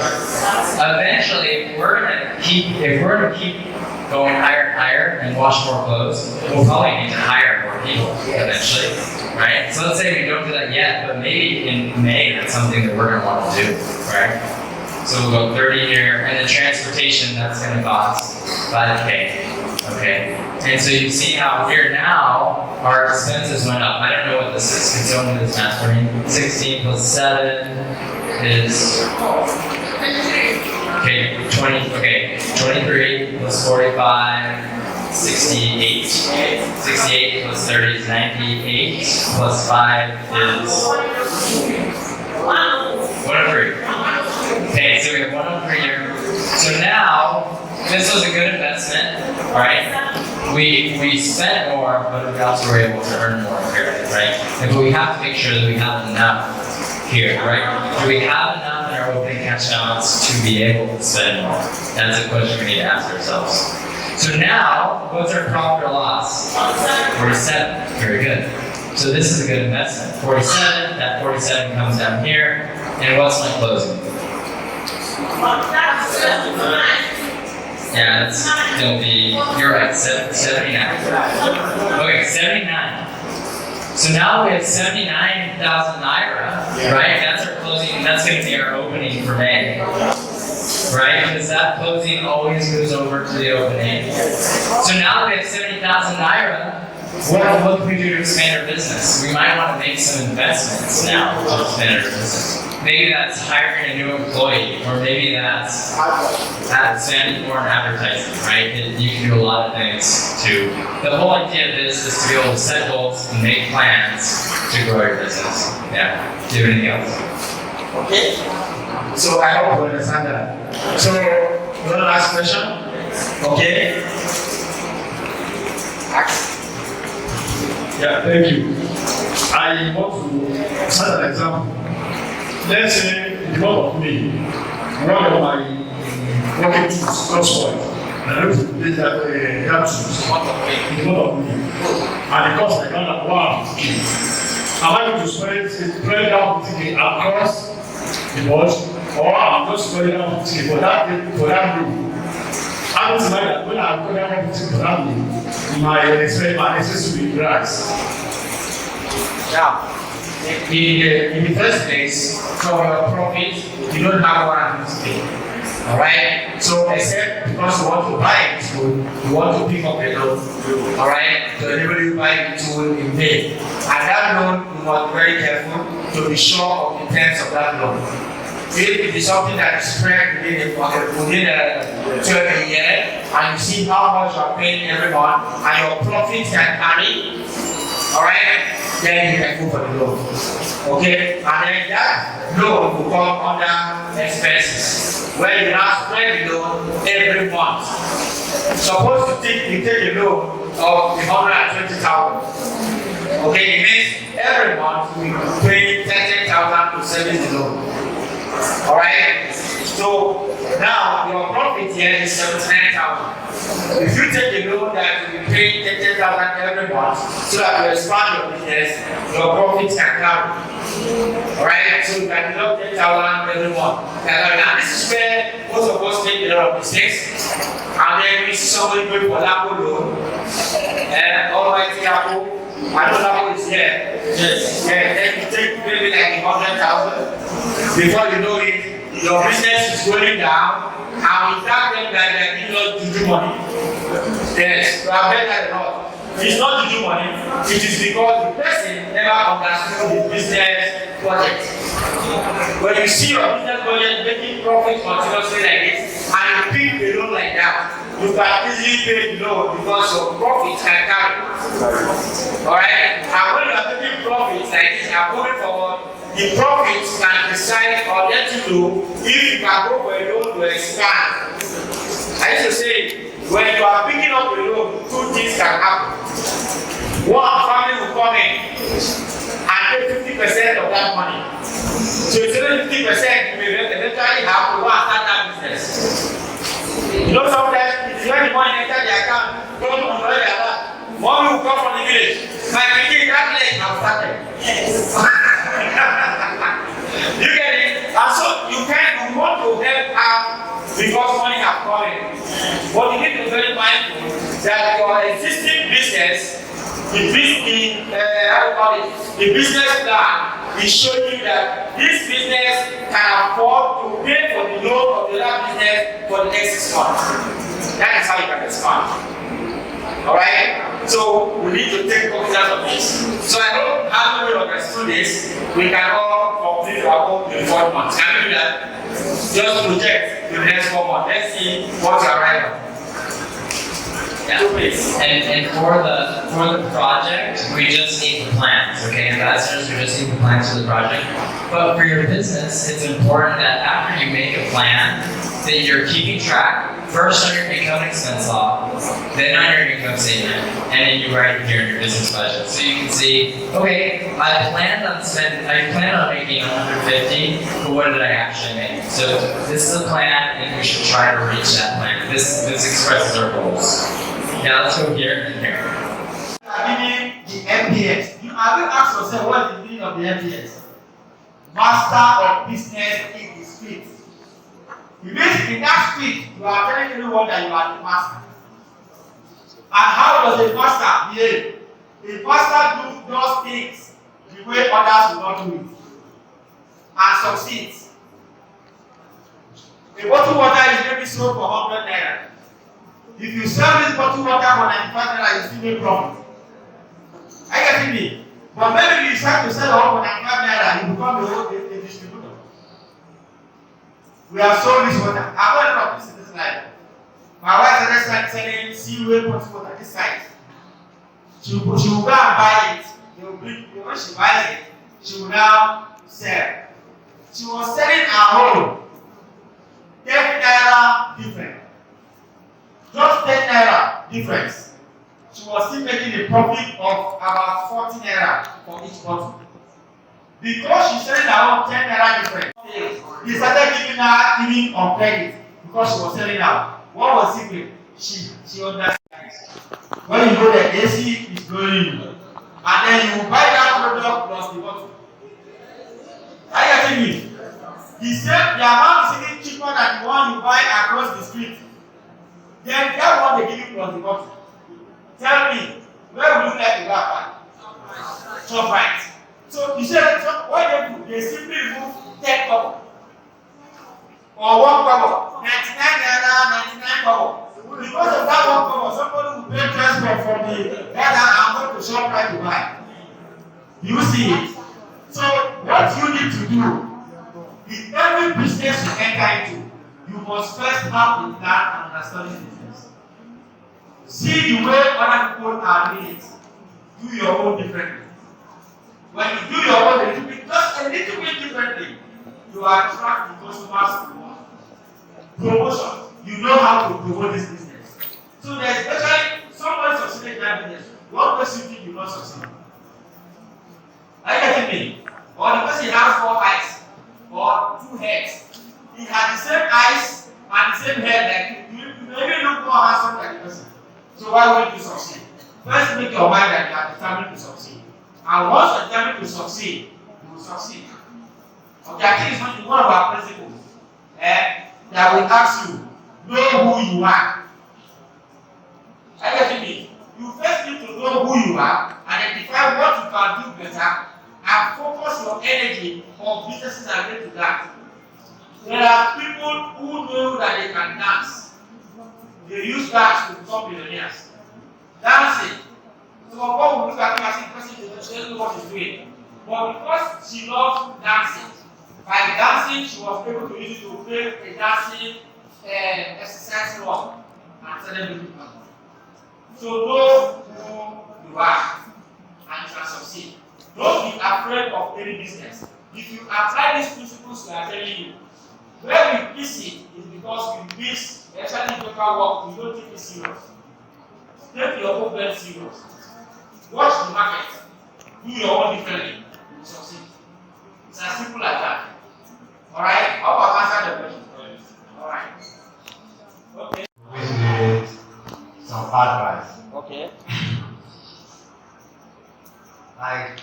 Eventually, if we're gonna keep going higher and higher and wash more clothes, we'll probably need to hire more people eventually, right? So let's say we don't do that yet, but maybe in May that's something that we're gonna want to do, right? So we'll go 30 here, and the transportation that's gonna cost 5K, okay? And so you see how here now our expenses went up. I don't know what this is. It's only this math for me. 16 plus 7 is. Okay, 23 plus 45, 68. 68 plus 30 is 98, plus 5 is 103. Okay, so we have 103 here. So now, this was a good investment, right? We spent more, but we also were able to earn more here, right? But we have to make sure that we have enough here, right? Do we have enough in our opening cash balance to be able to spend more? That's a question we need to ask ourselves. So now, what's our profit or loss? 47. Very good. So this is a good investment. 47. That 47 comes down here. And what's my closing? Yeah, that's gonna be. You're right. 79. Okay, 79. So now we have 79,000 naira, right? That's our closing, that's going to be our opening for May, right? Because that closing always goes over to the opening. So now that we have 70,000 naira, what can we do to expand our business? We might want to make some investments now to expand our business. Maybe that's hiring a new employee, or maybe that's spending more on advertising, right? You can do a lot of things to. The whole idea of this is to be able to set goals and make plans to grow your business. Yeah. Do you have anything else? Okay. So I hope you understand that. So, one last question. Okay. Yeah, thank you. I want to set an example. Let's say in front of me, one of my working tools got spoiled. And I look to place that tools in front of me. And it costs like $150. Am I going to spread down 50K across the board, or I'm just spreading down 50K for that room? I don't mind that when I go down 50K for that room, my expense will be grass. Now, in the first place, from your profit, you don't have 150K. Alright? So except because you want to buy a tool, you want to pick up a loan. Alright? So whenever you buy the tool in May. And that loan, you must be very careful to be sure of the terms of that loan. If it is something that is spread within a year, and you see how much you are paying every month, and your profit can carry, alright, then you can go for the loan. Okay? And then that loan will come under expenses, where you now spread the loan every month. Suppose you take a loan of 120,000. Okay, it means every month we pay 30,000 to service the loan. Alright? So now your profit here is 79,000. If you take a loan that you pay 30,000 every month so that you expand your business, your profits can carry. Alright? So you can deduct 10,000 every month. Now this is where most of us make a lot of mistakes. And then we see somebody going for that loan. And almighty Apple, I know that one is here. Yes. Yeah, then you take maybe like 100,000. Before you know it, your business is going down, and we tell them that they are giving us juju money. Yes, we have heard that a lot. It's not juju money, it is because the person never understood the business budget. When you see your business budget making profit continuously like this, and you pick the loan like that, you can easily pay the loan because your profits can carry. Alright? And when you are taking profits like this and moving forward, the profits can decide or let you know if you can go for a loan to expand. I used to say, when you are picking up a loan, two things can happen. One, family will come in and take 50% of that money. So instead of 50%, you may Mommy will come from the village. My pikin, that leg has started. You get it? And so you want to help her because money has come in. But you need to be very mindful that your existing business, the business plan is showing you that this business can afford to pay for the loan of the other business for the next 6 months. That is how you can expand. Alright? So we need to take cognizance of this. So I hope how we understood this, we can all complete our own in 4 months. Can we do that? Just project the next 4 months. Let's see what's our arrival. Yeah. And for the project, we just need the plans, okay? Ambassadors, we just need the plans for the project. But for your business, it's important that after you make a plan, that you're keeping track, first on your income and expense law, then on your income statement, and then you write here in your business budget. So you can see, okay, I planned on making 150, but what did I actually make? So this is a plan, and we should try to reach that plan. This expresses our goals. Now let's go here and here. Giving the MPS. You have to ask yourself what is the meaning of the MPS? Master of business in the street. It means in that street, you are telling everyone that you are the master. And how does a master behave? A master does things the way others will not do it and succeeds. A bottle of water is maybe sold for 100 naira. If you sell this bottle of water for 95 naira, you still make profit. Are you getting me? But maybe you decide to sell all for 95 naira, you become a distributor. We have sold this water. I've got a lot of this in this life. My wife is started selling seaway bottle water this size. She will go and buy it. They will bring, when she buys it, she will now sell. She was selling her home 10 naira different. Just 10 naira difference. She was still making a profit of about 40 naira for each bottle. Because she selling her own 10 naira difference, they started giving her even on credit because she was selling out. What was secret? She understands. When you go there, AC is going, and then you buy that product plus the bottle. Are you getting me? He said the amount is even cheaper than the one you buy across the street. Then that one they give you plus the bottle. Tell me, where would you like to go at? Top right. So he said, what they do, they simply remove 10 kobo or 1 kobo, 99 naira, 99 kobo. Because of that 1 kobo, somebody will pay transport from the header and go to shop right to buy. You see it? So what you need to do in every business you enter into, you must first have a plan and understand the business. See the way other people are doing it. Do your own differently. When you do your own just a little bit differently, you attract the customers to want. Promotion. You know how to promote this business. So there's especially someone succeeding in that business. What person think you not succeed? Are you getting me? Or the person has 4 eyes or 2 heads. He has the same eyes and the same head like you. You maybe look more handsome like the person. So why won't you succeed? First make your mind that you are determined to succeed. And once you're determined to succeed, you will succeed. Okay, I think it's one of our principles that will ask you, know who you are. Are you getting me? You first need to know who you are, identify what you can do better, and focus your energy on businesses related to that. There are people who know that they can dance. They use dance to become millionaires. Dancing. So what we look at her as a person she doesn't know what she's doing. But because she loves dancing, by dancing she was able to use it to create a dancing exercise rock and celebrate people. So know who you are and you can succeed. Don't be afraid of any business. If you apply these principles we are telling you, where we miss it is because we miss, especially in local work, we don't take it serious. Take your own very serious. Watch the market. Do your own differently. You will succeed. It's as simple as that. Alright? How about answer the question? Alright. Okay. Which is some advice. Okay. Like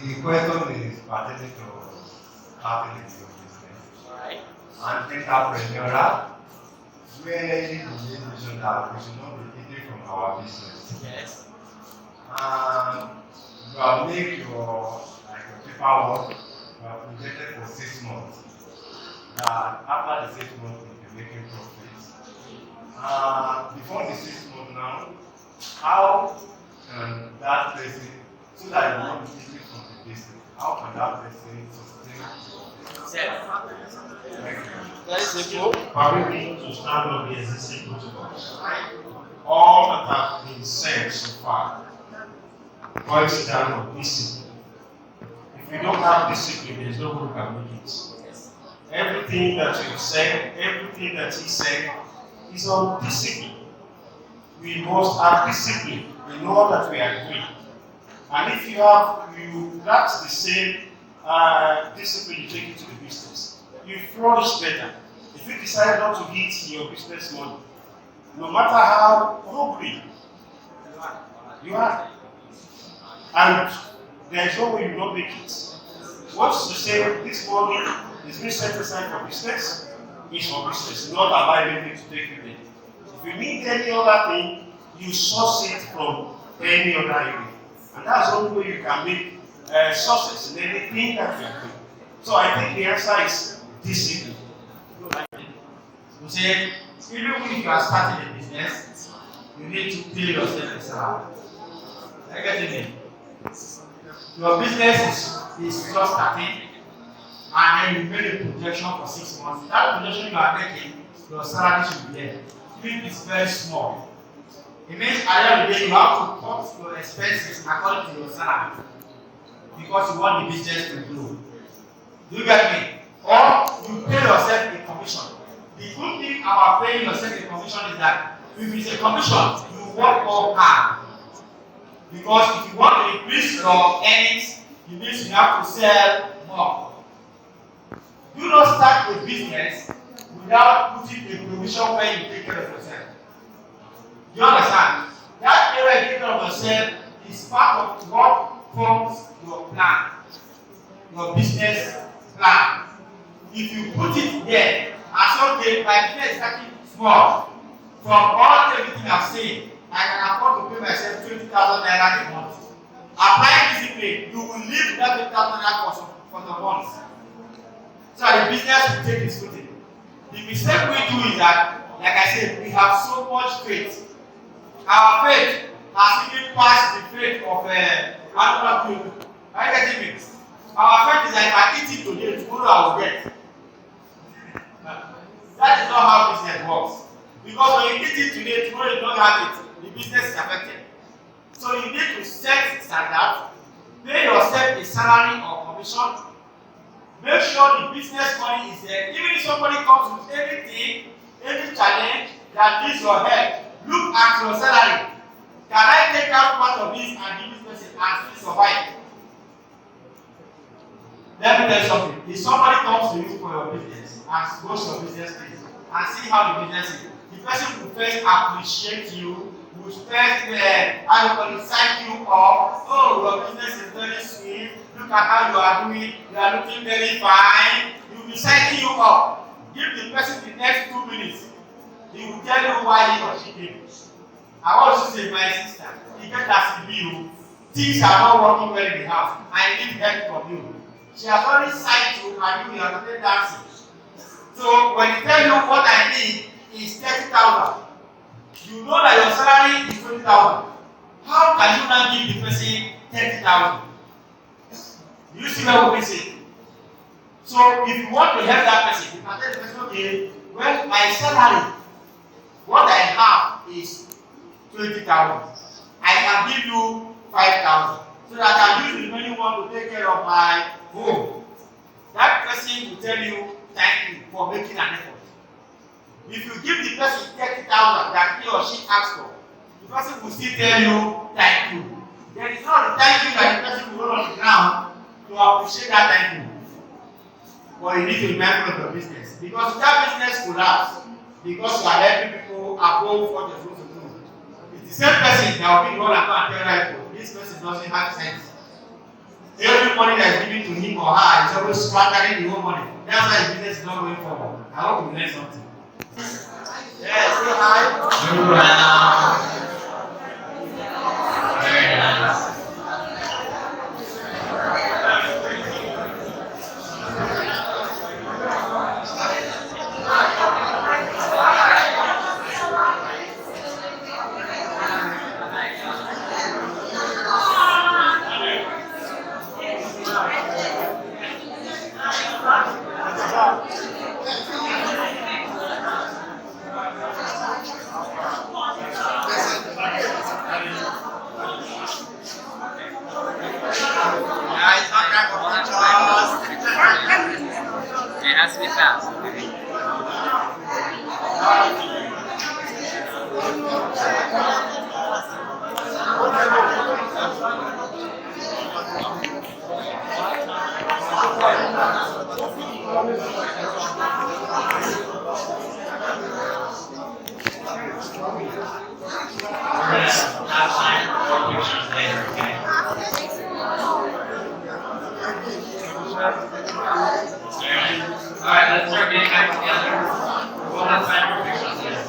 the question is pertaining to starting a new business. Right. And entrepreneurial, where you mentioned that we should not be eating from our business. Yes. And you have made your paperwork, you have projected for 6 months. That after the 6 months you'll be making profits. Before the 6 months now, how can that person, so that you won't be eating from the business, how can that person sustain Very simple. Probably to stand on the existing protocols. All that have been said so far boils down to discipline. If you don't have discipline, there's no one who can make it. Everything that you said, everything that he said is on discipline. We must have discipline in all that we are doing. And if you that's the same discipline you take into the business, you flourish better. If you decide not to hit your business money, no matter how hungry you are, and there is no way you will not make it. What's to say this money is being set aside for business, is for business, not allow anything to take you there. If you need any other thing, you source it from any other area. And that's the only way you can make success in anything that you are doing. So I think the answer is discipline. We say, even if you are starting a business, you need to pay yourself a salary. I get it. Your business is just starting, and then you made a projection for 6 months. That projection you are making, your salary should be there. Even if it's very small. It means at the end of the day, you have to cut your expenses according to your salary, because you want the business to grow. Do you get me? Or you pay yourself a commission. The good thing about paying yourself a commission is that if it's a commission, you work more hard. Because if you want to increase your earnings, it means you have to sell more. Do not start a business without putting a provision where you take care of yourself. Do you understand? That area you take care of yourself is part of what forms your plan, your business plan. If you put it there, as okay, my business is starting small. From all everything I've seen, I can afford to pay myself 20,000 naira a month. Applying discipline, you will live that 20,000 naira for the month. So the business will take its footing. The mistake we do is that, like I said, we have so much faith. Our faith has even passed the faith of other people. Are you getting me? Our faith is like, if I eat it today, tomorrow I will get. That is not how business works. Because when you eat it today, tomorrow you don't have it, the business is affected. So you need to set standards, pay yourself a salary or commission, make sure the business money is there. Even if somebody comes with anything, any challenge that needs your help, look at your salary. Can I take out part of this and give this person and still survive? Let me tell you something. If somebody comes to you for your business and goes to your business page and see how the business is, the person will first appreciate you, will first thank you, or oh, your business is very sweet, look at how you are doing, you are looking very fine. He will be psyching you up. Give the person the next 2 minutes. He will tell you why he or she came. I want to say, my sister, he get that you, things are not working well in the house. I need help from you. She has already psyched you and you are still dancing. So when he tell you what I need is 30,000, you know that your salary is 20,000. How can you now give the person 30,000? Do you see what we say? So if you want to help that person, you can tell the person, okay, well, my salary, what I have is 20,000. I can give you 5,000 so that I can use the remaining one to take care of my home. That person will tell you thank you for making an effort. If you give the person 30,000 that he or she asked for, the person will still tell you thank you. There is not the thank you that the person will roll on the ground to appreciate that thank you. But you need to be mindful of your business. Because if that business collapse, because you are helping people above what you're supposed to do, it's the same person that will be the one that can tell you, this person doesn't have sense. money that is given to him or her is always squandering the whole money. That's why his business is not going forward. I hope you learn something. Yes, say hi. Move around. Very nice. It has to be fast. We're gonna have time for pictures later, okay? Alright, let's start getting back together. We'll have time for pictures later.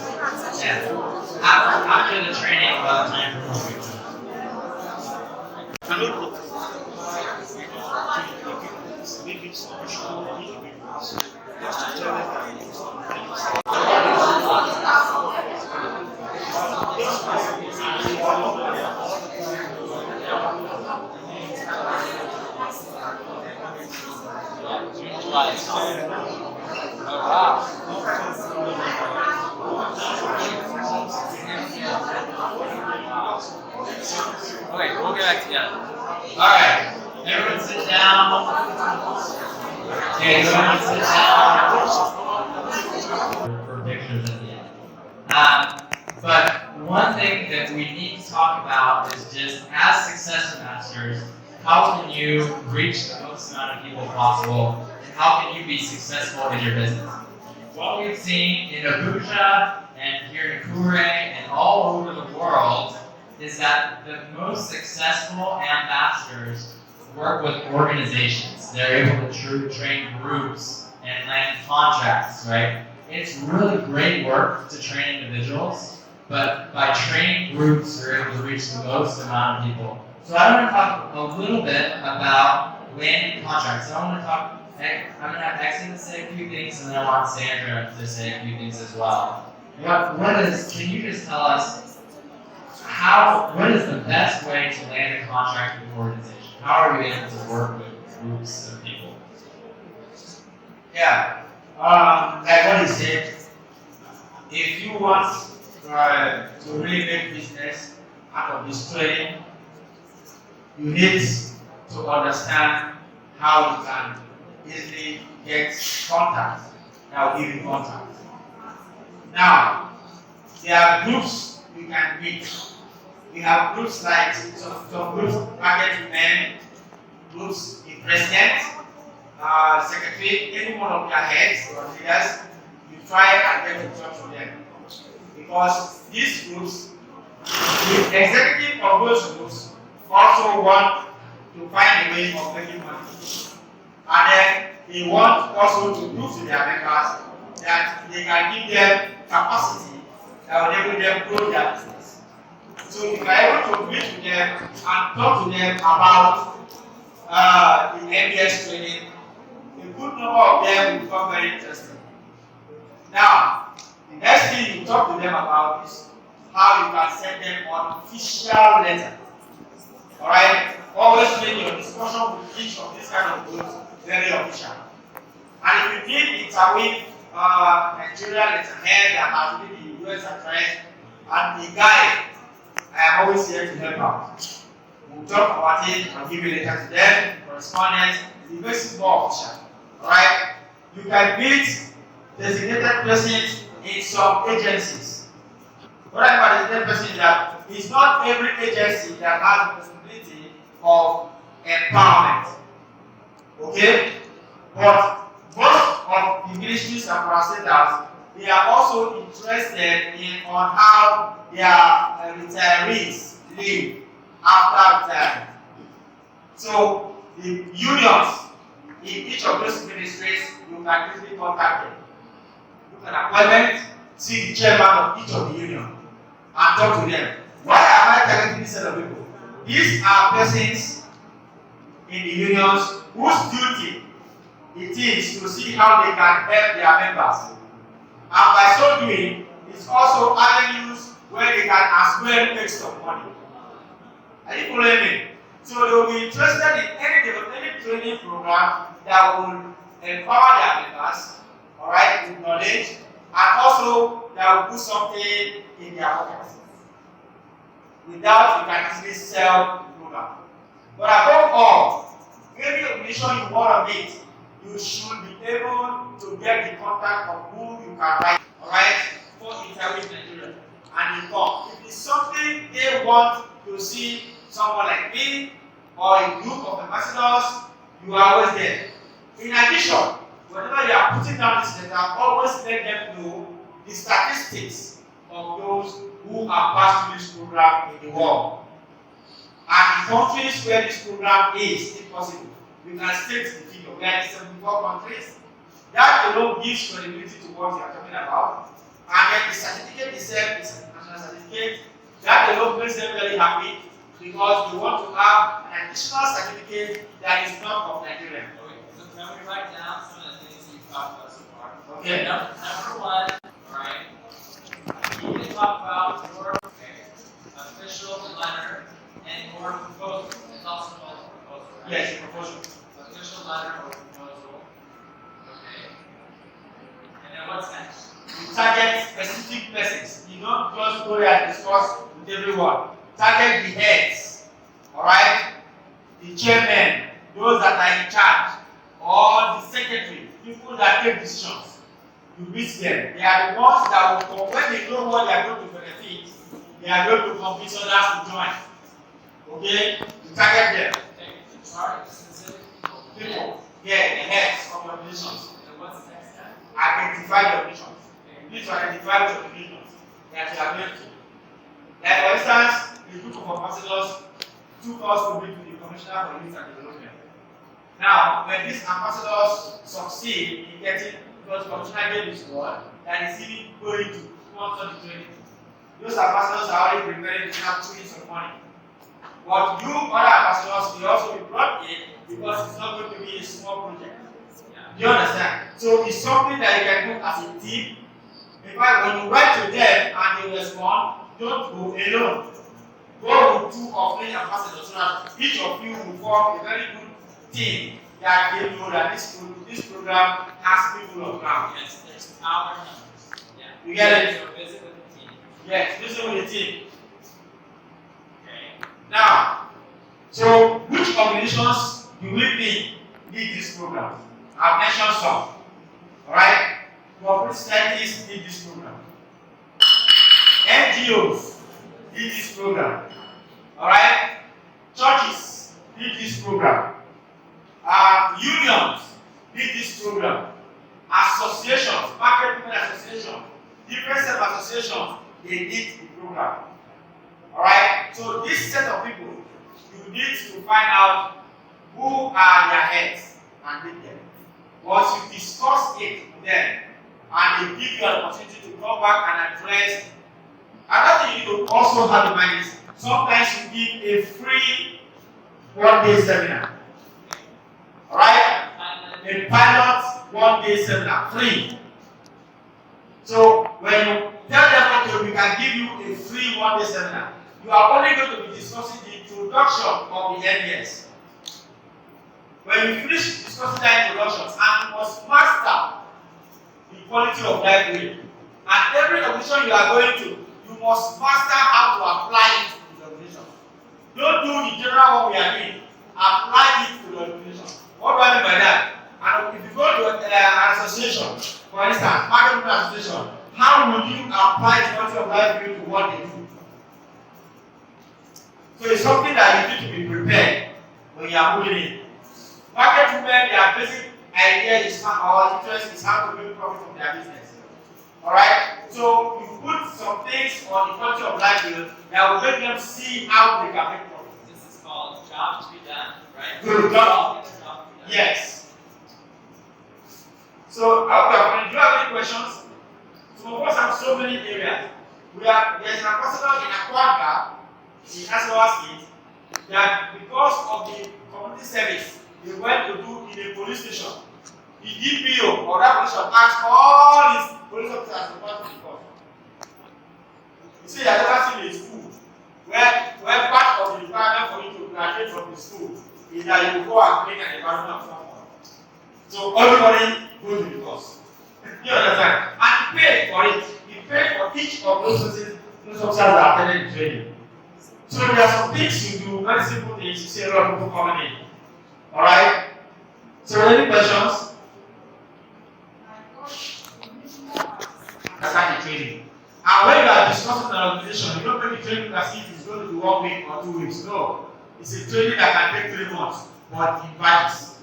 Yeah. After the training, we'll have time for more pictures. Okay, we'll get back together. Alright, everyone sit down. Okay, everyone sit down. For pictures at the end. But one thing that we need to talk about is just as success masters, how can you reach the most amount of people possible, and how can you be successful in your business? What we've seen in Abuja and here in Kure and all over the world is that the most successful ambassadors work with organizations. They're able to train groups and land contracts, right? It's really great work to train individuals, but by training groups, you're able to reach the most amount of people. So I want to talk a little bit about landing contracts. So I'm going to have Exie to say a few things, and then I want Sandra to say a few things as well. Can you just tell us what is the best way to land a contract with an organization? How are you able to work with groups of people? Yeah. Like what he said, if you want to really make business out of this training, you need to understand how you can easily get contacts that will give you contacts. Now, there are groups you can meet. We have groups like some groups target women, groups in president, secretary, any one of their heads or leaders, you try and get in touch with them. Because these groups, the executive of those groups also want to find a way of making money. And then they want also to prove to their members that they can give them capacity that will enable them grow their business. So if you are able to meet with them and talk to them about the MBS training, a good number of them will become very interested. Now, the next thing you talk to them about is how you can send them an official letter. Alright? Always make your discussion with each of these kind of groups very official. And if you need Interweave Nigeria letterhead that has been the US address and the guide, I am always here to help out. We'll talk about it and give you letter to them, correspondence, it makes it more official. Alright? You can meet designated persons in some agencies. What I mean by designated person is that it's not every agency that has the possibility of empowerment. Okay? But most of the ministries and parastatals, they are also interested in on how their retirees live after retirement. So the unions in each of those ministries, you can easily contact them. You can appointment, see the chairman of each of the union, and talk to them. Why am I targeting this set of people? These are persons in the unions whose duty it is to see how they can help their members. And by so doing, it's also avenues where they can as well make some money. Are you following me? So they will be interested in any training program that will empower their members, alright, with knowledge, and also that will put something in their pockets. Without, you can easily sell the program. But above all, any organization you want to meet, you should be able to get the contact of who you can write, alright, for Interweave Nigeria. And you talk. If it's something they want to see someone like me or a group of ambassadors, you are always there. In addition, whenever you are putting down this letter, always let them know the statistics of those who are passed through this program in the world. And the countries where this program is, if possible, we can state the figure. We are in 74 countries. That alone gives credibility to what you are talking about. And then the certificate itself is a national certificate. That alone makes them very happy because they want to have an additional certificate that is not of Nigeria. Okay, so can we write down some of the things you've talked about so far? Okay. Number one, right? You can talk about your official letter and or proposal. It's also called a proposal, right? Yes, proposal. Official letter or proposal. Okay. And then what's next? You target specific persons. You don't just go there and discuss with everyone. Target the heads, alright? The chairmen, those that are in charge, or the secretary, people that take decisions. You meet them. They are the ones that will come when they know what they are going to benefit. They are going to convince others to join. Okay? You target them. Okay. Sorry, specific People. Yeah, the heads of your positions. And what's the next step? Identify your missions. You need to identify your missions that you are going to. Like for instance, the group of ambassadors took us to meet with the Commissioner for Youth and Development. Now, when these ambassadors succeed in getting, because Commissioner gave his word, that is even going to sponsor the training. Those ambassadors are already preparing to have trillions of money. But you other ambassadors will also be brought in because it's not going to be a small project. Do you understand? So it's something that you can do as a team. In fact, when you write to them and they respond, don't go alone. Go with 2 or 3 ambassadors so that each of you will form a very good team that they know that this program has people on ground. Yes, there's power numbers. Yeah. You get it? So visit with the team. Yes, visit with the team. Okay. Now, so which organizations do we think need this program? I've mentioned some. Alright? Corporate societies need this program. NGOs need this program. Alright? Churches need this program. Unions need this program. Associations, market women associations, different set of associations, they need the program. Alright? So this set of people, you need to find out who are their heads and meet them. Once you discuss it with them and they give you an opportunity to come back and address, another thing you need to also have in mind is sometimes you give a free one-day seminar. Alright? A pilot one-day seminar, free. So when you tell them, okay, we can give you a free one-day seminar, you are only going to be discussing the introduction of the NBS. When you finish discussing that introductions, and you must master the quality of life way. And every organization you are going to, you must master how to apply it to the organization. Don't do the general one we are doing. Apply it to the organization. What do I mean by that? And if you go to an association, for instance, marketing association, how would you apply the quality of life way to what they do? So it's something that you need to be prepared when you are moving in. Market women, their basic idea is or interest is how to make profit from their business. Alright? So you put some things on the quality of life that will make them see how they can make profit. This is called job to be done, Good job. Yes. So, okay, do you have any questions? Some of us have so many areas. There's an ambassador in Aquaga, in Asawa State, that because of the community service they went to do in a police station, the DPO or that police station asked all his police officers to come to the court. You see, I never seen a school where part of the requirement for you to graduate from the school is that you go and make an environment form. So everybody goes to the course. You understand? And he paid for it. He paid for each of those officers that attended the training. So there are some things you do, very simple things, you see a lot of people coming in. Alright? So any questions? That's how the training. And when you are discussing an organization, you don't make the training as if it's going to be 1 week or 2 weeks. No. It's a training that can take 3 months, but in batches.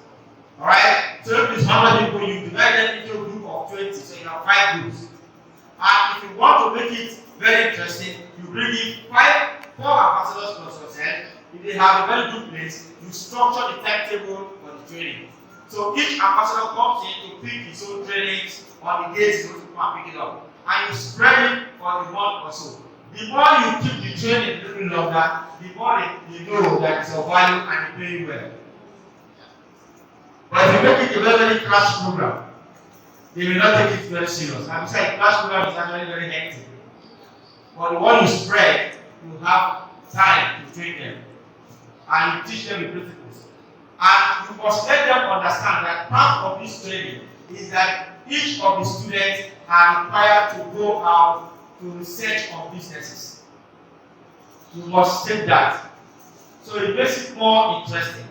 Alright? So if it's 100 people, you divide them into a group of 20, so you have 5 groups. And if you want to make it very interesting, you bring in 4 ambassadors plus yourself. If they have a very good place, you structure the timetable for the training. So each ambassador comes in to pick his own trainings on the days he's going to come and pick it up. And you spread it for the month or so. The more you keep the training a little longer, the more you know that it's of value and you pay well. But if you make it a very, very crash program, they will not take it very serious. And besides, crash program is actually very hectic. But the one you spread, you have time to train them. And you teach them the principles. And you must let them understand that part of this training is that each of the students are required to go out to research on businesses. You must take that. So it makes it more interesting.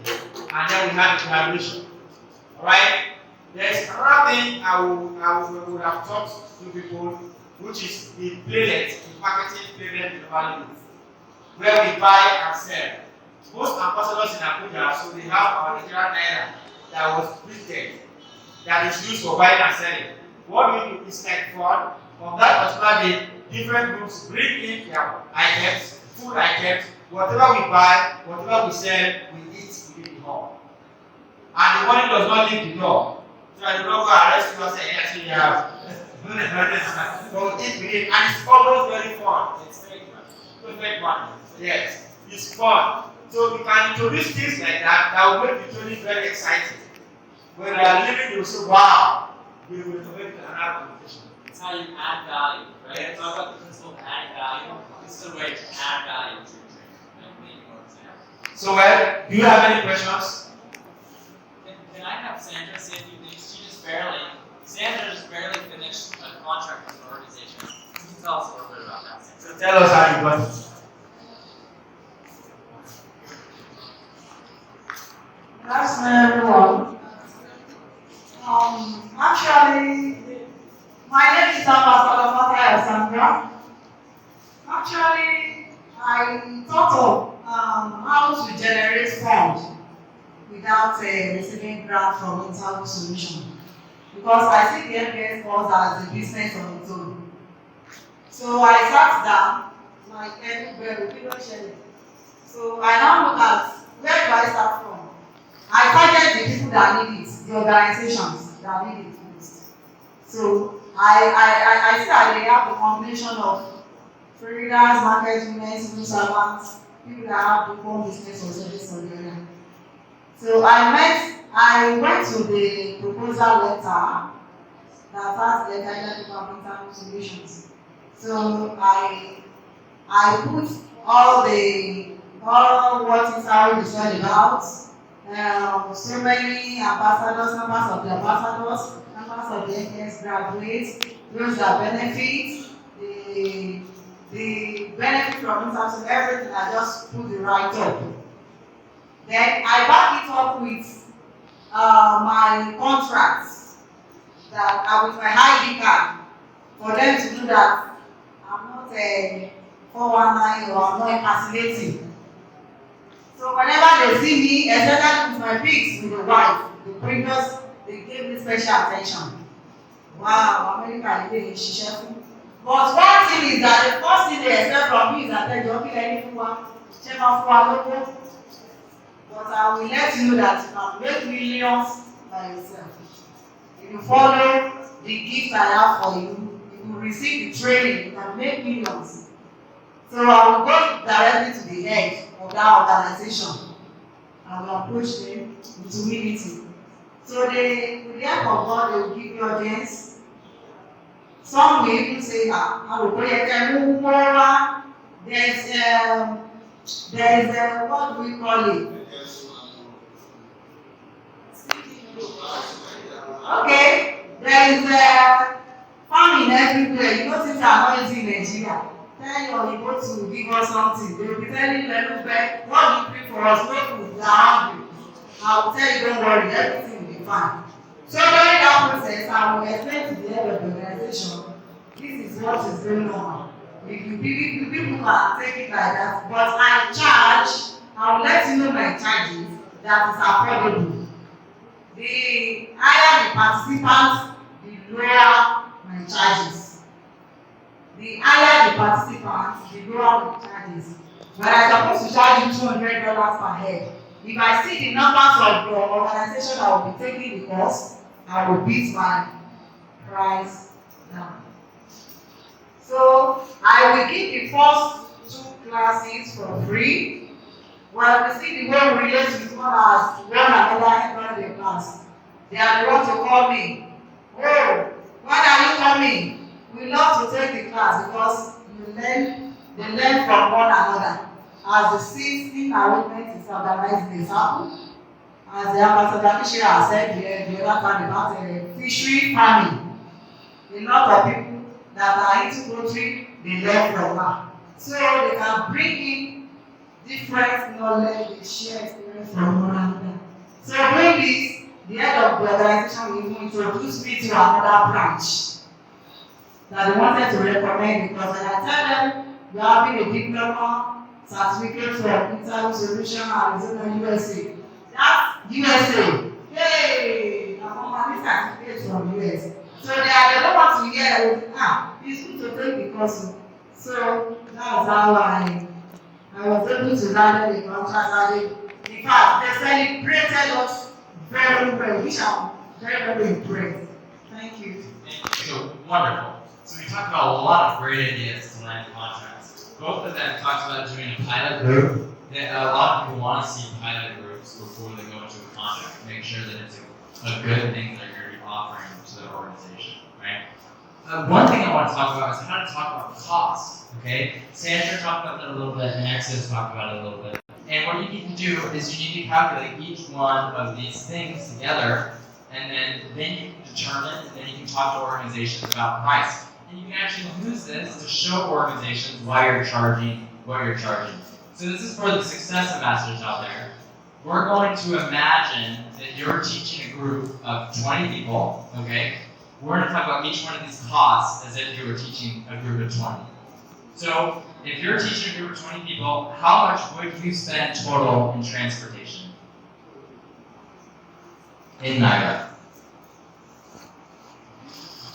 And then we have the collaboration. Alright? There's another thing I would have taught to people, which is the payment, the marketing payment in the value, where we buy and sell. Most ambassadors in Abuja, so they have our Nigerian naira that was printed, that is used for buying and selling. What we do is like fun. On that particular day, different groups bring in their items, food items, whatever we buy, whatever we sell, we eat within the hall. And the money does not leave the door. So I do not go arrest you and say, yes, we have. So eat within, and it's always very fun. It's fake money. Yes, it's fun. So we can introduce things like that that will make the training very exciting. When they are leaving, you will say, wow, we will make another competition. It's how you add value, right? Yes. Talk about the principle of add value. This is a way to add value to your training. So, do you have any questions? Can I have Sandra say a few things? Sandra just barely finished a contract with an organization. Can you tell us a little bit about that? So tell us how you got it. Good afternoon, everyone. Actually, my name is Ambassador Sandra. Actually, I thought of how to generate funds without receiving grant from Interweave Solution, because I see the MPS course as a business on its own. So I sat down, like everywhere, so I now look at where do I start from. I target the people that need it, the organizations that need it most. So I see that they have a combination of traders, market women, civil servants, people that have their own business or service on the area. So I went to the proposal letter that has the guideline of Interweave Solutions. So I put all what Interweave is all about. So many ambassadors, members of the ambassadors, members of the NS graduates, those that benefit, the benefit from Interweave, everything. I just put the right up. Then I back it up with my contracts that with my ID card for them to do that. I'm not a 419 or I'm not impersonating. So whenever they see me, especially with my pics with the wife, they gave me special attention. Wow, America is shisheful. But one thing is that the first thing they expect from me is that they don't kill any food, check out for a local. But I will let you know that you can make millions by yourself. If you follow the gift I have for you, if you receive the training, you can make millions. So I will go directly to the head of that organization. I will approach them with humility. So with the help of God, they will give you audience. Some will even say, I will pray again. There is a, what do we call it? Okay, there is a famine everywhere. You know things are not easy in Nigeria. Tell your people to give us something. They will be telling you, what do you bring for us? No food, they are hungry. I will tell you, don't worry, everything will be fine. So during that process, I will explain to the head of the organization, this is what is going on. If you believe, people can take it like that, but I charge, I will let you know my charges that is affordable. The higher the participants, the lower my charges. The higher the participants, the lower my charges. But I'm supposed to charge you $200 per head. If I see the numbers of your organization that will be taking the course, I will beat my price down. So I will give the first 2 classes for free. Well, we see the way we relate with one another in the class. They are the ones to call me. Oh, why are you coming? We love to take the class because they learn from one another. As the 16 arrangement is organized in the sample, as the ambassador Fisher has said the other time about fishery farming, a lot of people that are into poultry, they learn from her. So they can bring in different knowledge, they share experience from one another. So doing this, the head of the organization will even introduce me to another branch that they wanted to recommend, because when I tell them you are having a diploma certificate from Interweave Solution Arizona, USA. That's USA. Yay! I'm having certificates from US. So they don't want to hear it's good to take the course. So that's how I was able to land the contract. In fact, they celebrated us very well, which I'm very, very impressed. Thank you. So wonderful. So we talked about a lot of great ideas to land contracts. Both of them talked about doing a pilot group. A lot of people want to see pilot groups before they go into a contract. Make sure that it's a good thing that you're going to be offering to the organization, right? One thing I want to talk about is how to talk about cost. Okay, Sandra talked about that a little bit, and Exodus talked about it a little bit. And what you need to do is you need to calculate each one of these things together, and then you can determine, and then you can talk to organizations about price. And you can actually use this to show organizations why you're charging what you're charging. So this is for the success ambassadors out there. We're going to imagine that you're teaching a group of 20 people, okay? We're going to talk about each one of these costs as if you were teaching a group of 20. So if you're teaching a group of 20 people, how much would you spend total in transportation? In Naira.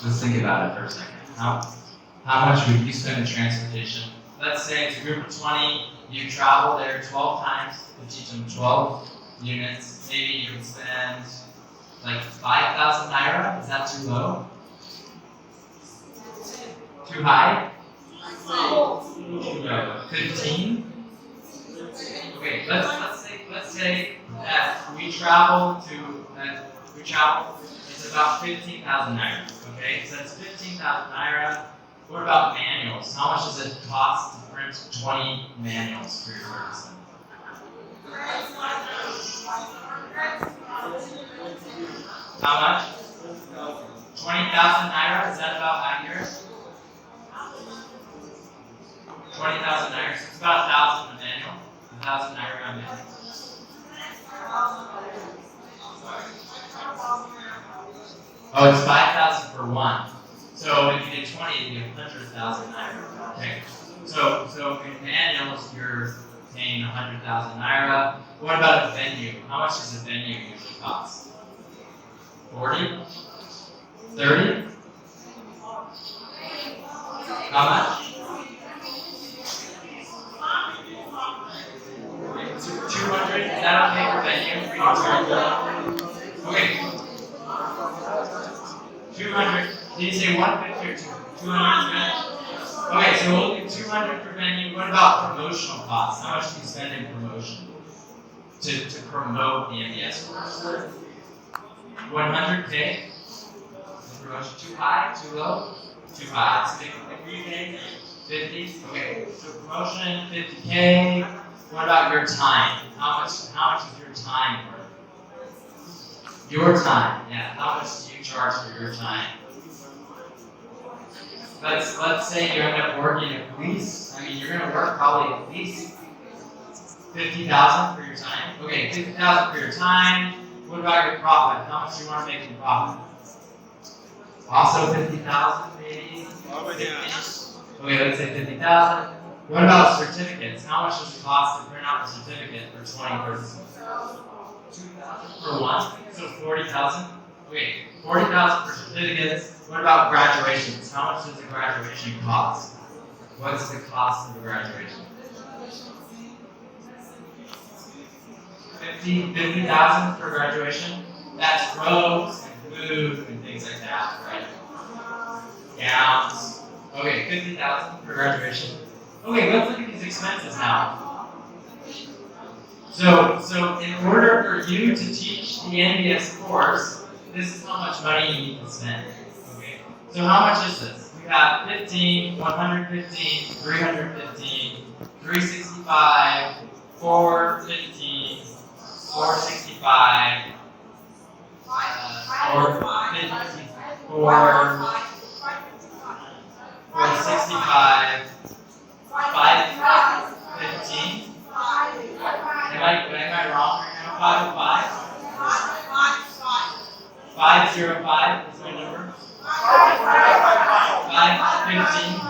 Just think about it for a second. How much would you spend in transportation? Let's say it's a group of 20, you travel there 12 times to teach them 12 units. Maybe you would spend like 5,000 Naira. Is that too low? Too high? 15? Okay, let's say that we travel, it's about 15,000 Naira. Okay, so that's 15,000 Naira. What about manuals? How much does it cost to print 20 manuals for your person? How much? 20,000 Naira? Is that about accurate? 20,000 Naira. So it's about 1,000 a manual. 1,000 Naira a manual. Oh, it's 5,000 for one. So if you did 20, it'd be 100,000 Naira. Okay. So in manuals, you're paying 100,000 Naira. What about a venue? How much does a venue usually cost? 40? 30? How much? 200? Is that okay for Okay. 200. Did you say 150 or 200? Okay, so we'll do 200 for venue. What about promotional costs? How much do you spend in promotion to promote the MBS course? 100K? Promotion too high? Too low? Too high. So 50K? 50? Okay, so promotion 50K. What about your time? How much is your time worth? Your time, yeah. How much do you charge for your time? Let's say you end up working at least, you're going to work probably at least 50,000 for your time. Okay, 50,000 for your time. What about your profit? How much do you want to make in profit? Also 50,000 maybe? Okay, let's say 50,000. What about certificates? How much does it cost to print out a certificate for 20 persons? 2,000 for one, so 40,000. Okay, 40,000 for certificates. What about graduations? How much does a graduation cost? What's the cost of a graduation? 50,000 for graduation. That's robes and food and things like that, right? Gowns. Okay, 50,000 for graduation. Okay, let's look at these expenses now. So in order for you to teach the NBS course, this is how much money you need to spend. Okay. So how much is this? We have 15, 115, 315, 365, 415, 465, 465, 515. Am I wrong right now? 505? 505 is my number. 515.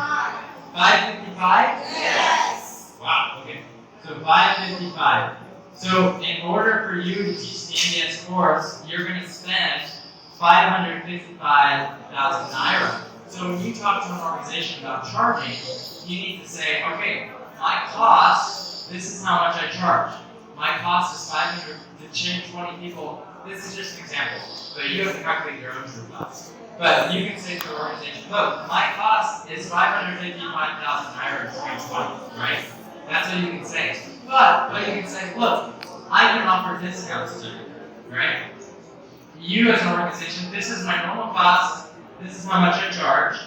555? Yes. Wow, okay. So 555. So in order for you to teach the NBS course, you're going to spend 555,000 naira. So when you talk to an organization about charging, you need to say, okay, my cost, this is how much I charge. My cost is 500 to train 20 people. This is just an example, but you have to calculate your own true cost. But you can say to your organization, look, my cost is 555,000 naira to train 20, right? That's what you can say. But you can say, look, I can offer discounts to you, right? You as an organization, this is my normal cost, this is how much I charge,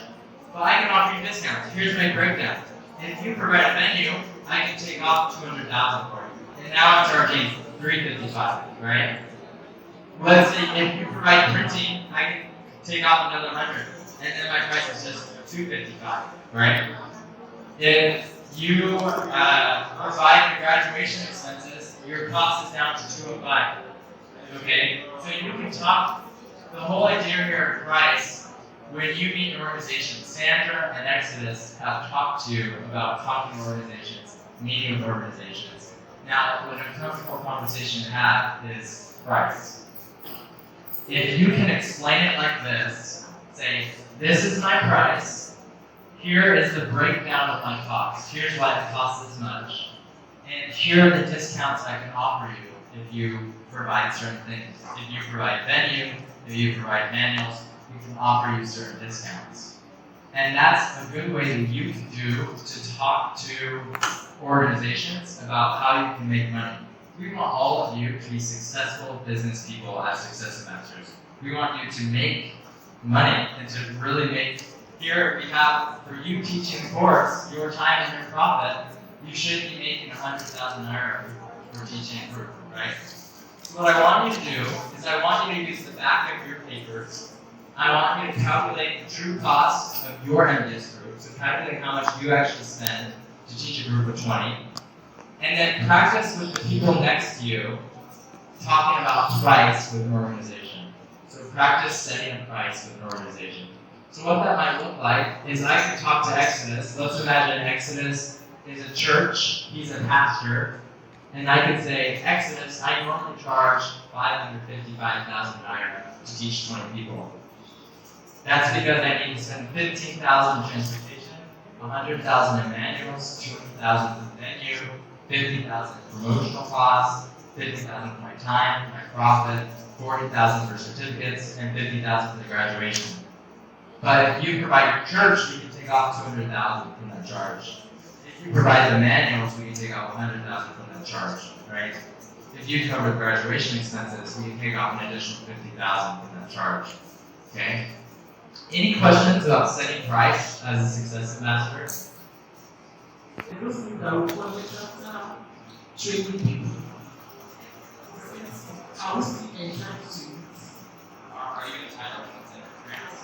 but I can offer you discounts. Here's my breakdown. If you provide a venue, I can take off 200,000 for you. And now I'm charging 355, right? Let's say if you provide printing, I can take off another 100, and then my price is just 255, right? If you provide the graduation expenses, your cost is down to 205. Okay? So you can talk, the whole idea here of price, when you meet an organization, Sandra and Exodus have talked to you about talking to organizations, meeting with organizations. Now, what a comfortable conversation to have is price. If you can explain it like this, say, this is my price, here is the breakdown of my cost, here's why it costs this much, and here are the discounts I can offer you if you provide certain things. If you provide venue, if you provide manuals, we can offer you certain discounts. And that's a good way that you can do to talk to organizations about how you can make money. We want all of you to be successful business people as success masters. We want you to make money and to really make, here we have, for you teaching the course, your time and your profit, you should be making 100,000 naira for teaching a group, right? What I want you to do is I want you to use the back of your papers. I want you to calculate the true cost of your MDS group, so calculate how much you actually spend to teach a group of 20. And then practice with the people next to you talking about price with an organization. So practice setting a price with an organization. So what that might look like is I could talk to Exodus. Let's imagine Exodus is a church, he's a pastor, and I could say, Exodus, I normally charge 555,000 naira to teach 20 people. That's because I need to spend 15,000 in transportation, 100,000 in manuals, 200,000 in venue, 50,000 promotional costs, 50,000 for my time, my profit, 40,000 for certificates, and 50,000 for the graduation. But if you provide your church, we can take off 200,000 from that charge. If you provide the manuals, we can take off 100,000 from that charge, right? If you cover the graduation expenses, we can take off an additional 50,000 from that charge. Okay? Any questions about setting price as a success ambassador? It doesn't mean that we want to training people. I was entitled to. Are you entitled to grants?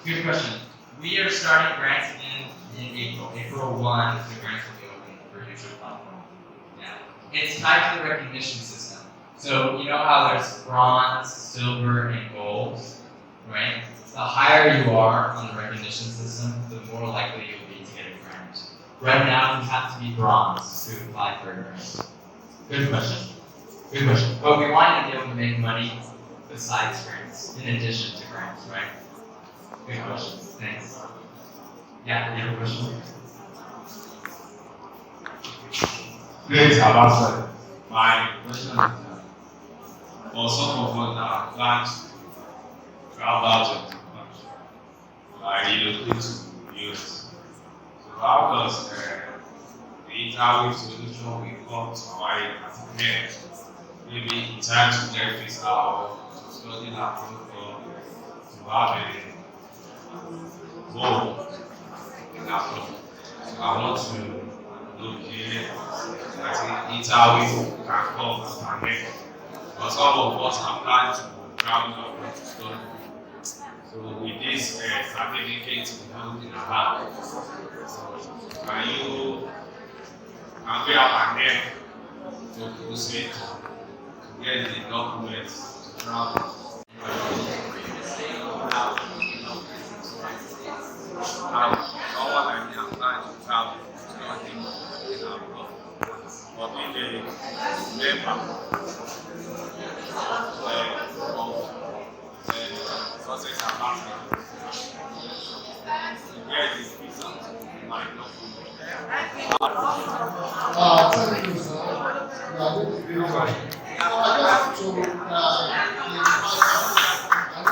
Good question. We are starting grants in April. April 1, the grants will be open for YouTube platform. Yeah. It's tied to the recognition system. So you know how there's bronze, silver, and gold, right? The higher you are on the recognition system, the more likely you'll be to get a grant. Right now, you have to be bronze to apply for a grant. Good question. Good question. But we want you to be able to make money besides grants, in addition to grants, right? Good question. Thanks. Yeah, you have a question? Great, Ambassador. My question is for some of us that plan to travel out of the country, like relocate to US. So how does the Interweave solution will come to our end? Maybe in time to get visa or to study that protocol, to have a goal in that protocol. So I want to look here. I think Interweave can come as an end. But some of us are planning to travel abroad to study. So with this certificate we hold in our hand, so can we have an end to proceed to get the documents to travel? Someone like me applying to travel to study in abroad, but being a member of success ambassador, where is visa like document? Thank you, sir. You are going to be right. I just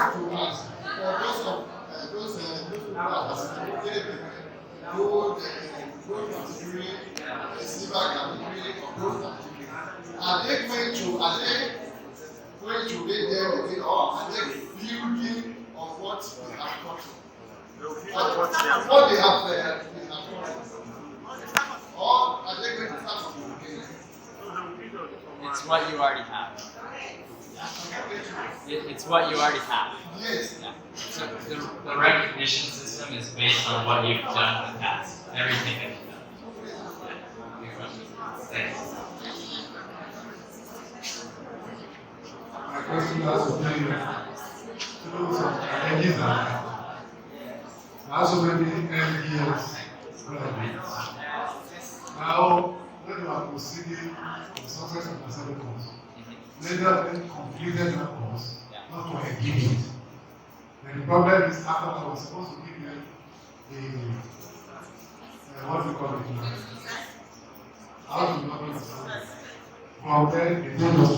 to ask for those people that have are they going to be there with it, or are they building on what they have got? What they have there, they have got. Or are they going to start from the beginning? It's what you already have. It's what you already have. Yes. Yeah. So the recognition system is based on what you've done in the past. Everything that you've done. Good question. Thanks. My question has to do some ideas. Also many MBS graduates. Now, when you are proceeding the success of the second course, later then completed that course, not to engage it. And the problem is after I was supposed to give them what we call it, how to not understand. From then, they told us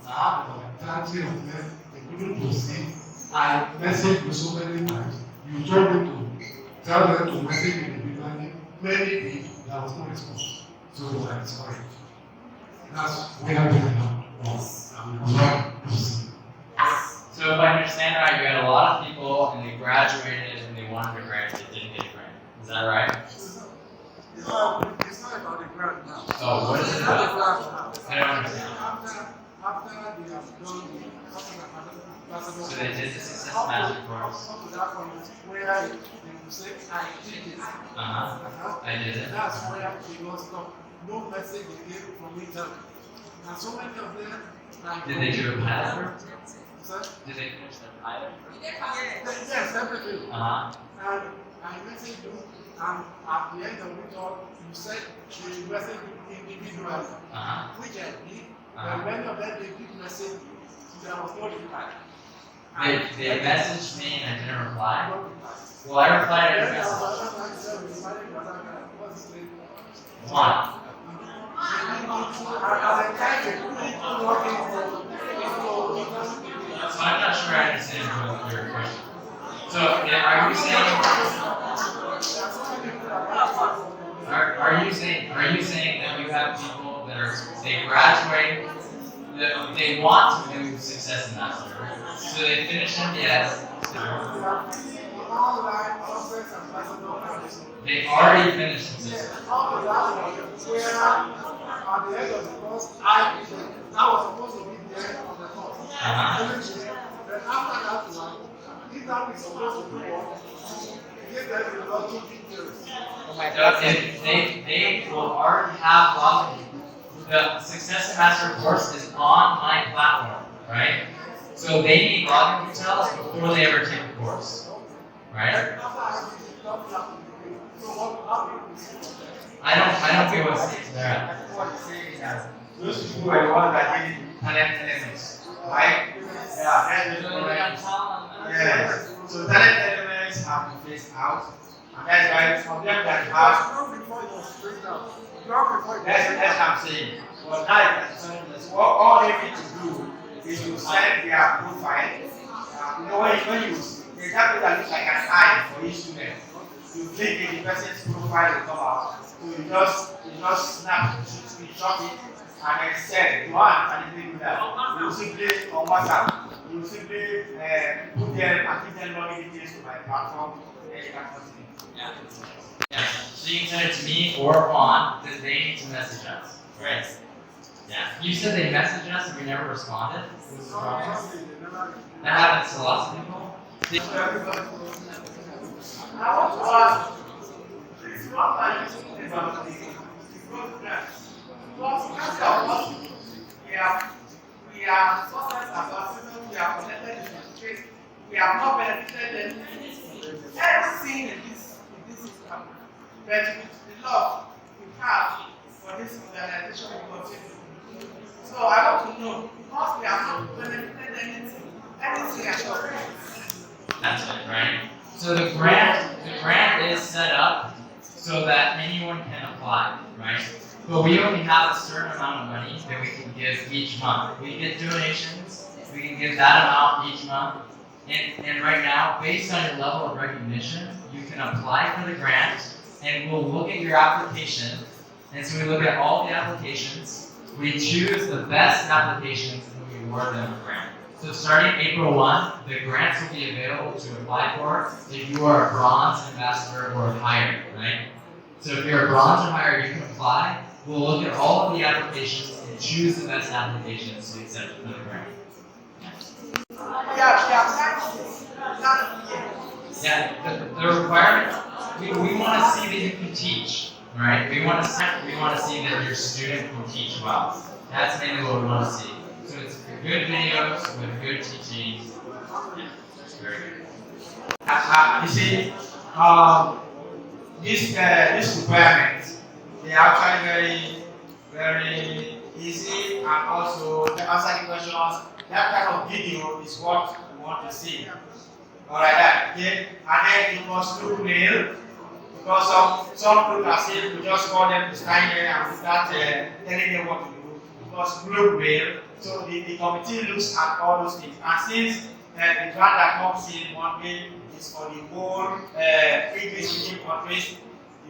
now, 30 of them, they couldn't proceed. I messaged you so many times. You told me to tell them to message me individually. Many did, there was no response. So I was correct. That's where we are now. And we will not proceed. So if I understand right, you had a lot of people and they graduated and they wanted a grant, they didn't get a grant. Is that right? It's not about the grant now. Oh, what is it about? I don't understand. After they have done the So they did the success magic course. up to that point where they will say, I did it. I did it. That's where they don't stop. No message again from me. And so many of them. Did they do a pilot? Sir? Did they finish their pilot? Yes, everything. And I messaged you, and at the end of it all, you said the message individually, which I did. And many of them they did message you, there was no reply. They messaged me and I didn't reply? Well, I replied to their message. One. So I'm not sure I understand your question. So yeah, are you saying that you have people that they graduate, that they want to do success master, so they finish MDS, they already finished success. They will already have login. The Success Master course is on my platform, right? So they need login details before they ever take the course, right? I don't get what stage they're at. What you're saying is that those people are the ones that did talent elements, right? Yes. So talent elements have been phased out, and that's why from them that have. That's what I'm saying. But now all they need to do is to send their profile. You know when you the example that looks like an eye for each student. You click in the person's profile will come out. So you just snap, screenshot it, and then send. You want and you do that. You simply on WhatsApp. You simply put them and give them login details to my platform, and you can continue. Yeah. So you can send it to me or Juan, because they need to message us. Right. Yeah. You said they messaged us and we never responded. That happens to lots of people. I want to ask, it's not like it's about the program. Because we are success ambassadors, we are connected in the street, we have not benefited everything in this system. But with the love we have for this organization will continue. So I want to know, because we have not benefited anything at all. That's it, right? So the grant is set up so that anyone can apply, right? But we only have a certain amount of money that we can give each month. We get donations, we can give that amount each month. And right now, based on your level of recognition, you can apply for the grant, and we'll look at your application. And so we look at all the applications, we choose the best applications, and we award them a grant. So starting April 1, the grants will be available to apply for if you are a bronze ambassador or higher, right? So if you're a bronze or higher, you can apply. We'll look at all of the applications and choose the best applications to be accepted for the grant. Yeah, the requirement, we want to see that you can teach, right? We want to see that your student can teach well. That's mainly what we want to see. So it's good videos with good teaching. Yeah, it's very good. You see, this requirement, they are actually very easy, and also to answer the questions. That kind of video is what we want to see. Alright, okay? And then it must look real, because some look as if we just call them to stand here and start telling them what to do. It must look real. So the committee looks at all those things. And since the grant that comes in monthly is for the whole English-speaking countries,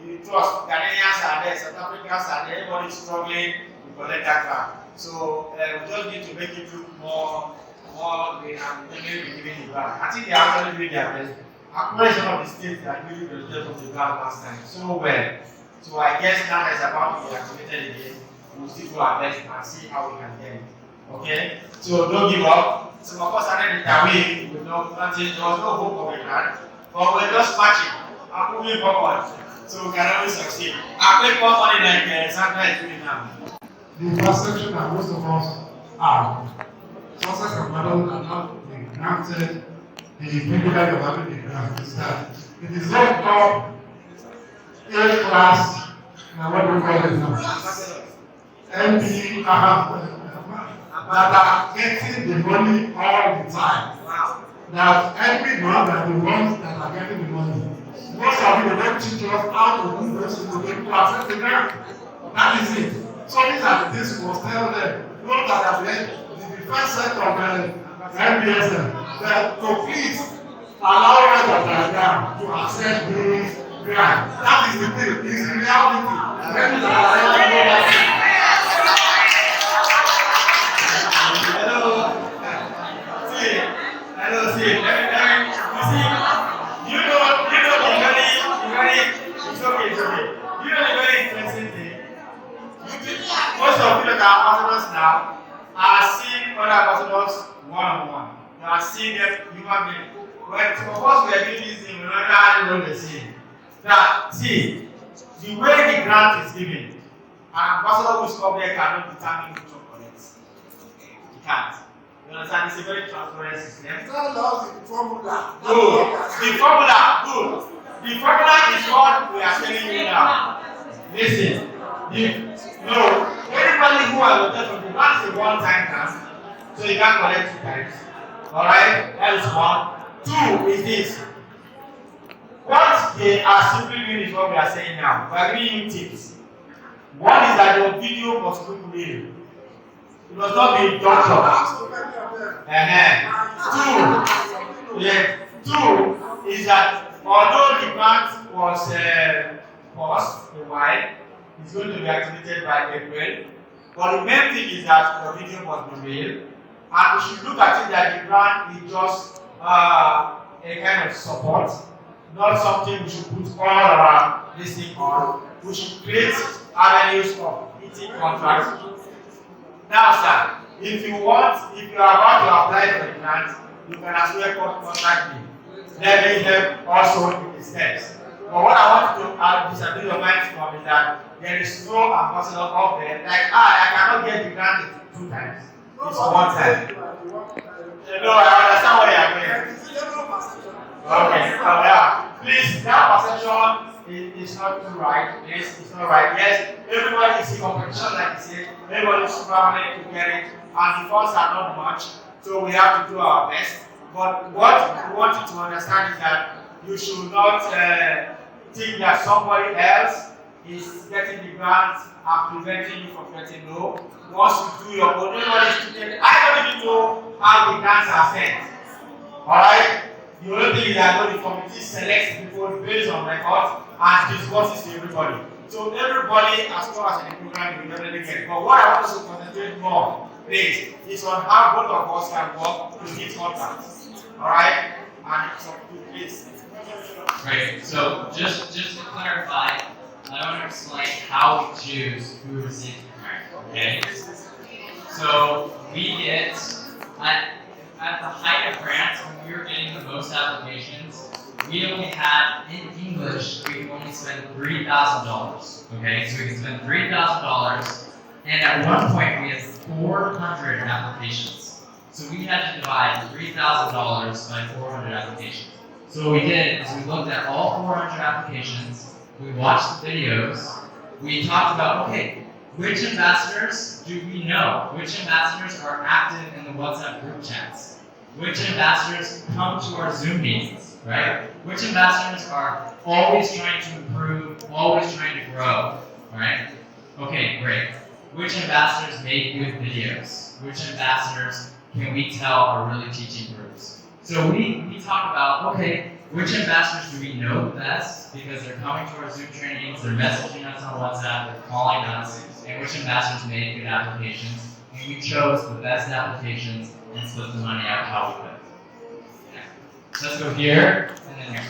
you trust Ghanaians are there, South Africans are there, everybody is struggling to collect that grant. So we just need to make it look more than maybe giving the grant. I think they are actually doing their best. I'm pretty sure of the states that really presented from the grant last time so well. So I guess now it's about to be activated again. We'll still do our best and see how we can get it. Okay? So don't give up. Some of us are in Interweave with no planting, there was no hope of a grant, but we're just marching and moving forward. So we can always succeed. I make more money like Sandra is doing now. The perception that most of us are, success and medal are not granted the privilege of having the grant is that it is not called A class, what do we call it now? MB, that are getting the money all the time. That every month are the ones that are getting the money. Most of you don't teach us how to do this to the people access the grant. That is it. So these are the discourse, tell them, look at the defense set of MBSM, that to please allow them to access this grant. That is the thing, it's the reality. Hello, see, you see, you know the very, it's okay. You know the very interesting thing. Most of you that are ambassadors now are seeing other ambassadors one-on-one. You are seeing them human beings. When some of us were doing this thing, we don't know how they see. Now, see, the way the grant is given, an ambassador who is up there cannot determine which one collects. He can't. You understand? It's a very transparent system. Tell us the formula. Good. The formula, good. The formula is what we are telling you now. Listen. Everybody who has looked at the grant is a one-time grant, so you can't collect 2 times. Alright? That is 1. 2 is this. What they are simply doing is what we are saying now. We are giving you tips. One is that your video must look real. It must not be doctor. 2 is that although the grant was paused a while, it's going to be activated by April. But the main thing is that your video must be real. And we should look at it that the grant is just a kind of support, not something we should put all our listening on. We should create avenues of meeting contracts. Now, sir, if you are about to apply for the grant, you can as well contact me. Let me help also in the steps. But what I want to disagree your mind from is that there is no ambassador up there. Like, I cannot get the grant 2 times. It's 1 time. No, I understand what you are doing. Okay, yeah. Please, that perception is not too right. It's not right. Yes, everybody is in competition, like you said. Everybody is traveling to get it, and the funds are not much, so we have to do our best. But what we want you to understand is that you should not think that somebody else is getting the grant and preventing you from getting no. Once you do your own, everybody is doing it. I don't even know how the grants are sent. Alright? The only thing is that the committee selects people based on records and disburses to everybody. So everybody, as far as in the program, will definitely get it. But what I want us to concentrate more, please, is on how both of us can work to hit contracts. Alright? And it's up to you, please. Great. So just to clarify, I want to explain how we choose who receives the grant. Okay. So we get at the height of grants, when we were getting the most applications, we only had in English we could only spend $3,000. Okay, so we could spend $3,000, and at one point we had 400 applications. So we had to divide $3,000 by 400 applications. So what we did is we looked at all 400 applications, we watched the videos, we talked about, okay, which ambassadors do we know? Which ambassadors are active in the WhatsApp group chats? Which ambassadors come to our Zoom meetings, right? Which ambassadors are always trying to improve, always trying to grow, right? Okay, great. Which ambassadors make good videos? Which ambassadors can we tell are really teaching groups? So we talk about, okay, which ambassadors do we know the best because they're coming to our Zoom trainings, they're messaging us on WhatsApp, they're calling us, and which ambassadors made good applications. And we chose the best applications and split the money out how we could. Yeah. So let's go here, and then here.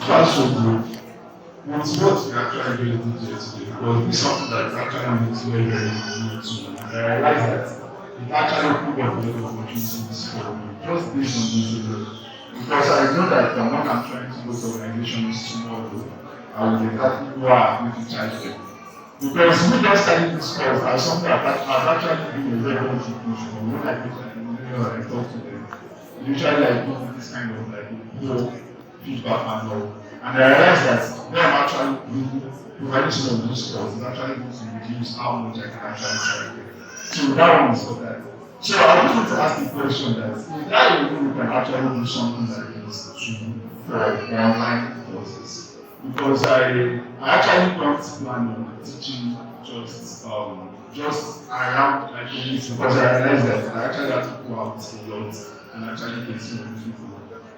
That's so good. What's what we actually doing today because this is something that actually makes me very good to realize that it actually put up a lot of opportunities for me just based on this video. Because I know that when I'm trying to go to organizations tomorrow, I will exactly know how I'm going to charge them. Because we just started this course as something I've actually been a very good institution. When I go to the I talk to them, usually I do this kind of like feedback and all. And I realized that when I'm actually providing some of those courses, it's actually going to reduce how much I can actually charge them. So that one is for that. So I just want to ask the question that is there a way we can actually do something like this for online courses? Because I actually don't plan on teaching just around like this because I realized that I actually have to go out a lot and actually get to know people.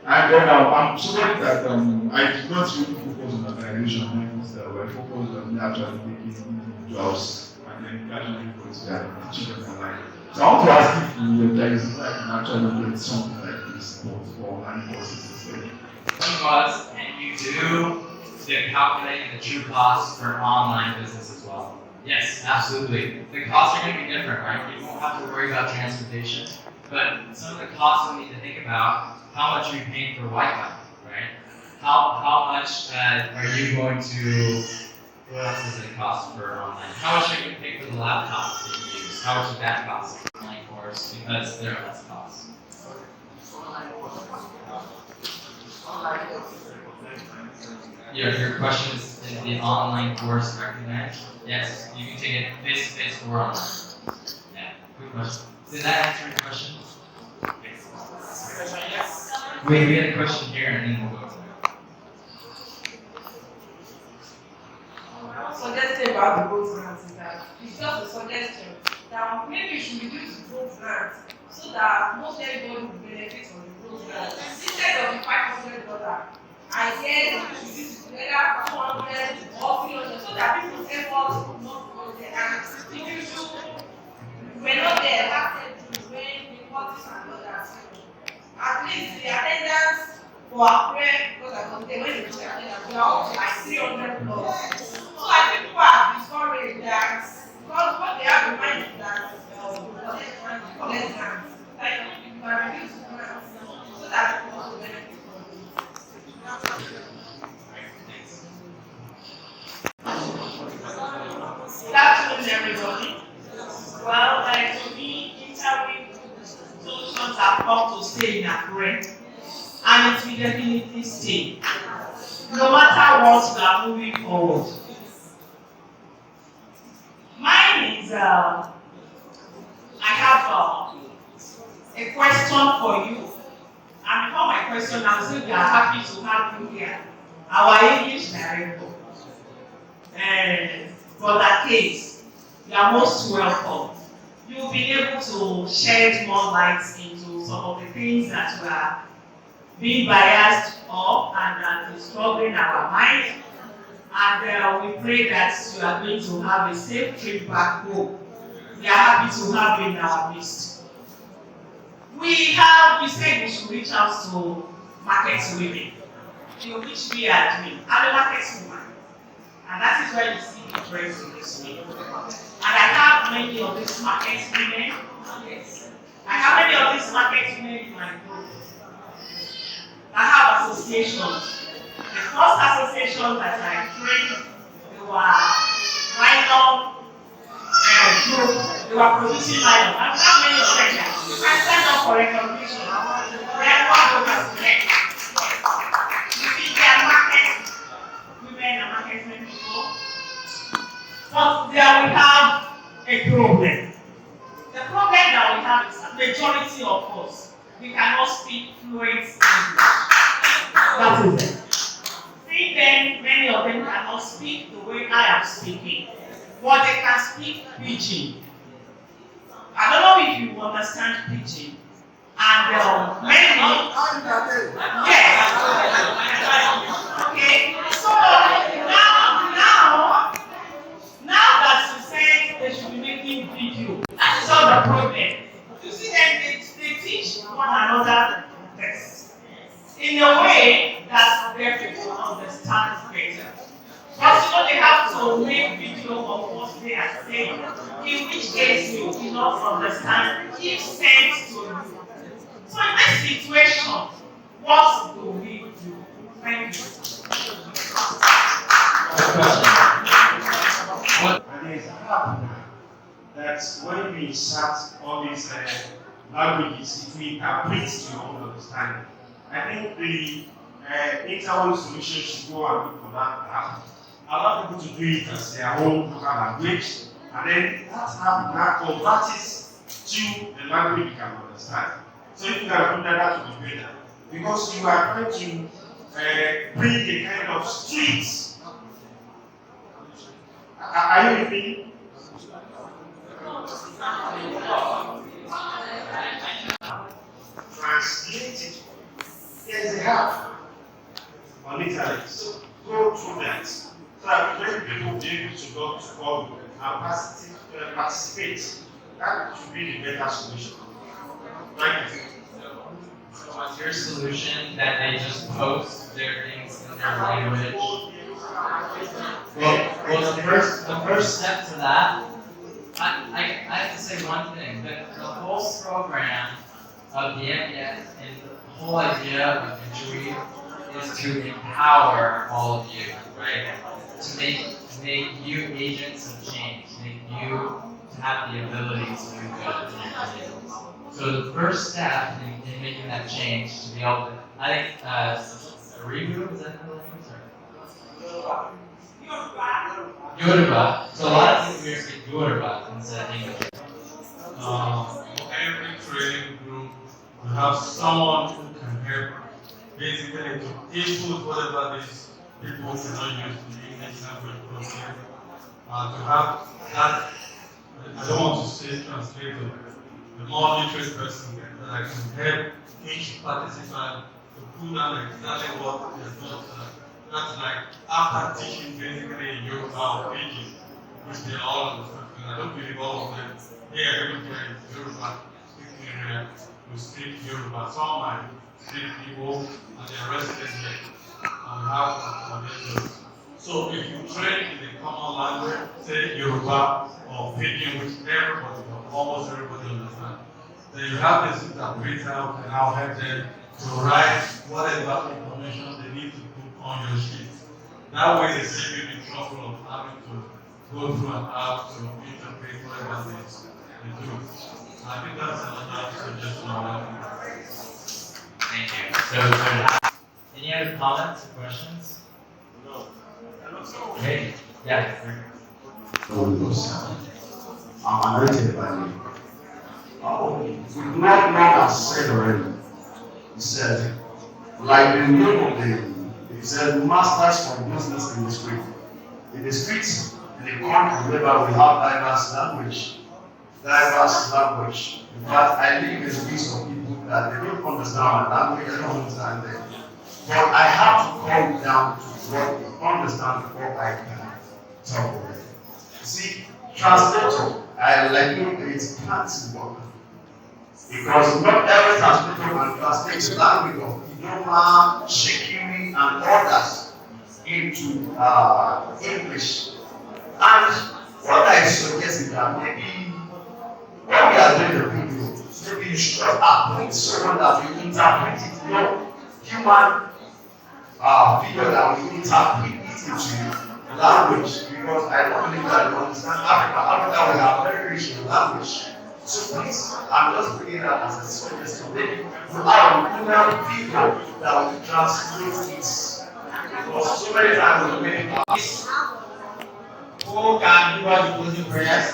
And then I'm sorry that I did not really focus on organization means that we're focused on actually taking individuals and then gradually go to their teaching them online. So I want to ask if there is like an actually get something like this for online courses instead. Because and you do the calculating the true costs for online business as well. Yes, absolutely. The costs are going to be different, right? You won't have to worry about transportation, but some of the costs we need to think about: how much are you paying for Wi-Fi, right? How much are you going to? What else does it cost for online? How much are you going to pay for the laptops that you use? How much would that cost for an online course? Because there are less costs. Your question is the online course recommend? Yes, you can take it face to face or online. Yeah, good question. Did that answer your question? Yes. Wait, we had a question here and then we'll go to that. Suggesting about the growth grants is that it's just a suggestion that maybe you should reduce the growth grants so that most everybody will benefit from the growth grants. Instead of the $500, I said we should use it together 200 or 300 so that people's efforts will not go there. And if you were not there back then when the parties and others, at least the attendance for our prayer, because I was there when they do the attendance, we are up to like 300 plus. So I think people are discouraged that because what they have in mind is that collect grants. Like you can reduce grants so that people also benefit from it. Good afternoon, everybody. Well, to me, Interweave solutions have come to stay in Akure, and it will definitely stay. No matter what we are moving forward. Mine is, I have a question for you. And before my question, I'll say we are happy to have you here, our English director. And for that case, you are most welcome. You'll be able to shed more light into some of the things that we are being biased of and that is troubling our mind. And we pray that you are going to have a safe trip back home. We are happy to have you in our midst. We said we should reach out to market women, which we are doing. I'm a market woman. And that is where you see the dress in this way. And I have many of these market women. Yes. I have many of these market women in my group. I have associations. The first association that I trained, they were nylon group. They were producing nylon. I have many of them here. You can stand up for recognition. They are one of us today. You see, they are market women and market men people. But there we have a problem. The problem that we have is that majority of us, we cannot speak fluent English. That is it. See then, many of them cannot speak the way I am speaking. But they can speak pidgin. I don't know if you understand pidgin. And many yes. Okay. So now that you said they should be making video, that is all the problem. You see them, they teach one another this in a way that their people understand better. But they have to make video of what they are saying, in which case you do not understand if sent to you. So in this situation, what do we do? Thank you. And it's happened that when we insert all these languages, it will interpret to your own understanding. I think the Interweave solution should go and look for that app. Allow people to do it as their own local language, and then that app now converts still a language you can understand. So if you can do that, that would be better. Because you are trying to bring a kind of streets. Are you with me? Translate it. There's a half on Italy. So go through that. So that when people be able to go to God and participate, that should be the better solution. Right? So what's your solution that they just post their things in their language? Well, the first step to that, I have to say one thing, that the whole program of the MDS and the whole idea of Interweave is to empower all of you, right? To make you agents of change, make you have the ability to do good in your community. So the first step in making that change to be able to, I think, Aribu, is that the language? Yoruba. So a lot of people here speak Yoruba instead of English. Every training group will have someone who can help basically to input whatever these people cannot use the English language program. To have that, I don't want to say translator, the more literate person that I can help each participant to put down exactly what is not. That's like after teaching basically in Yoruba or Pidgin, which they all understand. I don't believe all of them here, everybody is Yoruba speaking area who speak Yoruba. Some might speak Igbo and they are resident here and have accommodations. So if you train in the common language, say Yoruba or Pidgin, which everybody, almost everybody understands, then you have this interpreter who can now help them to write whatever information they need to put on your sheet. That way they save you the trouble of having to go through an app to interpret whatever they do. I think that's another suggestion. Thank you. So any other comments or questions? No. Okay. Yeah. I'm anointed by me. Not long as said already. He said, like the name of he said, masters from business in the street. In the streets, in the country, wherever we have diverse language. In fact, I live in a space of people that they don't understand my language, they don't understand them. But I have to come down to what they understand before I can talk with them. See, translator, I like you, it's fancy work. Because not every translator can translate the language of Idoma, Shekiri, and others into English. And what I suggest is that maybe when we are doing the video, maybe you should appoint someone that will interpret it. Human video that will interpret it into language. Because I don't believe that you understand Africa. Africa will have very rich in language. So please, I'm just bringing that as a suggestion. Maybe we have human people that will translate this. Because so many times we make it. Who can give us the closing prayers?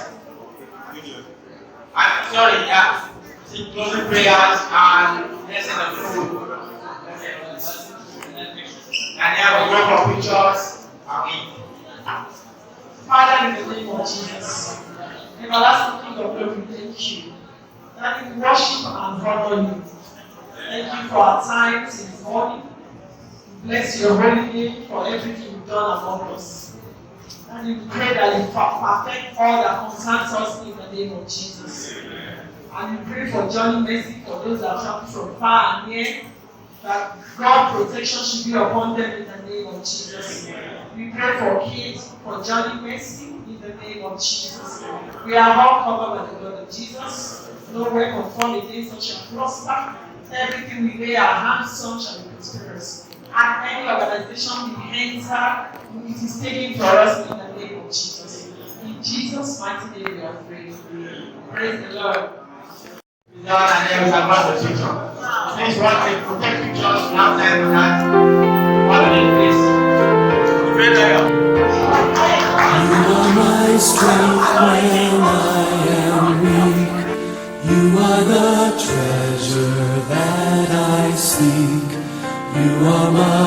I'm sorry, yeah. The closing prayers and blessing of the food. And then we go for pictures and eat. Father, in the name of Jesus, everlasting King of glory, thank you. That we worship and honor you. Thank you for our time since morning. Bless your holy name for everything you've done among us. And we pray that you perfect all that concerns us in the name of Jesus. And we pray for journey mercy for those that travel from far and near, that God's protection should be upon them in the name of Jesus. We pray for kids, for journey mercy in the name of Jesus. We are all covered by the blood of Jesus. No weapon formed against us shall prosper. Everything we lay our hands on shall be prosperous. And any organization we enter, it is taken for us in the name of Jesus. In Jesus' mighty name we are praying. Praise the Lord. Lord, and there is a lot of picture. Please want to protect pictures outside the night. What are they, please? Pray there. You are my strength when I am weak. Mama.